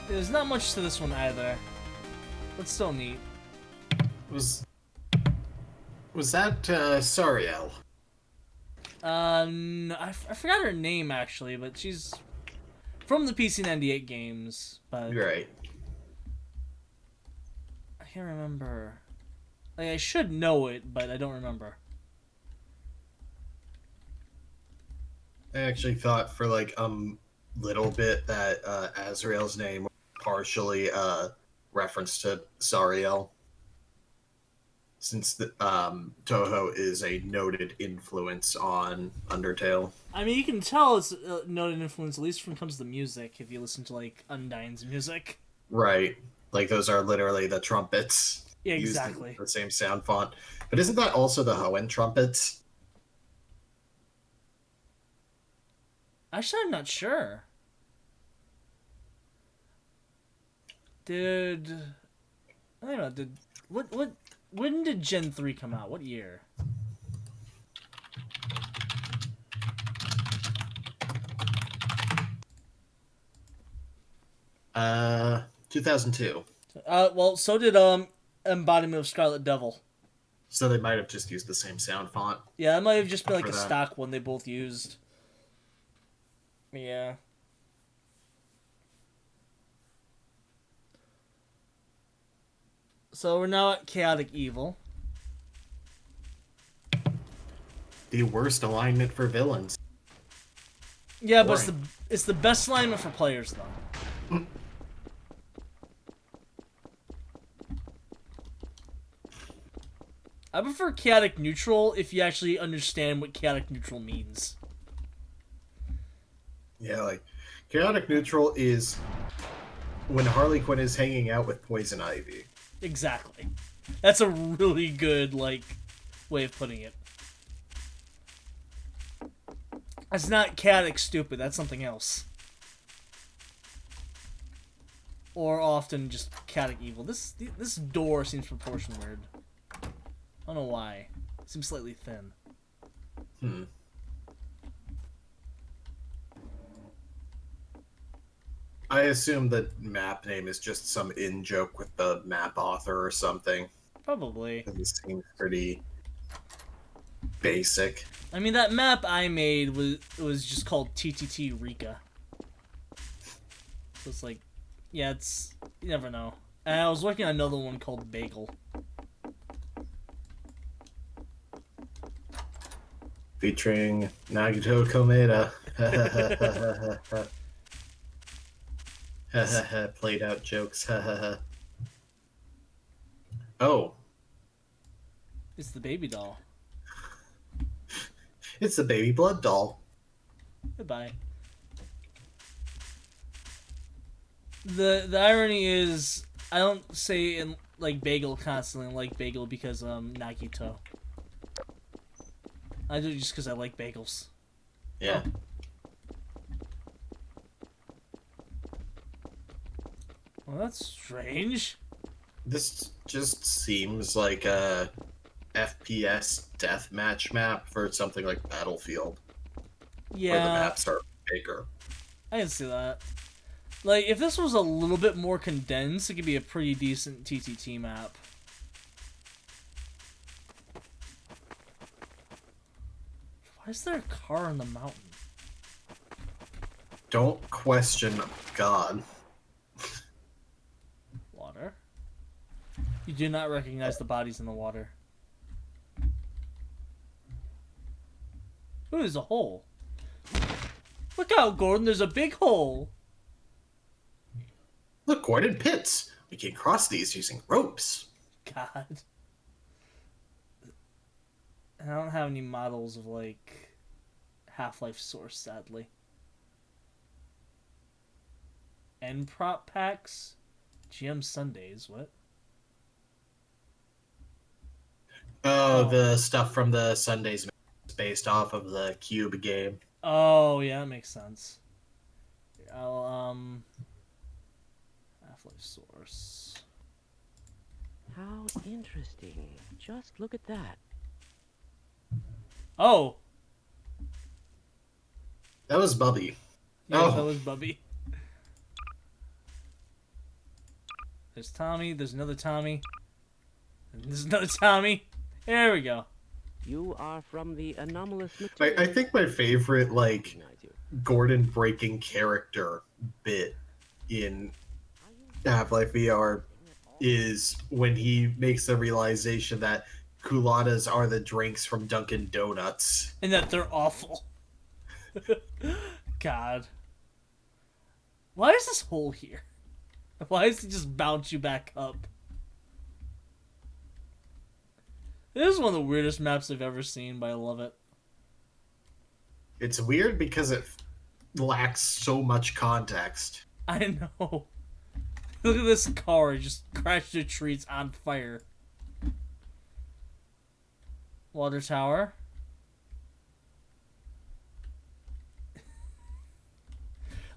There's not much to this one either, but still neat. Was that Sariel? No, I forgot her name actually, but she's from the PC 98 games. But Right. I can't remember. Like I should know it, but I don't remember. I actually thought for like little bit that Azrael's name was partially reference to Sariel, since the Toho is a noted influence on Undertale. I mean, you can tell it's a noted influence, at least when it comes to music, if you listen to like Undyne's music. Right. Like those are literally the trumpets. Yeah, used in exactly. the same sound font. But isn't that also the Hoenn trumpets? Actually, I'm not sure. I don't know, what When did Gen 3 come out? What year? 2002. Well, so did Embodiment of Scarlet Devil. So they might have just used the same sound font. Yeah, it might have just been like For a that. stock one they both used. Yeah. So we're now at Chaotic Evil. The worst alignment for villains. Yeah, but Boring. it's the best alignment for players though. I prefer Chaotic Neutral if you actually understand what Chaotic Neutral means. Yeah, like chaotic neutral is when Harley Quinn is hanging out with Poison Ivy. Exactly. That's a really good, like, way of putting it. That's not chaotic stupid, that's something else. Or often just chaotic evil. This door seems proportioned weird. I don't know why. It seems slightly thin. I assume the map name is just some in-joke with the map author or something. Probably. It seems pretty basic. I mean, that map I made was just called TTT Rika. So it's like, yeah, it's, you never know. And I was working on another one called Bagel. Featuring Nagito Komeda. Played out jokes. Oh, It's the baby doll. it's the baby blood doll. Goodbye. The irony is, I don't say in like bagel constantly like bagel because Nagito. I do it just because I like bagels. Yeah. Well, that's strange. This just seems like a FPS deathmatch map for something like Battlefield, where the Yeah, maps are bigger. I can see that. Like, if this was a little bit more condensed, it could be a pretty decent TTT map. Why is there a car on the mountain? Don't question God. Water? You do not recognize the bodies in the water. Ooh, there's a hole. Look out, Gordon, there's a big hole. Look, Gordon, pits. We can cross these using ropes. God. I don't have any models of, like, Half-Life Source, sadly. End prop packs? GM Sundays, what? Oh, Oh. the stuff from the Sundays map is based off of the Cube game. Oh, yeah, that makes sense. I'll, Half-Life Source. How interesting. Just look at that. Oh! That was Bubby. Yes, Oh. that was Bubby. There's Tommy, there's another Tommy. And there's another Tommy. There we go. You are from the anomalous I material. think my favorite, like, Recognize you. Gordon breaking character bit in Half-Life VR is when he makes the realization that culottes are the drinks from Dunkin' Donuts. And that they're awful. God. Why is this hole here? Why does it just bounce you back up? This is one of the weirdest maps I've ever seen, but I love it. It's weird because it lacks so much context. I know. Look at this car, it just crashed the tree, it's on fire. Water tower.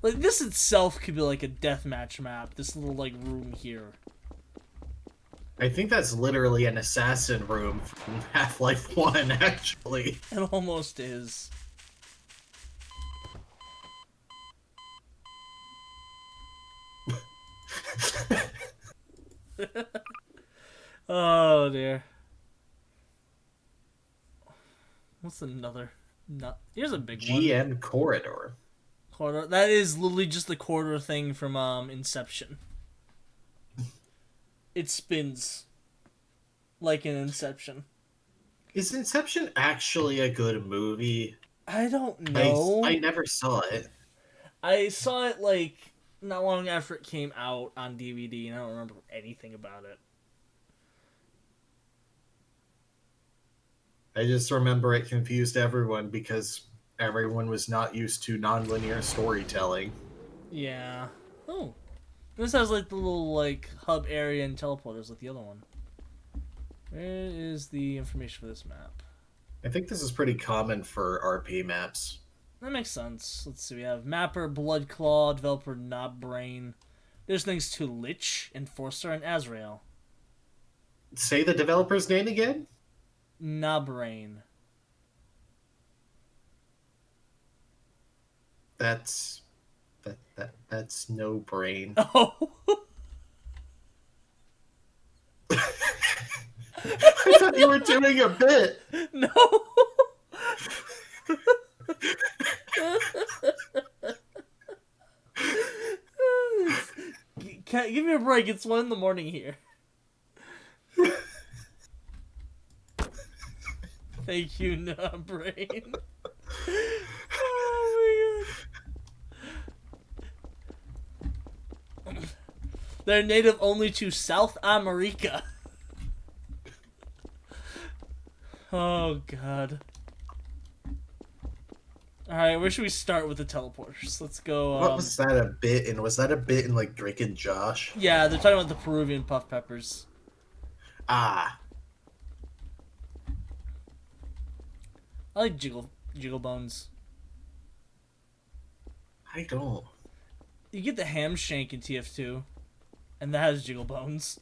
Like, this itself could be like a deathmatch map, this little, like, room here. I think that's literally an assassin room from Half-Life 1, actually. It almost is. Oh dear. What's another? No, here's a big one. GM corridor. Corridor. That is literally just the corridor thing from Inception. It spins like an Inception. Is Inception actually a good movie? I don't know. I never saw it. I saw it like not long after it came out on DVD, and I don't remember anything about it. I just remember it confused everyone because everyone was not used to nonlinear storytelling. Yeah. Oh. This has like the little like hub area and teleporters like the other one. Where is the information for this map? I think this is pretty common for RP maps. That makes sense. Let's see. We have Mapper, Bloodclaw, Developer, Knobbrain. There's things to Lich, Enforcer, and Azrael. Say the developer's name again? Knobbrain. That's no brain. Oh. I thought you were doing a bit. No. Give me a break. It's 1 in the morning here. Thank you, Knobbrain. Oh my god. They're native only to South America. Oh god. Alright, where should we start with the teleporters? Let's go. What was that a bit in? Was that a bit in like Drake and Josh? Yeah, they're talking about the Peruvian puff peppers. Ah. I like jiggle bones. I don't. You get the ham shank in TF2, and that has jiggle bones.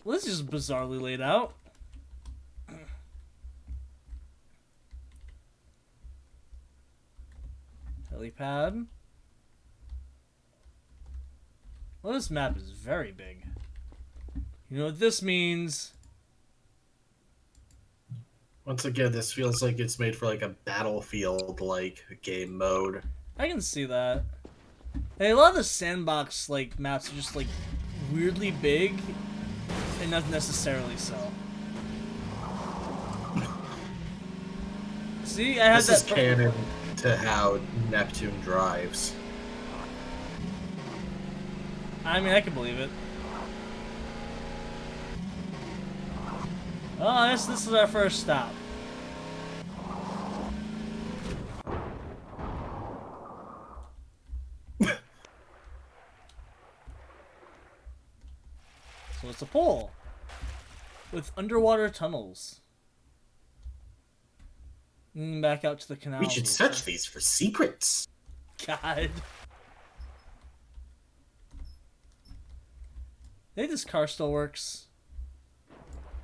Well, this is just bizarrely laid out. Helipad. Well, this map is very big. You know what this means? Once again, this feels like it's made for like a Battlefield-like game mode. I can see that. Hey, a lot of the sandbox like maps are just like weirdly big, and not necessarily so. See, I had This is that. canon to how Neptune drives. I mean, I can believe it. Oh, I guess this is our first stop. So it's a pole with underwater tunnels. And back out to the canal. We should search these for secrets. God. I think this car still works.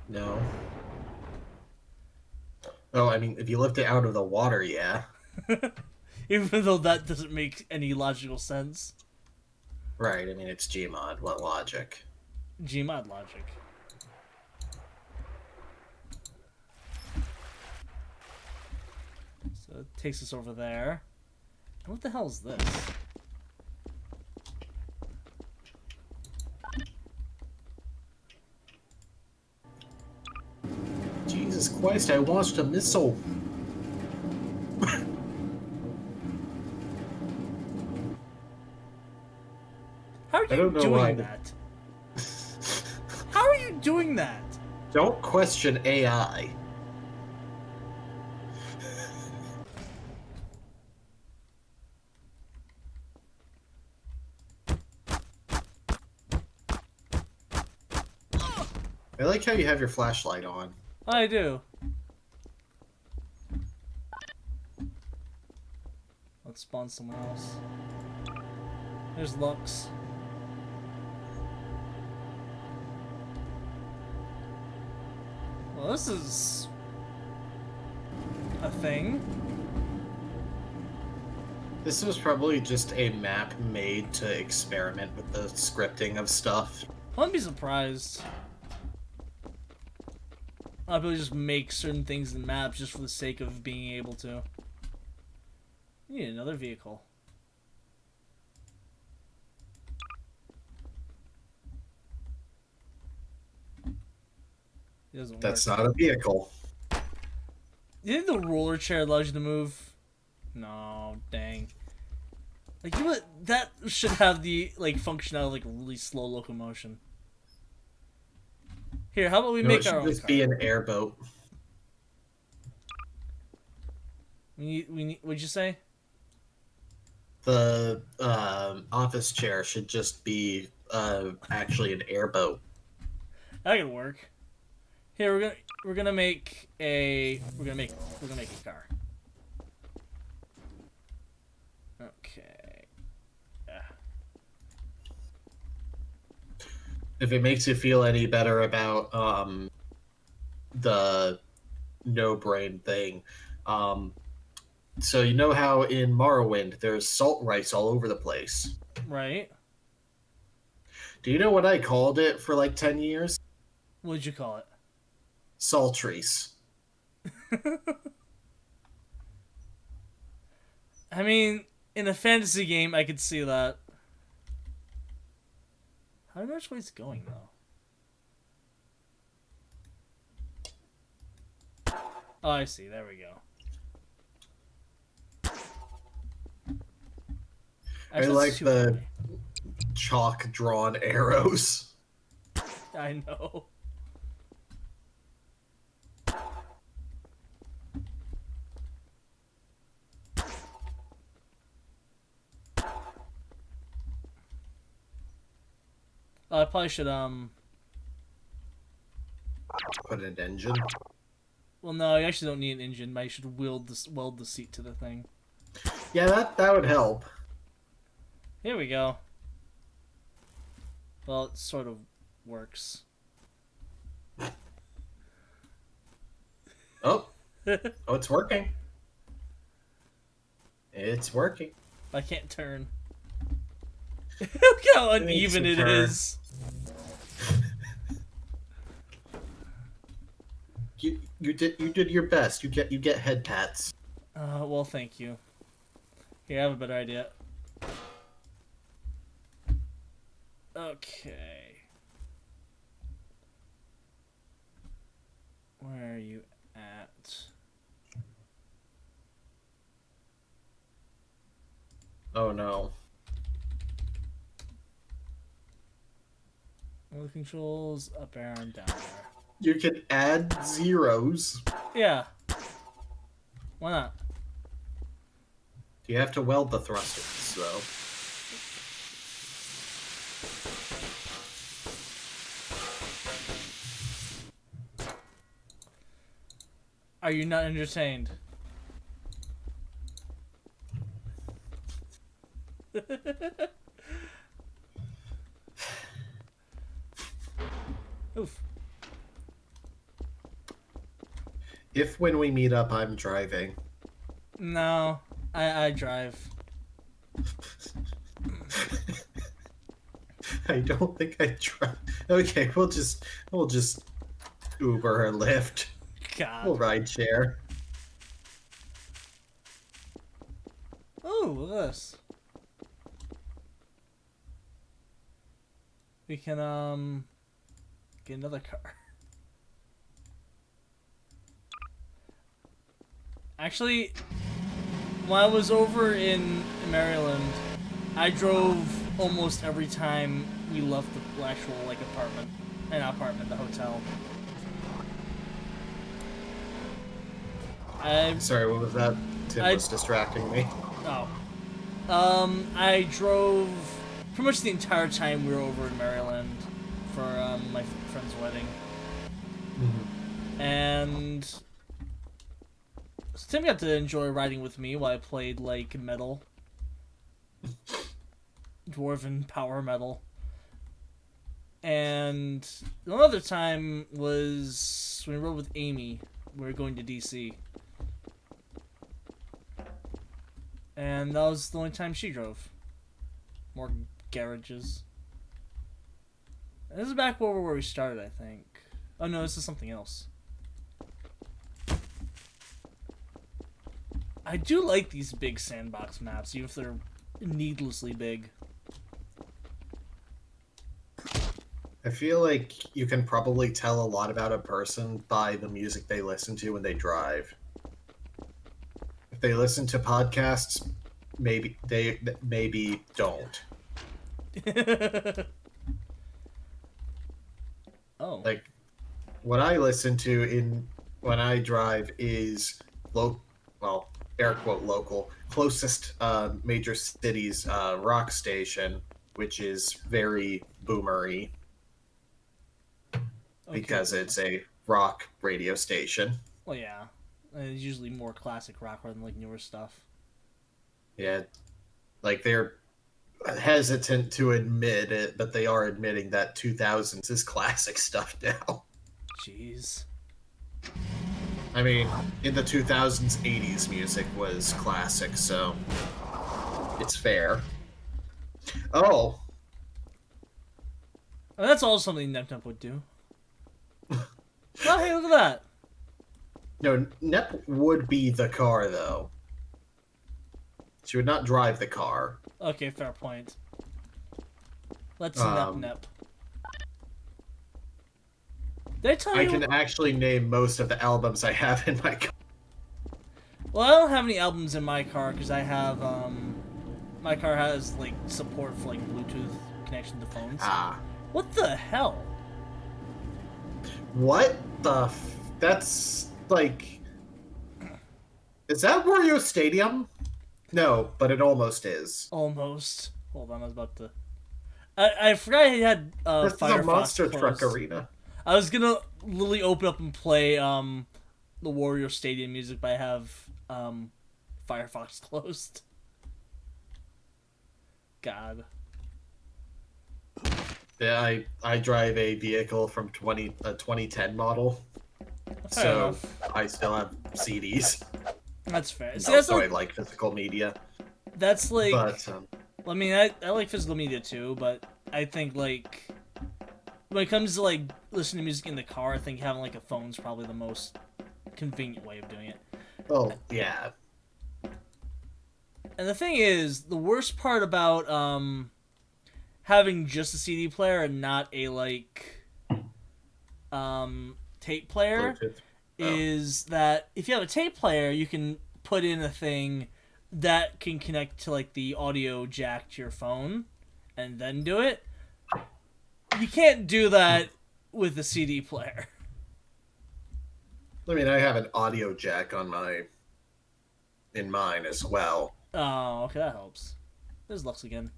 No. Oh, I mean, if you lift it out of the water, yeah. Even though that doesn't make any logical sense. Right, I mean, it's Gmod. What logic? Gmod logic. So it takes us over there. And what the hell is this? Jesus Christ, I launched a missile. How are I you don't know doing why. that? How are you doing that? Don't question AI. I like how you have your flashlight on. I do. Let's spawn someone else. There's Lux. Well, this is a thing. This was probably just a map made to experiment with the scripting of stuff. I wouldn't be surprised. A lot of people just make certain things in maps just for the sake of being able to. We need another vehicle. It doesn't That's work. not a vehicle. You think the roller chair allows you to move? No, dang. Like that should have the functionality of like really slow locomotion. Here, how about we No, make it our should own just car? be an airboat. We need. What'd you say? The office chair should just be actually an airboat. That could work. Here, we're gonna make a car. Okay. Yeah. If it makes you feel any better about the no brain thing, so you know how in Morrowind there's salt rice all over the place. Right. Do you know what I called it for like 10 years? What'd you call it? Saltries. I mean, in a fantasy game, I could see that. How do I know which way it's going, though? Oh, I see. There we go. I Actually, like that's too the funny. chalk drawn arrows. I know. I probably should Put an engine. Well, no, you actually don't need an engine. I should weld the seat to the thing. Yeah, that would help. Here we go. Well, it sort of works. Oh, it's working. It's working. I can't turn. Look how uneven it turn. is. You did your best. You get head pats. Well, thank you. Here, I have a better idea. Okay. Where are you at? Oh no. All the controls up, air, and down there. You can add zeros. Yeah. Why not? You have to weld the thrusters, though. Are you not entertained? Oof. If when we meet up, I'm driving. No, I drive. I don't think I drive. Okay, we'll just Uber or Lyft. God. We'll ride share. Oh, look at this. We can get another car. Actually, when I was over in Maryland, I drove almost every time we left the actual apartment. Not apartment, the hotel. Sorry, what was that? Tim was distracting me. Oh. I drove pretty much the entire time we were over in Maryland for my friend's wedding. Mm-hmm. And so Tim got to enjoy riding with me while I played metal. dwarven power metal. And another time was when we rode with Amy. We were going to DC. And that was the only time she drove. More garages. This is back where we started, I think. Oh no, this is something else. I do like these big sandbox maps, even if they're needlessly big. I feel like you can probably tell a lot about a person by the music they listen to when they drive. If they listen to podcasts, maybe they maybe don't. Oh. Like, what I listen to when I drive is well, air quote local, closest major cities rock station, which is very boomery because it's a rock radio station. Well, yeah. It's usually more classic rock rather than like newer stuff. Yeah, like they're hesitant to admit it, but they are admitting that 2000s is classic stuff now. Jeez. I mean, in the 2000s, 80s music was classic, so it's fair. Oh. And that's also something NepNep would do. Oh, hey, look at that. No, Nep would be the car, though. She would not drive the car. Okay, fair point. Let's Nep. Did I tell you? I can actually name most of the albums I have in my car. Well, I don't have any albums in my car because I have, my car has, like, support for, like, Bluetooth connection to phones. Ah. What the hell? What the That's, like... Is that Wario Stadium? No, but it almost is. Almost. Hold on, I was about to... I forgot I had, This Firefox is a monster closed. truck arena. I was gonna literally open up and play, the Warrior Stadium music, but I have, Firefox closed. God. Yeah, I drive a vehicle from 2010 model, Fair so enough. I still have CDs. That's fair. See, No, that's so like, I like physical media, that's like... but I mean, I like physical media too, but I think, like, when it comes to, like, listening to music in the car, I think having, like, a phone's probably the most convenient way of doing it. oh yeah, And the thing is, the worst part about, having just a CD player and not a, like, tape player Bluetooth. is that if you have a tape player, you can put in a thing that can connect to, like, the audio jack to your phone and then do it. You can't do that with a CD player. I mean, I have an audio jack in mine as well. Oh, okay, that helps. There's Lux again.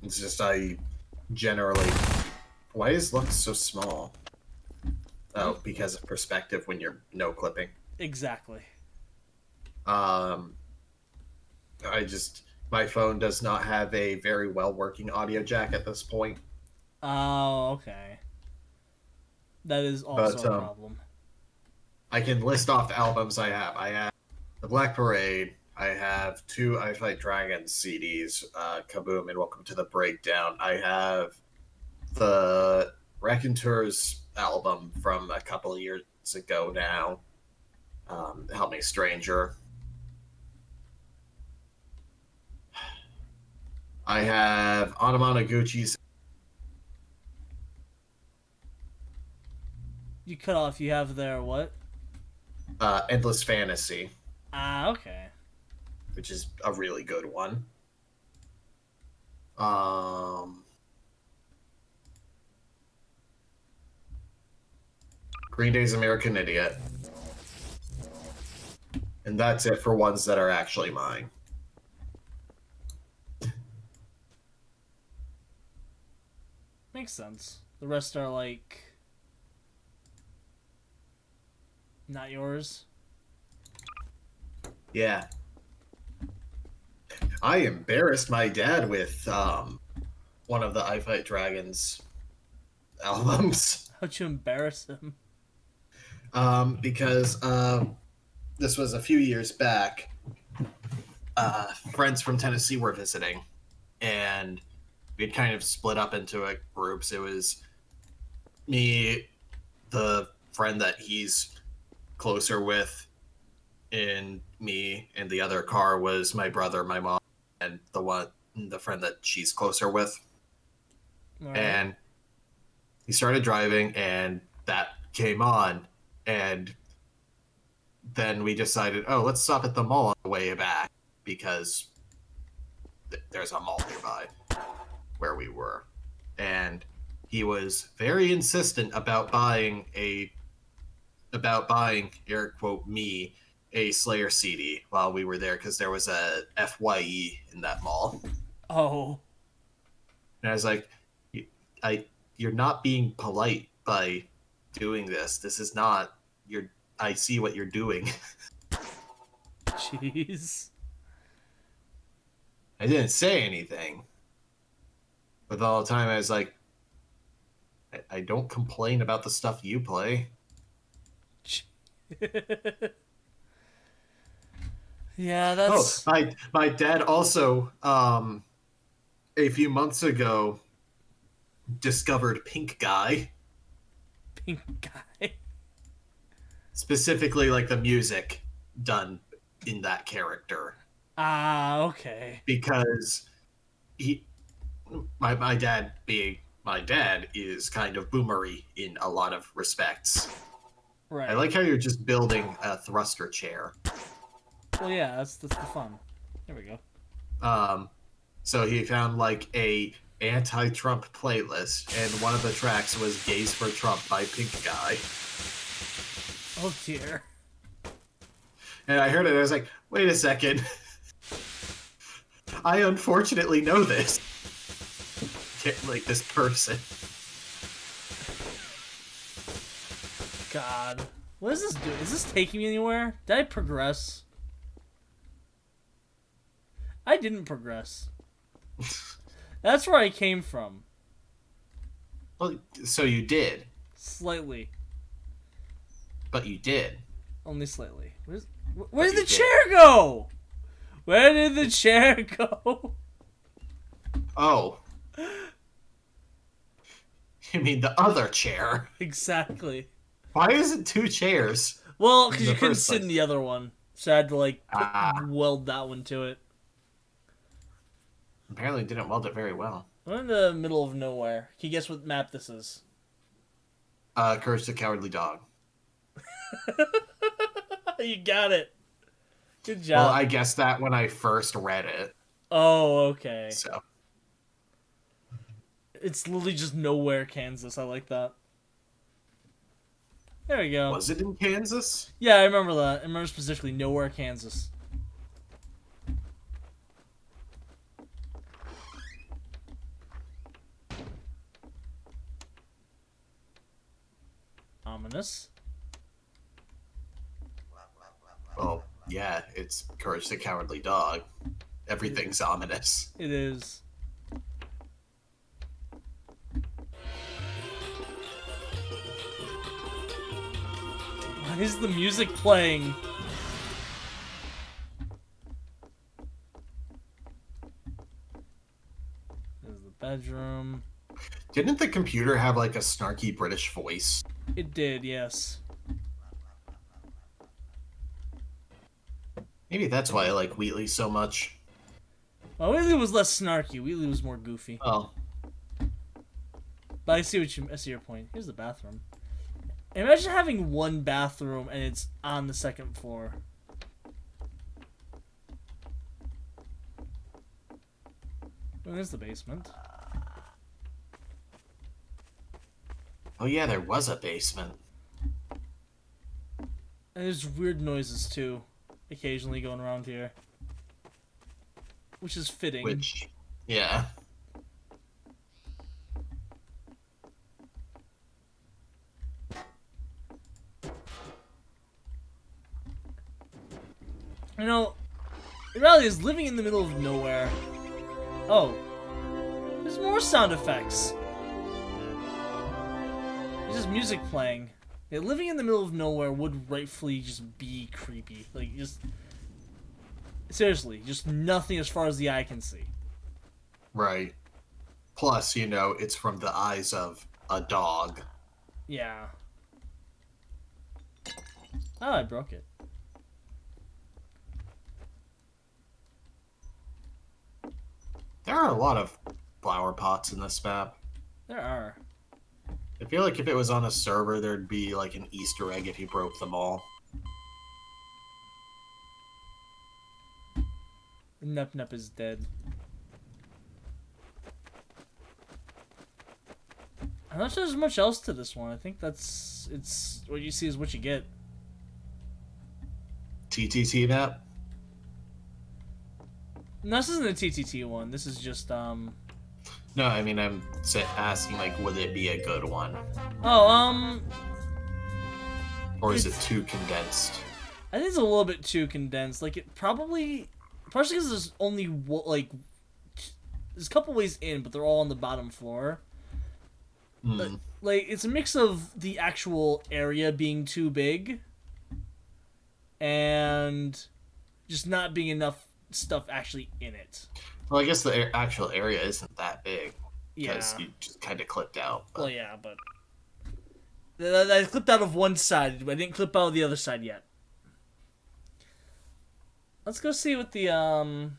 It's just I generally. Why is Lux so small? Oh, because of perspective when you're no clipping. Exactly. My phone does not have a very well working audio jack at this point. Oh, okay. That is also But, a problem. I can list off the albums I have. I have The Black Parade. I have 2 I Fight Dragons CDs, Kaboom and Welcome to the Breakdown. I have the Raconteurs album from a couple of years ago now. Help Me Stranger. I have Anamanaguchi's. You cut off, you have there what? Endless Fantasy, Ah, okay. which is a really good one. Green Day's American Idiot. And that's it for ones that are actually mine. Makes sense. The rest are, like, not yours. Yeah. I embarrassed my dad with one of the I Fight Dragons albums. How'd you embarrass him? Because this was a few years back. Friends from Tennessee were visiting, and we'd kind of split up into groups. It was me, the friend that he's closer with, and me, and the other car was my brother, my mom, and the friend that she's closer with. All right. And he started driving, and that came on, and then we decided, oh, let's stop at the mall on the way back because there's a mall nearby where we were. And he was very insistent about buying air quote me a Slayer CD while we were there because there was a FYE in that mall. Oh. And I was like, you're not being polite by doing this. This is not I see what you're doing. Jeez. I didn't say anything. But all the time I was like, I don't complain about the stuff you play. Yeah, that's... Oh, my dad also, a few months ago, discovered Pink Guy. Pink Guy. Specifically, like, the music done in that character. Ah, okay. Because my dad, being my dad, is kind of boomery in a lot of respects. Right. I like how you're just building a thruster chair. Well, yeah, that's the fun. There we go. So he found like a anti-Trump playlist, and one of the tracks was "Gays for Trump" by Pink Guy. Oh dear. And I heard it, and I was like, "Wait a second! I unfortunately know this. Like this person." God, what is this doing? Is this taking me anywhere? Did I progress? I didn't progress. That's where I came from. Well, so you did, Slightly. but you did. Only slightly. Where did the chair go? Where did the chair go? Oh. You mean the other chair? Exactly. Why is it two chairs? Well, because In you the couldn't first sit in place. the other one. So I had to, like, Ah. weld that one to it. Apparently didn't weld it very well. I'm in the middle of nowhere. Can you guess what map this is? Courage the Cowardly Dog. You got it. Good job. Well, I guessed that when I first read it. Oh, okay. So It's literally just nowhere, Kansas. I like that. There we go. was it in Kansas? Yeah, I remember that. I remember specifically nowhere, Kansas. Ominous. Well, yeah, it's Courage the Cowardly Dog. Everything's ominous. It is. Why is the music playing? There's the bedroom. Didn't the computer have like a snarky British voice? It did, yes. Maybe that's why I like Wheatley so much. Well, Wheatley was less snarky. Wheatley was more goofy. Oh, But I see your point. Here's the bathroom. Imagine having one bathroom and it's on the second floor. Well, there's the basement. oh yeah, there was a basement. And there's weird noises too, occasionally going around here. Which is fitting. Which, yeah. You know, Riley is living in the middle of nowhere. Oh. There's more sound effects. There's just music playing. Yeah, living in the middle of nowhere would rightfully just be creepy. Like, just... Seriously, just nothing as far as the eye can see. Right. Plus, you know, it's from the eyes of a dog. Yeah. Oh, I broke it. There are a lot of flower pots in this map. There are. I feel like if it was on a server, there'd be like an Easter egg if you broke them all. Nup Nup is dead. I'm not sure there's much else to this one. I think it's what you see is what you get. TTT map? No, this isn't a TTT one. This is just No, I mean, I'm asking, like, would it be a good one? Oh, Or is it too condensed? I think it's a little bit too condensed. Like, it probably... Partially because there's only, like... There's a couple ways in, but they're all on the bottom floor. Mm. Like, it's a mix of the actual area being too big and just not being enough stuff actually in it. Well, I guess the actual area isn't that big. Yeah. Because you just kind of clipped out. But... Well, yeah, but... I clipped out of one side. I didn't clip out of the other side yet. Let's go see what the,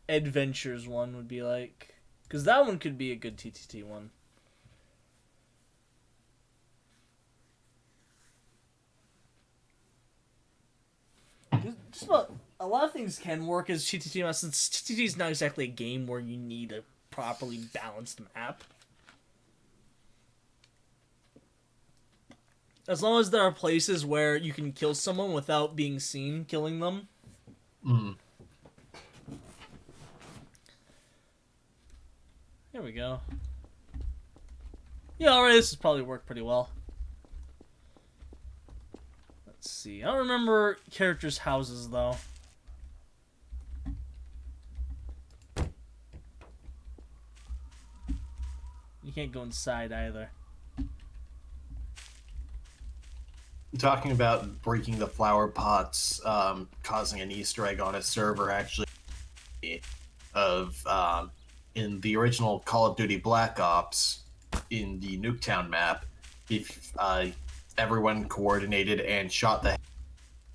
Adventures one would be like. Because that one could be a good TTT one. Just about a lot of things can work as TTT maps, since TTT is not exactly a game where you need a properly balanced map. As long as there are places where you can kill someone without being seen killing them. Mm. Here we go. Yeah, alright, this has probably worked pretty well. Let's see. I don't remember characters' houses, though. You can't go inside, either. Talking about breaking the flower pots, causing an Easter egg on a server, actually, of, in the original Call of Duty Black Ops, in the Nuketown map, if, everyone coordinated and shot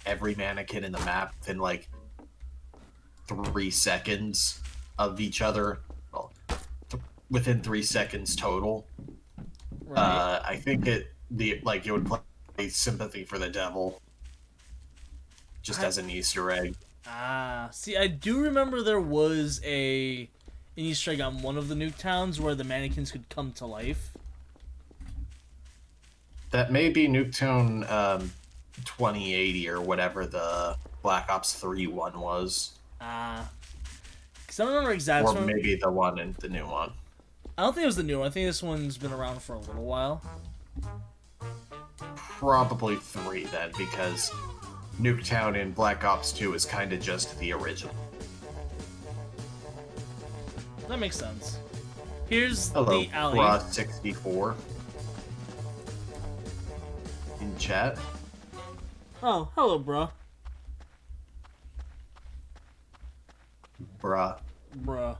every mannequin in the map within, like, 3 seconds of each other, well, within 3 seconds total, Right. I think it would play Sympathy for the Devil just as an Easter egg. Ah, see, I do remember there was an Easter egg on one of the Nuketowns where the mannequins could come to life. That may be Nuketown 2080 or whatever the Black Ops 3 one was. Ah. Because I don't remember exactly. Or maybe the one in the new one. I don't think it was the new one. I think this one's been around for a little while. Probably 3 then, because Nuketown in Black Ops 2 is kind of just the original. That makes sense. Here's Hello, the alley. Bra64 in chat. Oh, hello, bro. Bruh. Bruh.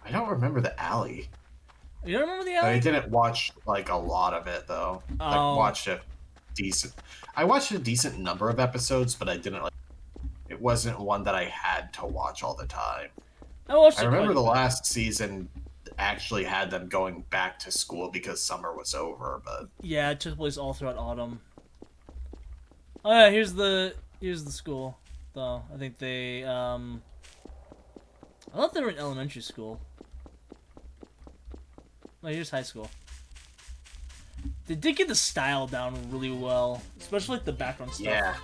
I don't remember the alley. You don't remember the I alley? didn't watch like a lot of it though. Oh. I watched a decent number of episodes, but I didn't like. It wasn't one that I had to watch all the time. I watched I it remember quite the a bit. last season actually had them going back to school because summer was over, but Yeah, it took place all throughout autumn. Oh yeah, here's the school. Though I think they I thought they were in elementary school. No, here's high school. They did get the style down really well, especially like the background stuff. yeah.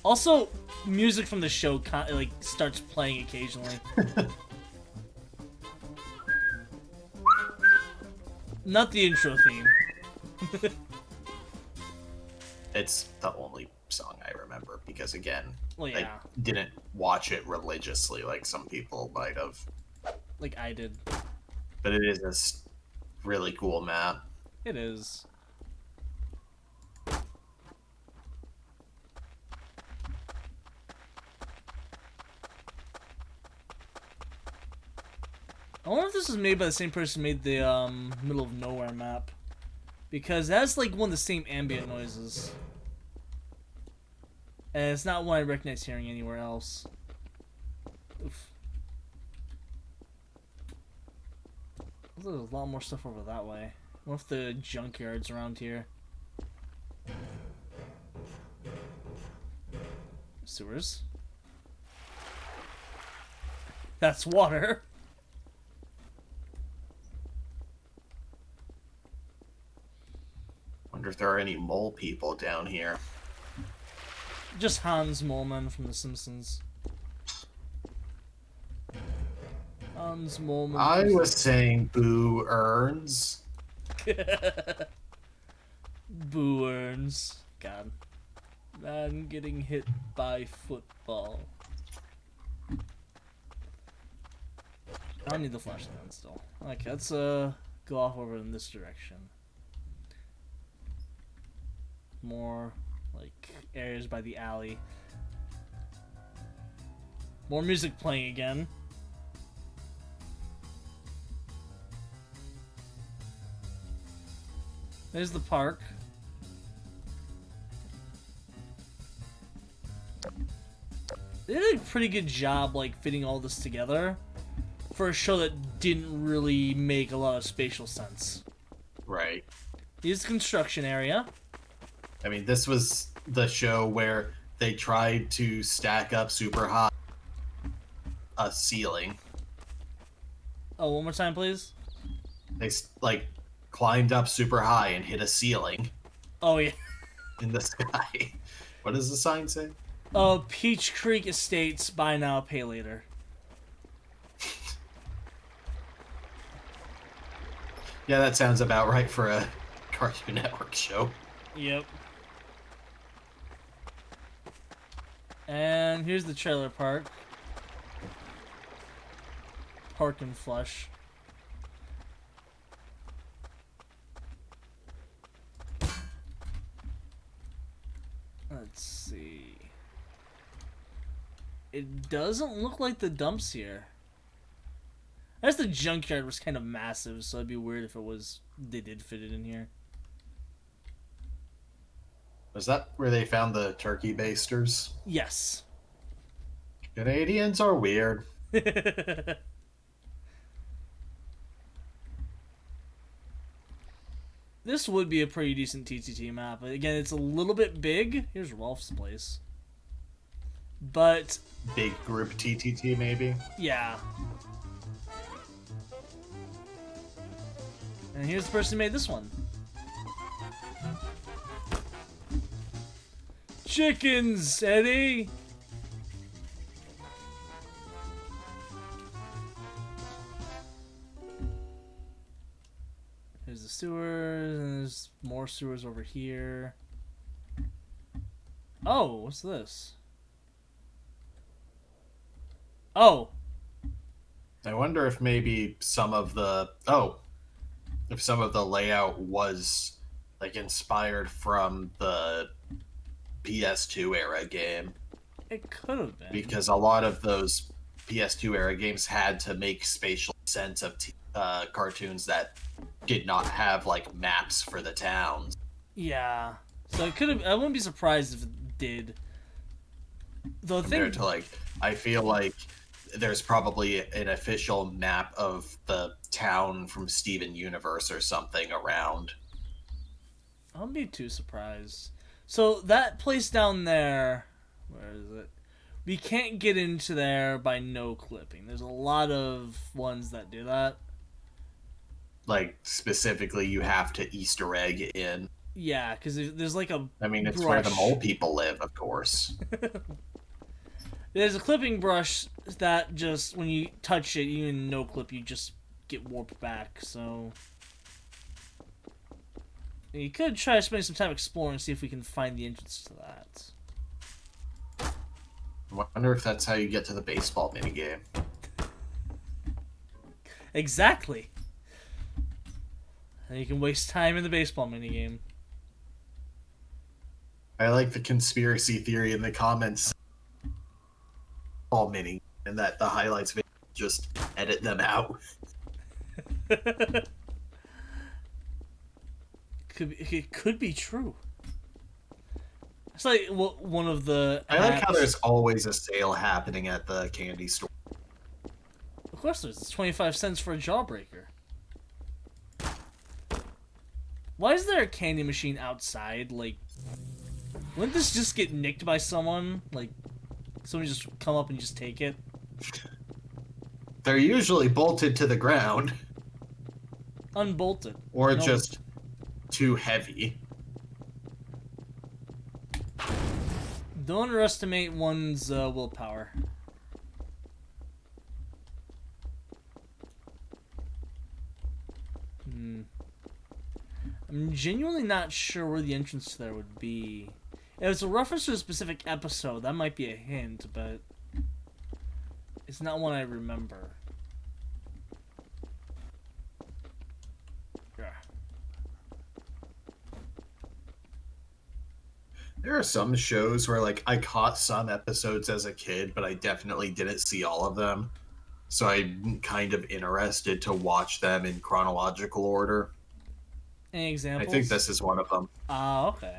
Also, music from the show like starts playing occasionally. Not the intro theme. It's the only song, I remember, because again, Well, I yeah, didn't watch it religiously like some people might have. like I did. But it is this really cool map. It is. I wonder if this was made by the same person who made the middle of nowhere map, because that's like one of the same ambient noises, and it's not one I recognize hearing anywhere else. Oof. There's a lot more stuff over that way. What if the junkyard's around here? Sewers. That's water. Wonder if there are any mole people down here. Just Hans Moleman from The Simpsons. Hans Moleman. I was saying boo earns. Boo earns. God. Man getting hit by football. I don't need the flashlight still. Okay, let's go off over in this direction. More like areas by the alley. More music playing again. There's the park. They did a pretty good job like fitting all this together for a show that didn't really make a lot of spatial sense. Right. Here's the construction area. I mean, this was the show where they tried to stack up super high a ceiling. Oh, one more time, please. They like climbed up super high and hit a ceiling Oh yeah. in the sky. What does the sign say? Peach Creek Estates, buy now, pay later. Yeah, that sounds about right for a Cartoon Network show. Yep. And here's the trailer park. Park and Flush. Let's see. It doesn't look like the dumps here. I guess the junkyard was kind of massive, so it'd be weird if it was they did fit it in here. Was that where they found the turkey basters? Yes. Canadians are weird. This would be a pretty decent TTT map. Again, it's a little bit big. Here's Rolf's place. But, Big group TTT, maybe? yeah. And here's the person who made this one. Chickens, Eddie! There's the sewers, and there's more sewers over here. Oh, what's this? Oh! I wonder if maybe some of the if some of the layout was like inspired from the PS2 era game, It could have been. because a lot of those PS2 era games had to make spatial sense of cartoons that did not have like maps for the towns. Yeah. So it could have. I wouldn't be surprised if it did. The thing. Compared to like, I feel like there's probably an official map of the town from Steven Universe or something around. I wouldn't be too surprised. So that place down there, where is it? We can't get into there by no clipping. There's a lot of ones that do that. Like, specifically, you have to Easter egg in. Yeah, because there's like a. I mean, it's where the brush. mole people live, of course. There's a clipping brush that just when you touch it, even no clip, you just get warped back. So you could try to spend some time exploring and see if we can find the entrance to that. I wonder if that's how you get to the baseball minigame. Exactly. And you can waste time in the baseball minigame. I like the conspiracy theory in the comments. All mini, and that the highlights video just edit them out. It could be true. It's like one of the. I like how apps- there's always a sale happening at the candy store. Of course, there's. It's 25 cents for a jawbreaker. Why is there a candy machine outside? Like, wouldn't this just get nicked by someone? Like, someone just come up and just take it? They're usually bolted to the ground, Unbolted. or No. just too heavy. Don't underestimate one's willpower. I'm genuinely not sure where the entrance to there would be. If it's a reference to a specific episode, that might be a hint, but it's not one I remember. Yeah. There are some shows where, like, I caught some episodes as a kid, but I definitely didn't see all of them. So I'm kind of interested to watch them in chronological order. Any examples? I think this is one of them. Ah, okay.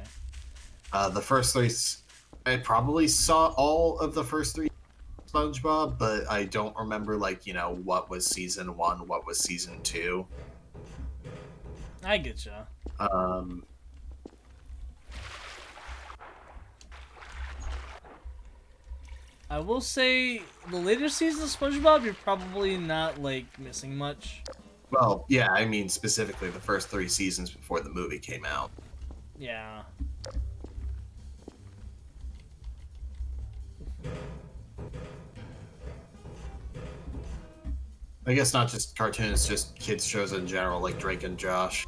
The first three, I probably saw all of the first three SpongeBob, but I don't remember, like, what was season 1, what was season 2. I get ya. I will say, the later seasons of SpongeBob, you're probably not, like, missing much. Well, yeah, I mean specifically the first 3 seasons before the movie came out. Yeah. I guess not just cartoons, just kids shows in general, like Drake and Josh.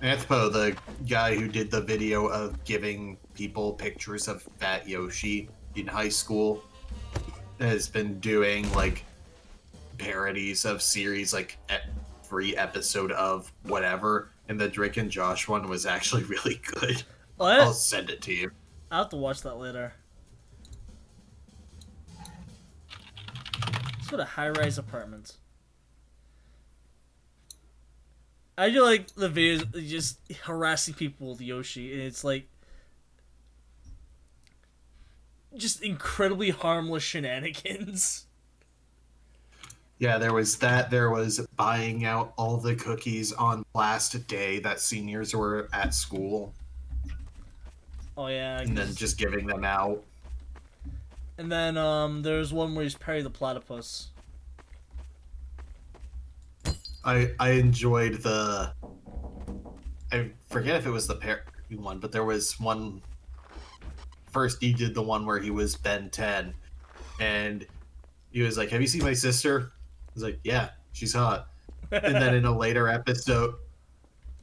Anthpo, the guy who did the video of giving people pictures of Fat Yoshi in high school, has been doing, like, parodies of series, like, every episode of whatever, and the Drake and Josh one was actually really good. What? I'll send it to you. I'll have to watch that later. Let's go to high-rise apartments. I do like the videos just harassing people with Yoshi, and it's like just incredibly harmless shenanigans. Yeah, there was that. There was buying out all the cookies on last day that seniors were at school, Oh yeah, and then just giving them out. and then there's one where he's Perry the Platypus. I enjoyed the. I forget if it was the Perry one, but there was one. First, he did the one where he was Ben 10, and he was like, "Have you seen my sister?" I was like, "Yeah, she's hot." And then in a later episode,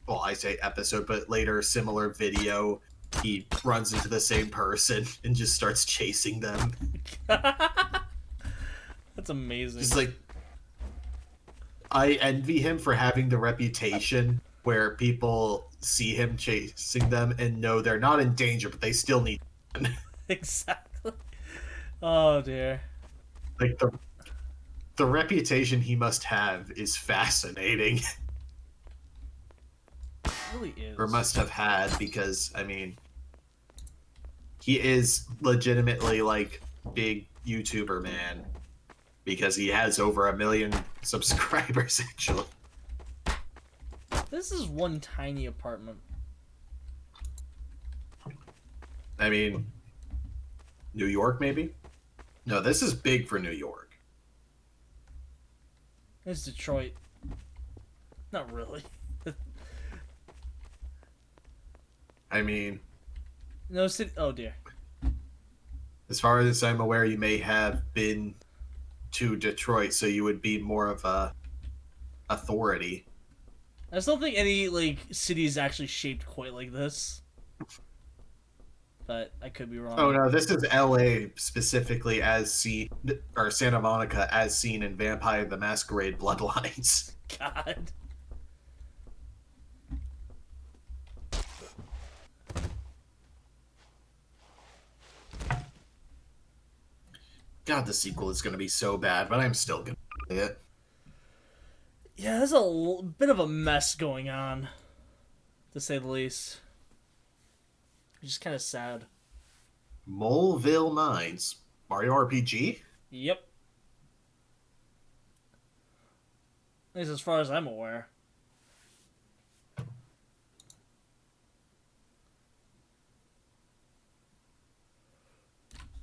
well, I say episode, but later similar video, he runs into the same person and just starts chasing them. That's amazing. Just like, I envy him for having the reputation where people see him chasing them and know they're not in danger, but they still need him. Exactly. Oh dear. Like, the reputation he must have is fascinating. It really is. Or must have had, because, I mean, he is legitimately, like, big YouTuber man, because he has over 1 million subscribers, actually. This is one tiny apartment. I mean, New York, maybe? No, this is big for New York. It's Detroit. Not really. I mean, No city. Oh dear. as far as I'm aware, you may have been to Detroit, so you would be more of a authority. I still think any like city is actually shaped quite like this. but I could be wrong. Oh no, this is L.A. specifically as seen, or Santa Monica as seen in Vampire the Masquerade Bloodlines. God. God, the sequel is going to be so bad, but I'm still going to play it. Yeah, there's a bit of a mess going on, to say the least. Which is kind of sad. Moleville Mines. Mario RPG? Yep. At least as far as I'm aware.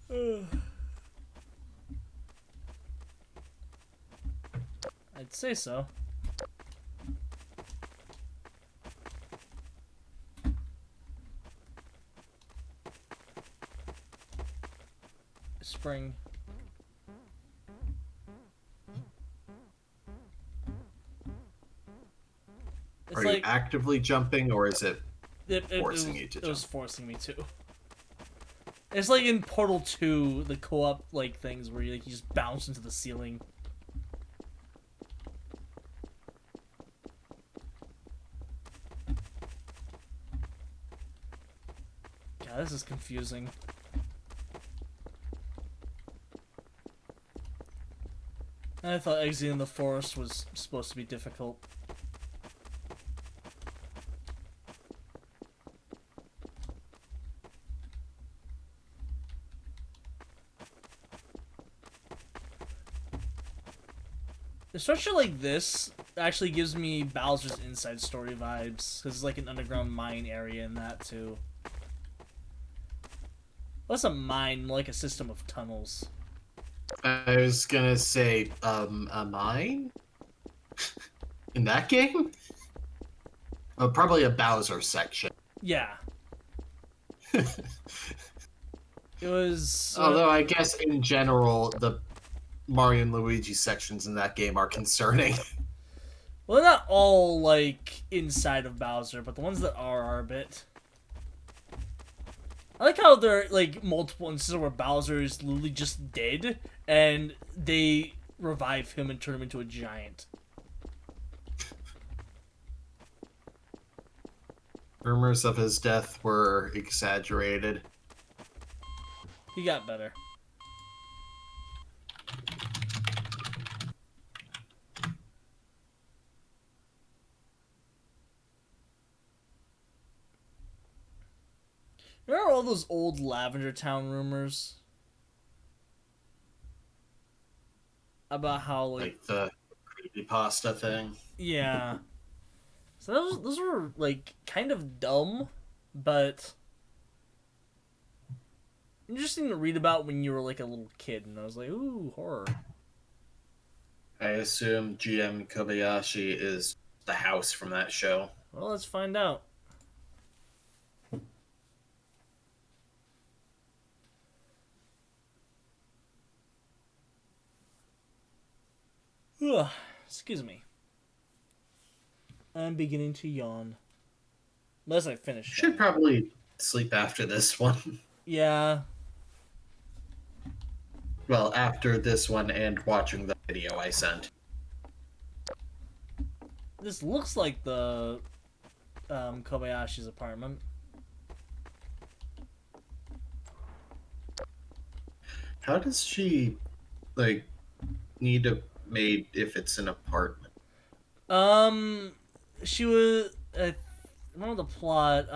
I'd say so. Spring. It's Are you actively jumping, or is it forcing you to jump? It was forcing me to. It's like in Portal 2, the co-op like things where you just bounce into the ceiling. God, this is confusing. I thought exiting the forest was supposed to be difficult. A structure like this actually gives me Bowser's Inside Story vibes, because it's like an underground mine area in that too. Less a mine, more like a system of tunnels. I was gonna say, a mine? In that game? Oh, probably a Bowser section. Yeah. It was... Although I guess in general, the Mario and Luigi sections in that game are concerning. Well, they're not all, like, inside of Bowser, but the ones that are a bit... I like how there are, like, multiple instances where Bowser is literally just dead, and they revive him and turn him into a giant. Rumors of his death were exaggerated. He got better. Remember all those old Lavender Town rumors? About how, Like the creepypasta thing. yeah. So those were, like, kind of dumb, but interesting to read about when you were, like, a little kid, and I was like, ooh, horror. I assume GM Kobayashi is the house from that show. Well, let's find out. Ugh, excuse me. I'm beginning to yawn. Unless I finish. Should probably sleep after this one. Yeah. Well, after this one and watching the video I sent. This looks like the Kobayashi's apartment. How does she, like, need a maid if it's an apartment? She was... I remember the plot.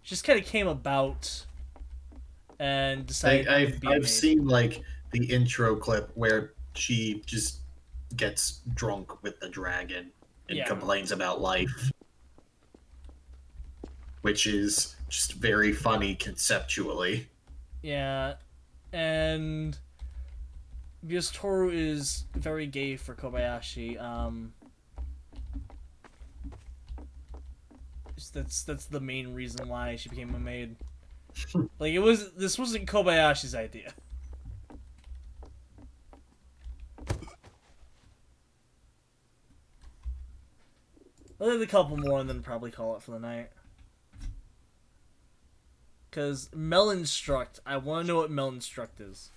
Just kind of came about and decided to be a I've maid. seen, like, the intro clip where she just gets drunk with the dragon and complains about life. Which is just very funny conceptually. Yeah, and because Toru is very gay for Kobayashi, that's the main reason why she became a maid. Like, this wasn't Kobayashi's idea. I'll leave a couple more and then probably call it for the night. Because Melonstruct, I want to know what Melonstruct is.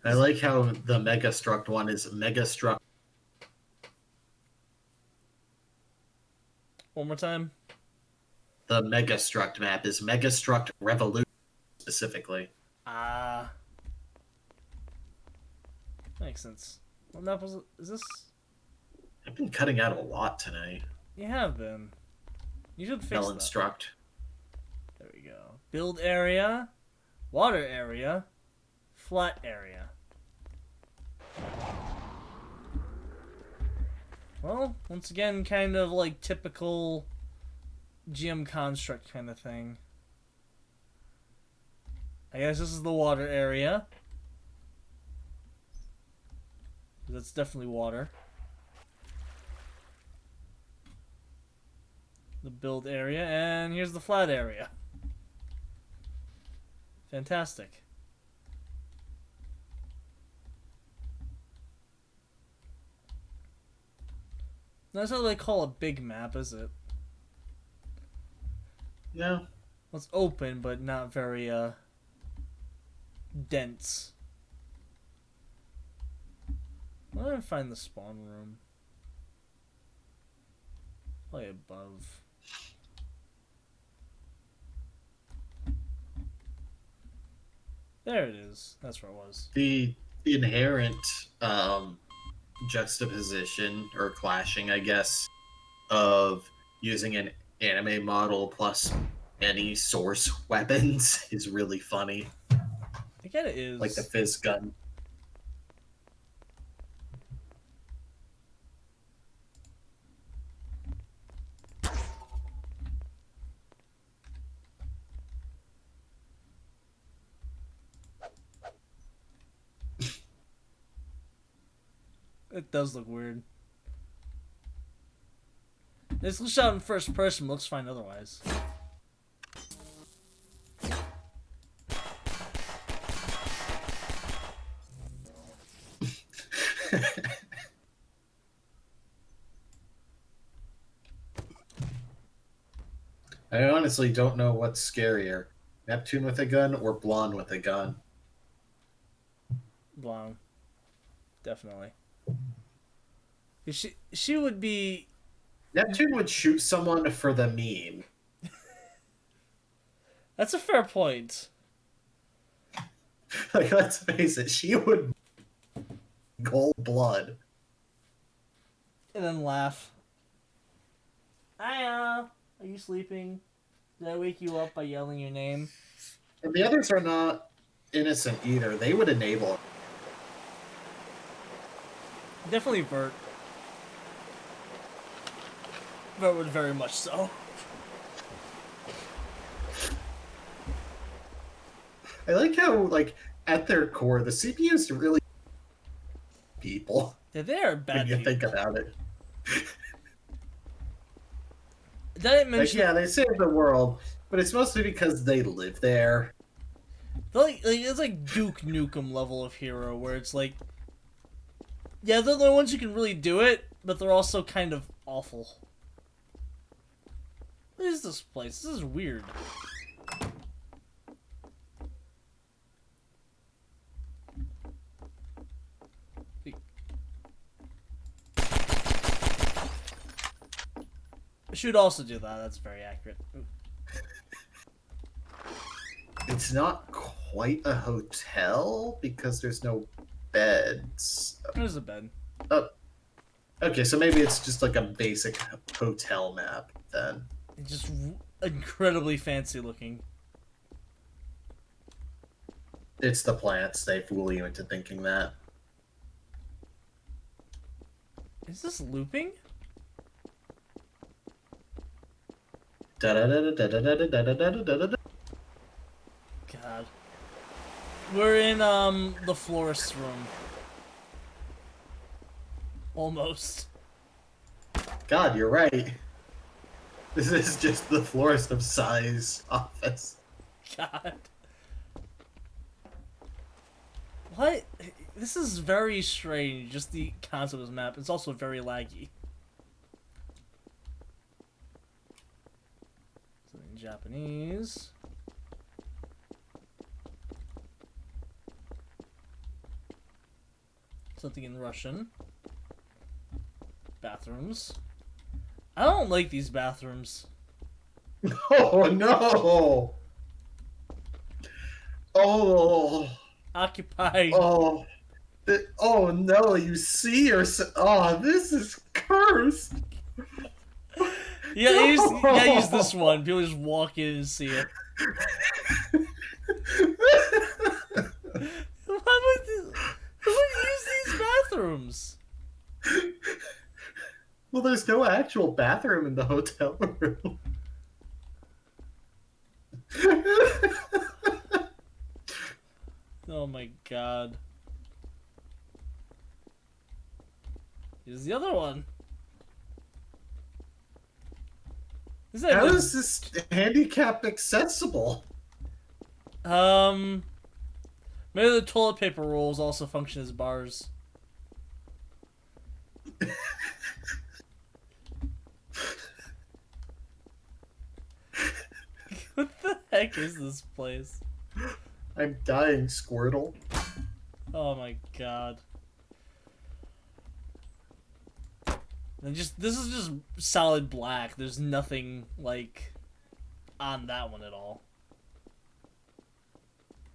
I like how the Megastruct one is Megastruct. One more time. The Megastruct map is Megastruct Revolution specifically. Ah. Makes sense. What map was it? Is this? I've been cutting out a lot tonight. You have been. You should fix that. Melanstruct. There we go. Build area, water area, flat area. Well, once again, kind of like typical GM construct kind of thing. I guess this is the water area. That's definitely water. The build area, and here's the flat area. Fantastic. That's not what they call a big map, is it? No. Well, it's open, but not very, dense. Where do I find the spawn room? Probably above. There it is. That's where it was. The inherent juxtaposition or clashing, I guess, of using an anime model plus any source weapons is really funny. I get it is. Like the fizz gun. It does look weird. This shot in first person looks fine otherwise. I honestly don't know what's scarier. Neptune with a gun or Blonde with a gun. Blonde. Definitely. She would be... Neptune would shoot someone for the meme. That's a fair point. Like, let's face it, she would cold blood. And then laugh. Hiya! Are you sleeping? Did I wake you up by yelling your name? And the others are not innocent either. They would enable it. Definitely Vert. Vert would very much so. I like how, like, at their core, the CPUs are really people. Yeah, they are bad When you people. think about it. Did I Like, mention... yeah, they save the world, but it's mostly because they live there. Like, it's like Duke Nukem level of hero, where it's like... Yeah, they're the ones who can really do it, but they're also kind of awful. What is this place? This is weird. I should also do that. That's very accurate. Ooh. It's not quite a hotel because there's no beds. There's a bed. Oh, okay, so maybe it's just like a basic hotel map then. It's just incredibly fancy looking. It's the plants. They fool you into thinking that. Is this looping? Da-da-da-da-da-da-da-da-da-da-da. God. We're in, the florist's room. Almost. God, you're right. This is just the florist of size office. God. What? This is very strange, just the concept of this map. It's also very laggy. Japanese. Something in Russian. Bathrooms. I don't like these bathrooms. Oh no! Oh, Occupied. oh, oh no! You see yourself. Oh, this is cursed. Yeah, you gotta use this one. People just walk in and see it. Who would use these bathrooms? Well, there's no actual bathroom in the hotel room. Oh my god. Here's the other one. How is this handicap accessible? Maybe the toilet paper rolls also function as bars. What the heck is this place? I'm dying, Squirtle. Oh my god. And this is just solid black. There's nothing like on that one at all.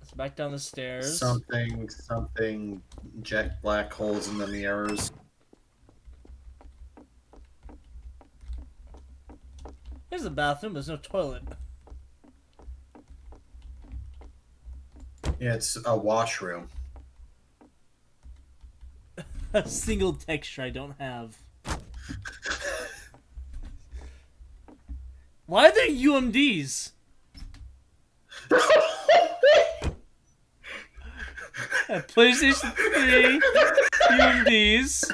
Let's back down the stairs. Something, jet black holes in the mirrors. Here's the bathroom, there's no toilet. Yeah, it's a washroom. A single texture I don't have. Why are there UMDs? PlayStation 3 UMDs.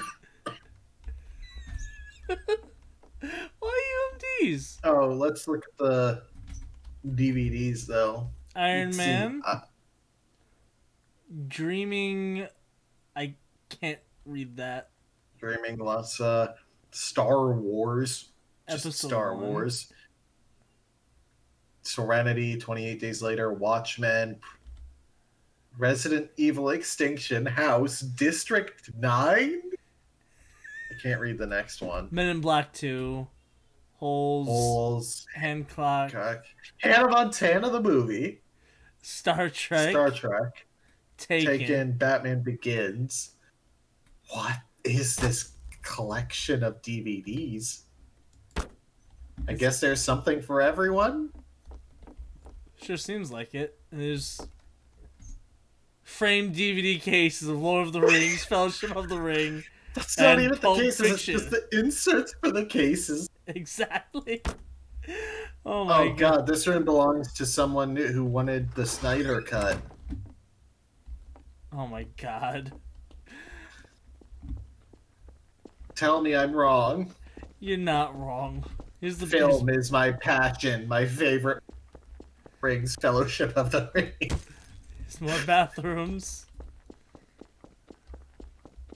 Why UMDs? Oh, let's look at the DVDs though. Iron Let's Man. see. Dreaming. I can't read that. Dreaming lots. Star Wars. Just Episode Star 1. Wars. Serenity. 28 Days Later. Watchmen. Resident Evil Extinction. House. District 9. I can't read the next one. Men in Black 2. Holes. Hancock. Hannah Montana the movie. Star Trek. Star Trek. Taken. Taken. Batman Begins. What is this collection of DVDs? I guess there's something for everyone. Sure seems like it. And there's framed DVD cases of Lord of the Rings, Fellowship of the Ring. That's not and even the Pulp cases, Fiction. it's just the inserts for the cases. Exactly. Oh my Oh god, this room belongs to someone who wanted the Snyder cut. Oh my god. Tell me I'm wrong. You're not wrong. Here's the Film is my passion. My favorite rings, Fellowship of the Ring. Here's more bathrooms.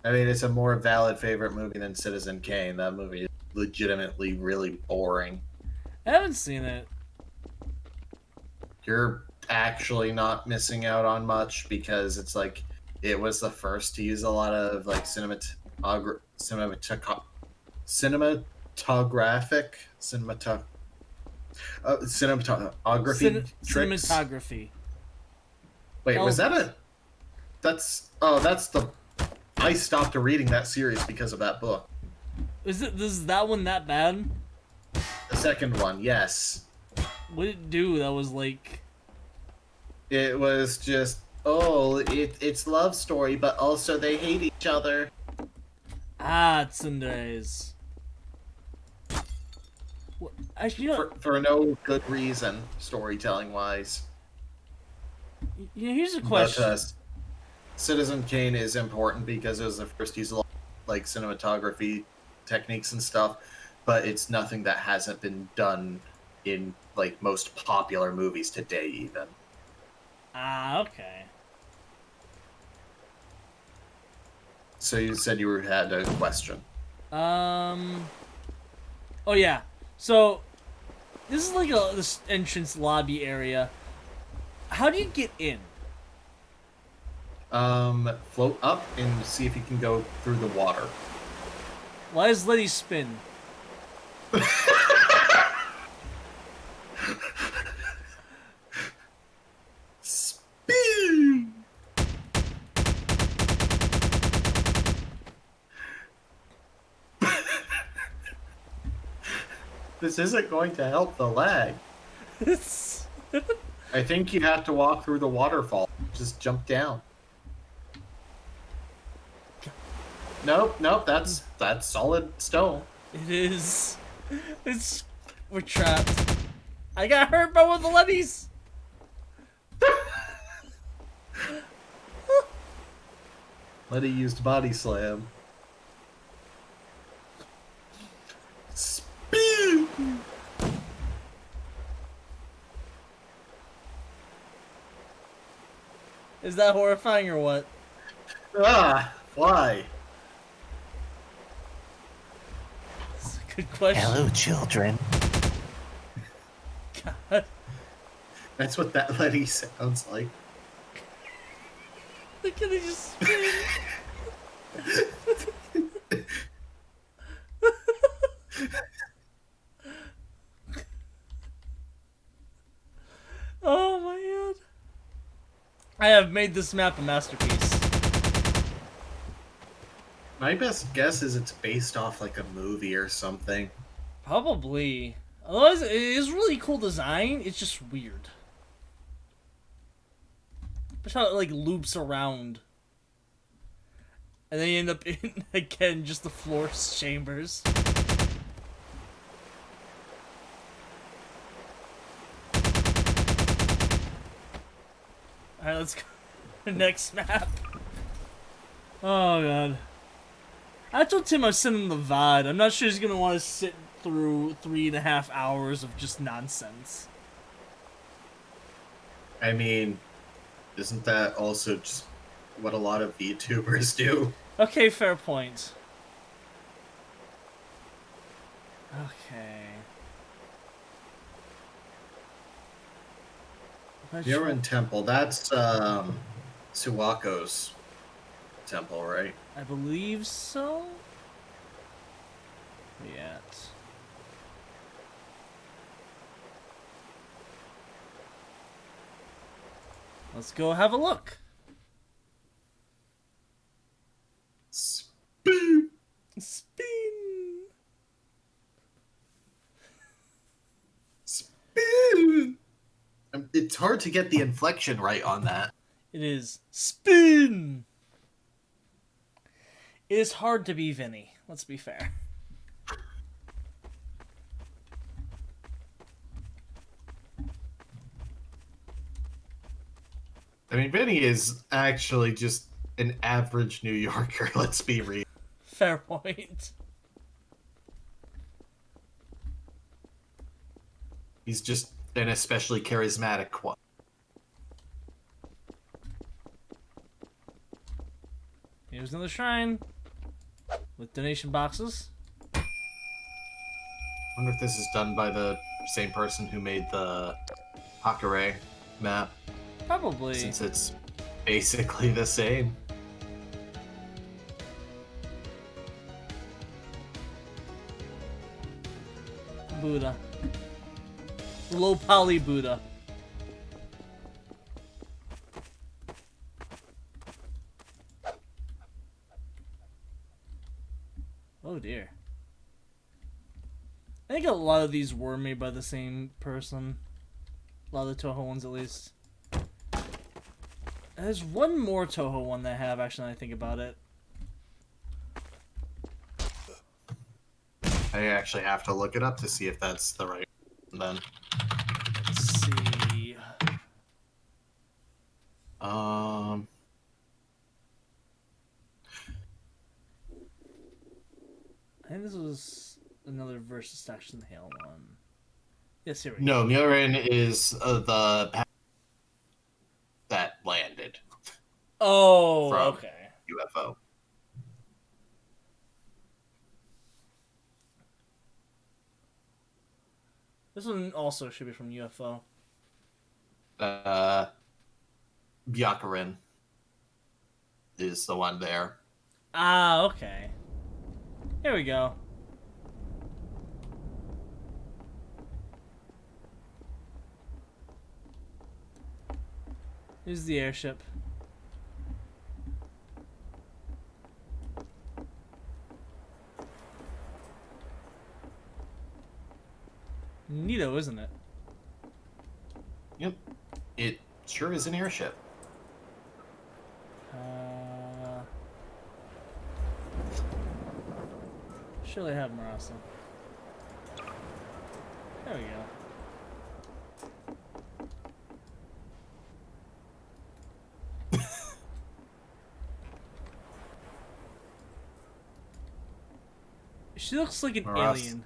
I mean, it's a more valid favorite movie than Citizen Kane. That movie is legitimately really boring. I haven't seen it. You're actually not missing out on much because it's like it was the first to use a lot of like cinematography tricks. Cinematography. Wait, was that Elements. that's the I stopped reading that series because of that book. Is that one that bad? The second one, yes. What did it do that was like... It was just it's love story, but also they hate each other. Ah, tsunderes. What, actually, you know, For no good reason, storytelling wise. here's a question. But Citizen Kane is important because it was the first use of like cinematography techniques and stuff, but it's nothing that hasn't been done in like most popular movies today even. Ah, okay. So you said you had a question. Oh yeah. So This is like this entrance lobby area. How do you get in? Float up and see if you can go through the water. Why does Letty spin? Spin! This isn't going to help the lag. I think you have to walk through the waterfall. Just jump down. Nope, that's solid stone. It is. We're trapped. I got hurt by one of the Lettys. Letty used body slam. Spin! Is that horrifying or what? Ah, why? That's a good question. Hello, children. God. That's what that Letty sounds like. Look at it just spin. Oh my god. I have made this map a masterpiece. My best guess is it's based off like a movie or something. Probably. Otherwise, it is really cool design. It's just weird. Just how it like loops around. And then you end up in, again, just the floor chambers. Alright, let's go to the next map. Oh god. I told Tim I was sending the VOD. I'm not sure he's gonna want to sit through 3.5 hours of just nonsense. I mean, isn't that also just what a lot of VTubers do? Okay, fair point. Okay. You're temple. That's Suwako's temple, right? I believe so. Yet. Let's go have a look. Spin. Spin. Spin. It's hard to get the inflection right on that. It is spin. It is hard to be Vinny. Let's be fair. I mean, Vinny is actually just an average New Yorker, let's be real. Fair point. He's just an especially charismatic one. Here's another shrine with donation boxes. I wonder if this is done by the same person who made the Hakare map, Probably. since it's basically the same. Buddha. Low poly Buddha. Oh dear. I think a lot of these were made by the same person. A lot of the Toho ones, at least. There's one more Toho one that I have, actually, now I think about it. I actually have to look it up to see if that's the right one then. Let's see. I think this was another versus Action the Hail one. Yes, here we go. No, Murin is the that landed Oh, from okay. UFO. This one also should be from UFO. Byakurin is the one there. Ah, okay. Here we go. Here's the airship. Neato, isn't it? Yep. It sure is an airship. Surely I have Marasa. There we go. She looks like an alien.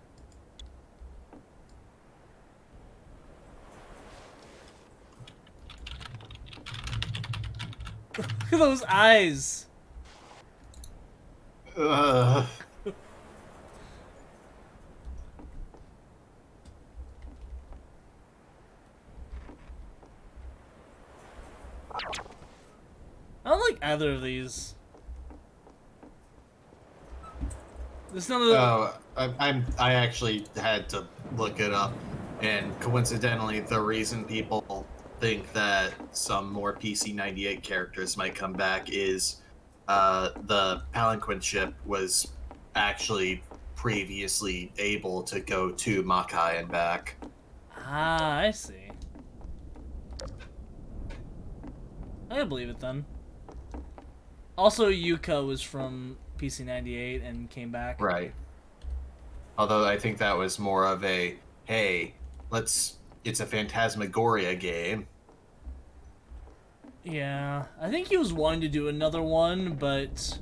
Look at those eyes. Ugh. I don't like either of these. There's none of the... Oh, I actually had to look it up, and coincidentally, the reason people think that some more PC-98 characters might come back is the Palanquin ship was actually previously able to go to Makai and back. Ah, I see. I believe it then. Also, Yuka was from PC-98 and came back. Right. Although I think that was more of a, hey, it's a Phantasmagoria game. Yeah, I think he was wanting to do another one, but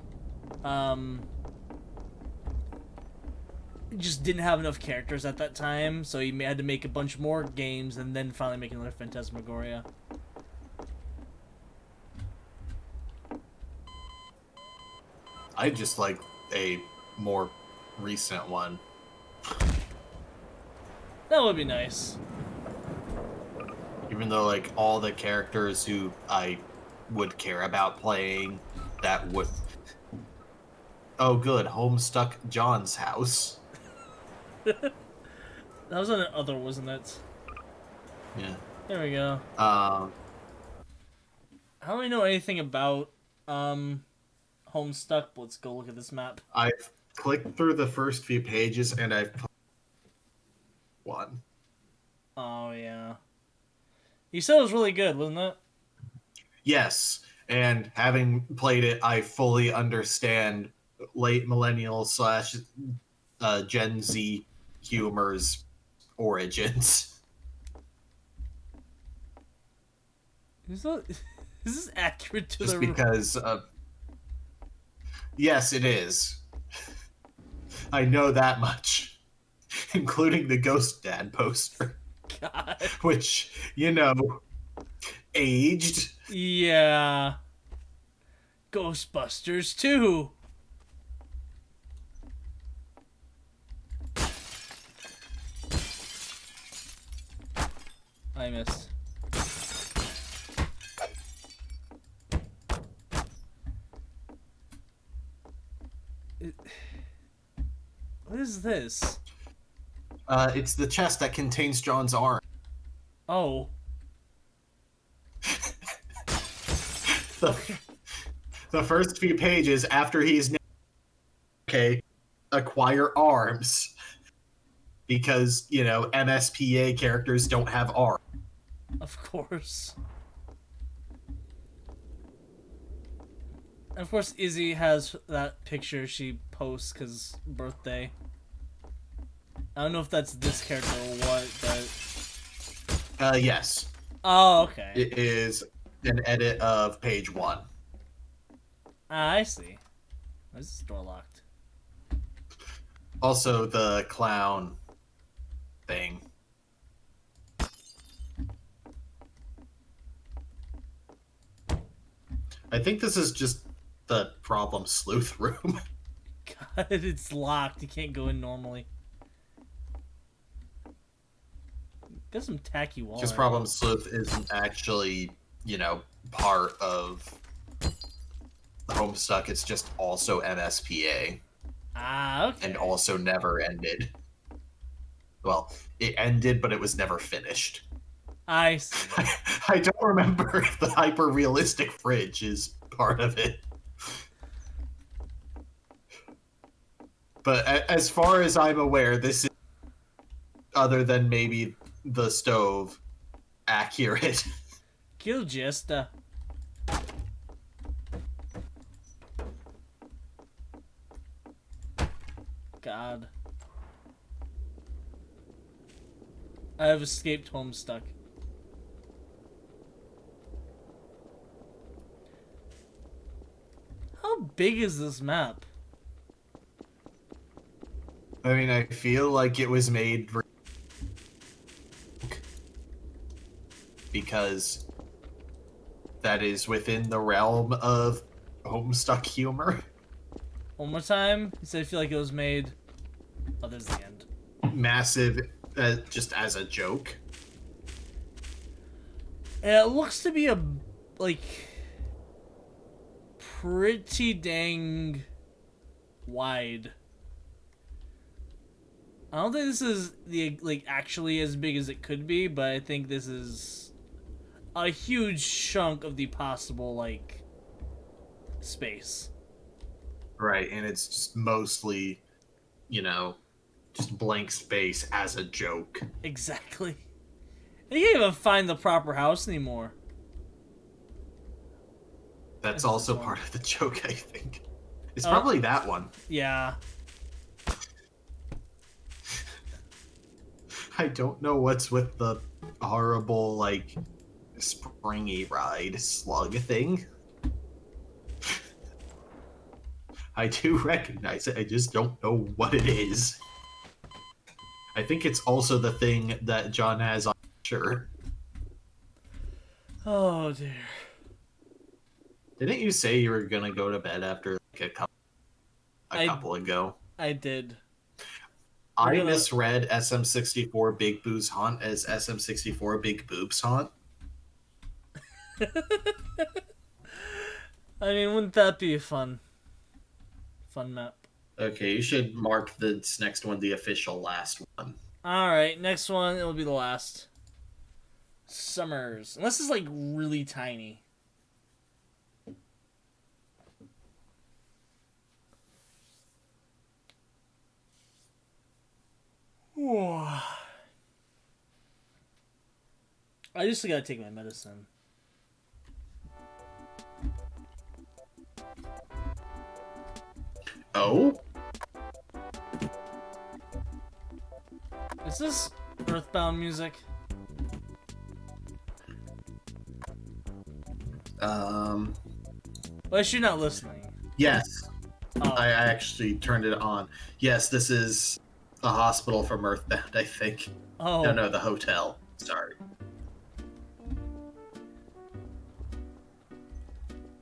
just didn't have enough characters at that time, so he had to make a bunch more games and then finally make another Phantasmagoria. I just like a more recent one. That would be nice. Even though, like, all the characters who I would care about playing, that would... Oh, good. Homestuck John's house. That was on the other, wasn't it? Yeah. There we go. Um, I don't really know anything about Homestuck, but let's go look at this map. I've clicked through the first few pages, and I've... one. Oh, yeah. You said it was really good, wasn't it? Yes, and having played it, I fully understand late millennial / Gen Z humor's origins. Is this accurate to Just the... because of... Yes, it is. I know that much. Including the Ghost Dad poster. God. Which, you know, aged. Yeah. Ghostbusters 2. I missed. What is this? It's the chest that contains John's arm. Oh. The first few pages after he's okay, acquire arms. Because, you know, MSPA characters don't have arms. Of course. And of course, Izzy has that picture she posts because birthday. I don't know if that's this character or what, but... Yes. Oh, okay. It is an edit of page 1. Ah, I see. Why is this door locked? Also, the clown thing. I think this is just the problem sleuth room. God, it's locked. You can't go in normally. Got some tacky wall. Because Problem Sleuth isn't actually, you know, part of the Homestuck. It's just also MSPA. Ah, okay. And also never ended. Well, it ended, but it was never finished. I see. I don't remember if the hyper-realistic fridge is part of it. But as far as I'm aware, this is, other than maybe the stove, accurate. Kill Jester. God. I have escaped Homestuck. How big is this map? I mean, I feel like it was made because that is within the realm of Homestuck humor. One more time. He said I feel like it was made. Oh, there's the end. Massive, just as a joke. It looks to be a like pretty dang wide. I don't think this is the like actually as big as it could be, but I think this is a huge chunk of the possible like space. Right, and it's just mostly, you know, just blank space as a joke. Exactly. And you can't even find the proper house anymore. That's also part of the joke, I think. It's Oh. probably that one. Yeah. I don't know what's with the horrible, like, springy ride slug thing. I do recognize it, I just don't know what it is. I think it's also the thing that John has on his shirt. Oh dear. Didn't you say you were gonna go to bed after like a couple ago? I did. I misread SM64 Big Boobs Haunt as SM64 Big Boobs Haunt. I mean, wouldn't that be a fun map? Okay, you should mark this next one the official last one. Alright, next one, it'll be the last. Summers. Unless it's like really tiny. I just gotta take my medicine. Oh? Is this Earthbound music? Well, you're not listening. Yes. Oh. I actually turned it on. Yes, this is the hospital from Earthbound, I think. Oh. No, the hotel. Sorry.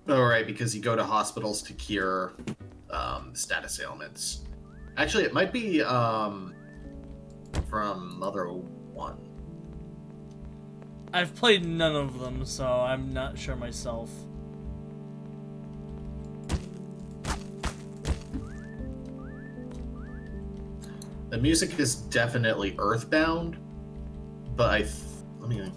Alright, because you go to hospitals to cure status ailments. Actually, it might be from Mother 1. I've played none of them, so I'm not sure myself. The music is definitely Earthbound, but let me.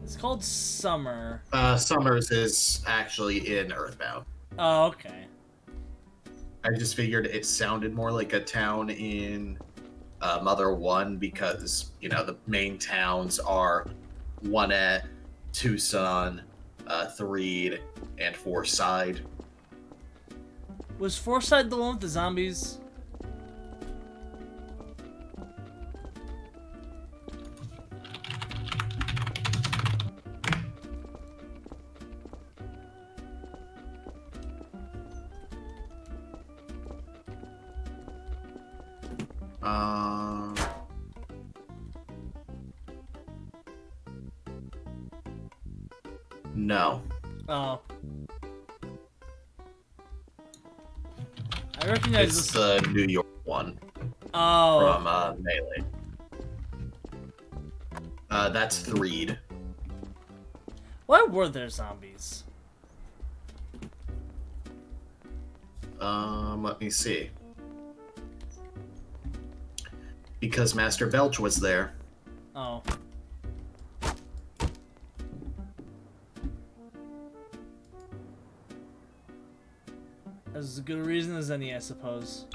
It's called Summer. Summers is actually in Earthbound. Oh, okay. I just figured it sounded more like a town in Mother 1 because, you know, the main towns are Onette, Tucson, Threed, and Forsyth. Was Forsyth the one with the zombies? No. Oh. I recognize It's this. the New York one Oh. from Melee. That's Threed. Why were there zombies? Let me see. Because Master Belch was there. Oh. As good a reason as any, I suppose.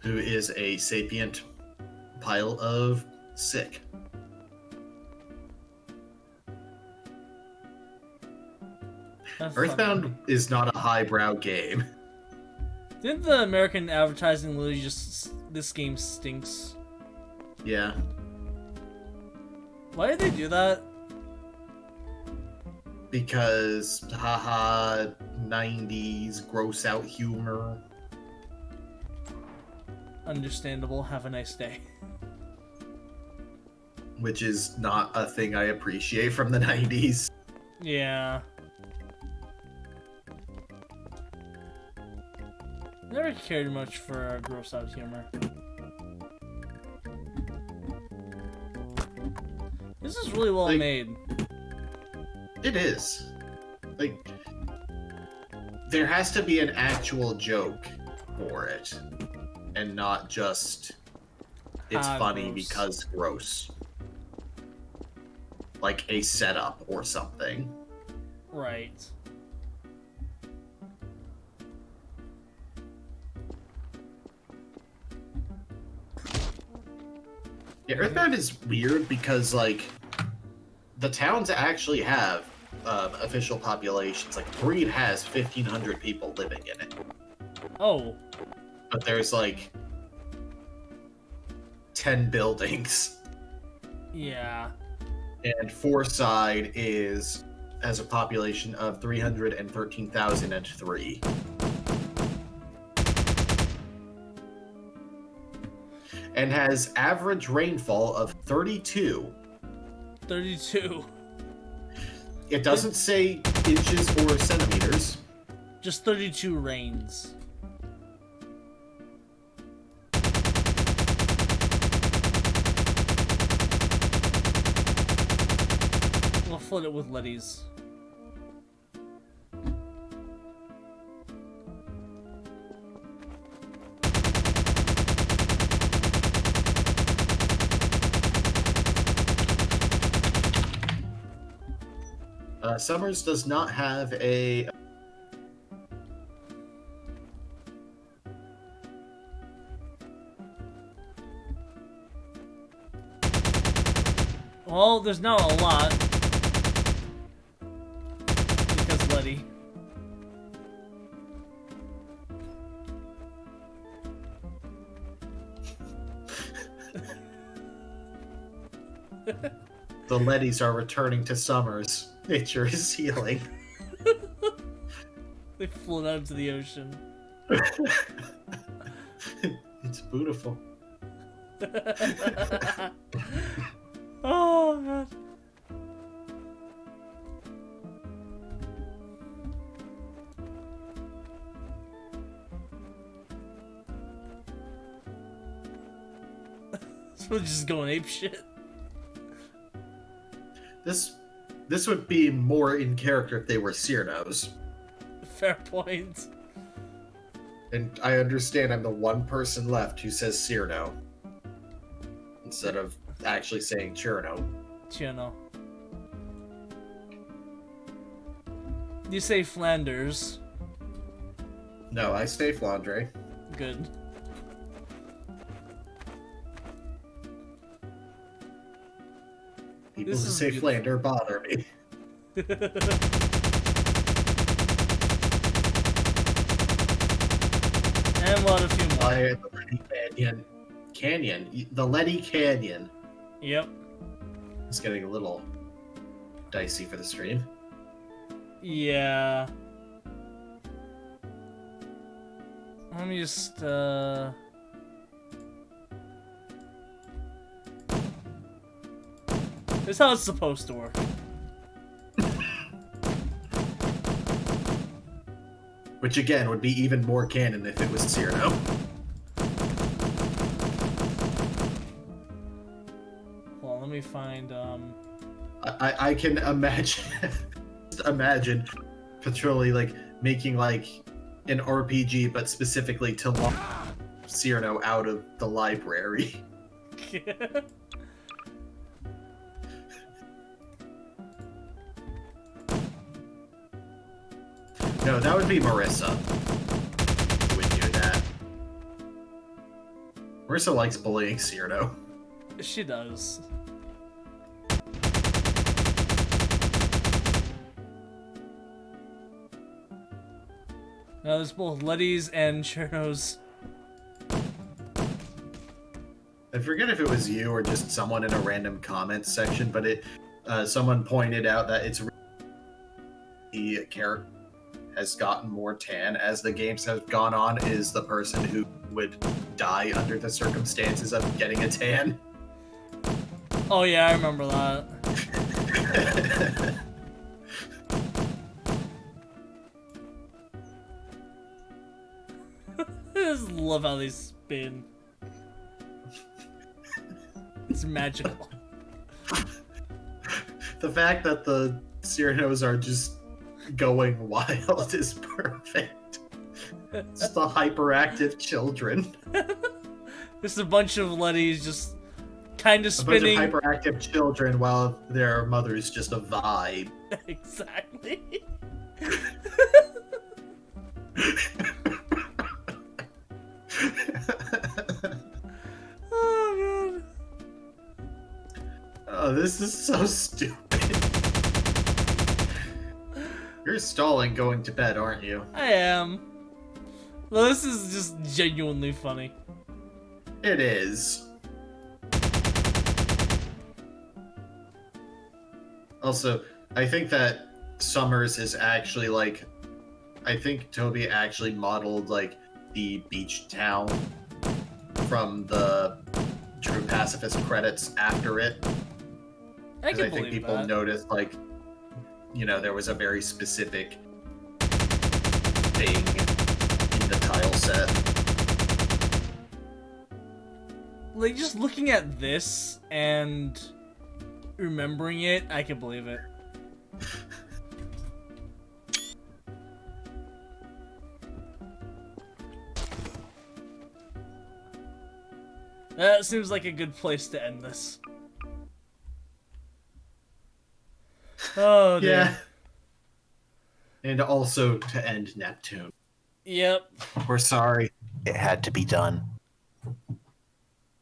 Who is a sapient pile of sick. That's Earthbound funny. is not a highbrow game. Didn't the American advertising literally just this game stinks? Yeah. Why did they do that? Because, haha, 90s gross out humor. Understandable. Have a nice day. Which is not a thing I appreciate from the 90s. Yeah. Never cared much for gross out humor. This is really well Like- made. It is. Like, there has to be an actual joke for it. And not just, it's funny Gross. because gross. Like a setup or something. Right. Yeah, Earthbound is weird because, like, the towns actually have official populations. Like, Breed has 1,500 people living in it. Oh. But there's, like, 10 buildings. Yeah. And Fourside has a population of 313,003. And has average rainfall of 32. 32. It doesn't say inches or centimeters. Just 32 rains. We'll flood it with letties. Summers does not have a... Well, there's not a lot. Because Letty. The Leddies are returning to Summers. Nature is healing. They float out into the ocean. It's beautiful. Oh, God. So just going ape shit. This would be more in character if they were Cyrnos. Fair point. And I understand I'm the one person left who says Cyrno. Instead of actually saying Cherno. You know. You say Flanders. No, I say Flandre. Good. People This who is say good. Flander bother me. And what a few more. The Letty Canyon. The Letty Canyon. Yep. It's getting a little dicey for the stream. Yeah. Let me just, This is how it's supposed to work. Which again would be even more canon if it was Cyrano. Hold on, let me find I can imagine imagine Petroli like making like an RPG, but specifically to lock Cyrano out of the library. No, that would be Marissa. Who would do that? Marissa likes bullying Cyrano. She does. Now there's both Letty's and Cherno's. I forget if it was you or just someone in a random comments section, but someone pointed out that it's the character has gotten more tan as the games have gone on is the person who would die under the circumstances of getting a tan. Oh yeah, I remember that. I just love how they spin. It's magical. The fact that the Cyranos are just going wild is perfect. It's the hyperactive children. Just a bunch of Letty's just kind of A bunch spinning. of hyperactive children while their mother is just a vibe. Exactly. Oh god. Oh, this is so stupid. You're stalling going to bed, aren't you? I am. Well, this is just genuinely funny. It is. Also, I think that Summers is actually like... I think Toby actually modeled like the beach town from the True Pacifist credits after it. I Because can I think believe people that. noticed, like, you know, there was a very specific thing in the tile set. Like, just looking at this and remembering it, I can believe it. That seems like a good place to end this. Oh, dear. Yeah. And also to end Neptune. Yep. We're sorry. It had to be done.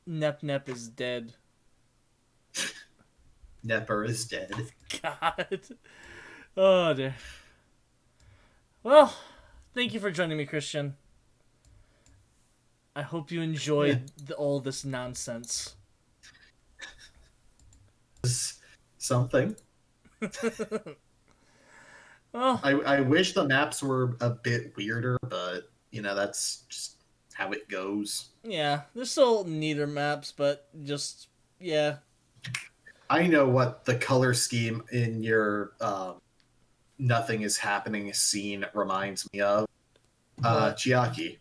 Nep is dead. Nepper is dead. God. Oh, dear. Well, thank you for joining me, Christian. I hope you enjoyed all this nonsense. Something. Well, I wish the maps were a bit weirder, but, you know, that's just how it goes. yeah, there's still neater maps, but just, yeah. I know what the color scheme in your Nothing is Happening scene reminds me of. What? Chiaki.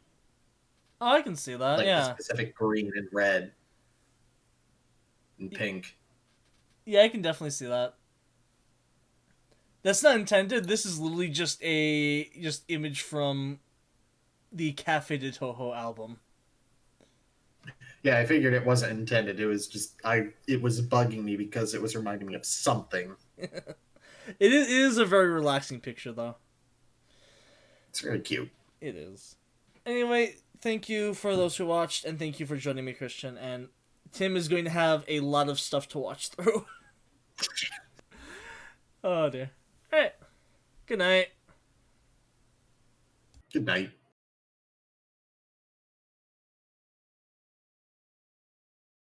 Oh, I can see that, Like yeah. the specific green and red and pink. Yeah, I can definitely see that. That's not intended. This is literally just image from the Cafe de Toho album. Yeah, I figured it wasn't intended. It was just it was bugging me because it was reminding me of something. It is a very relaxing picture, though. It's really cute. It is. Anyway, thank you for those who watched, and thank you for joining me, Christian. And Tim is going to have a lot of stuff to watch through. Oh, dear. Alright. Good night. Good night.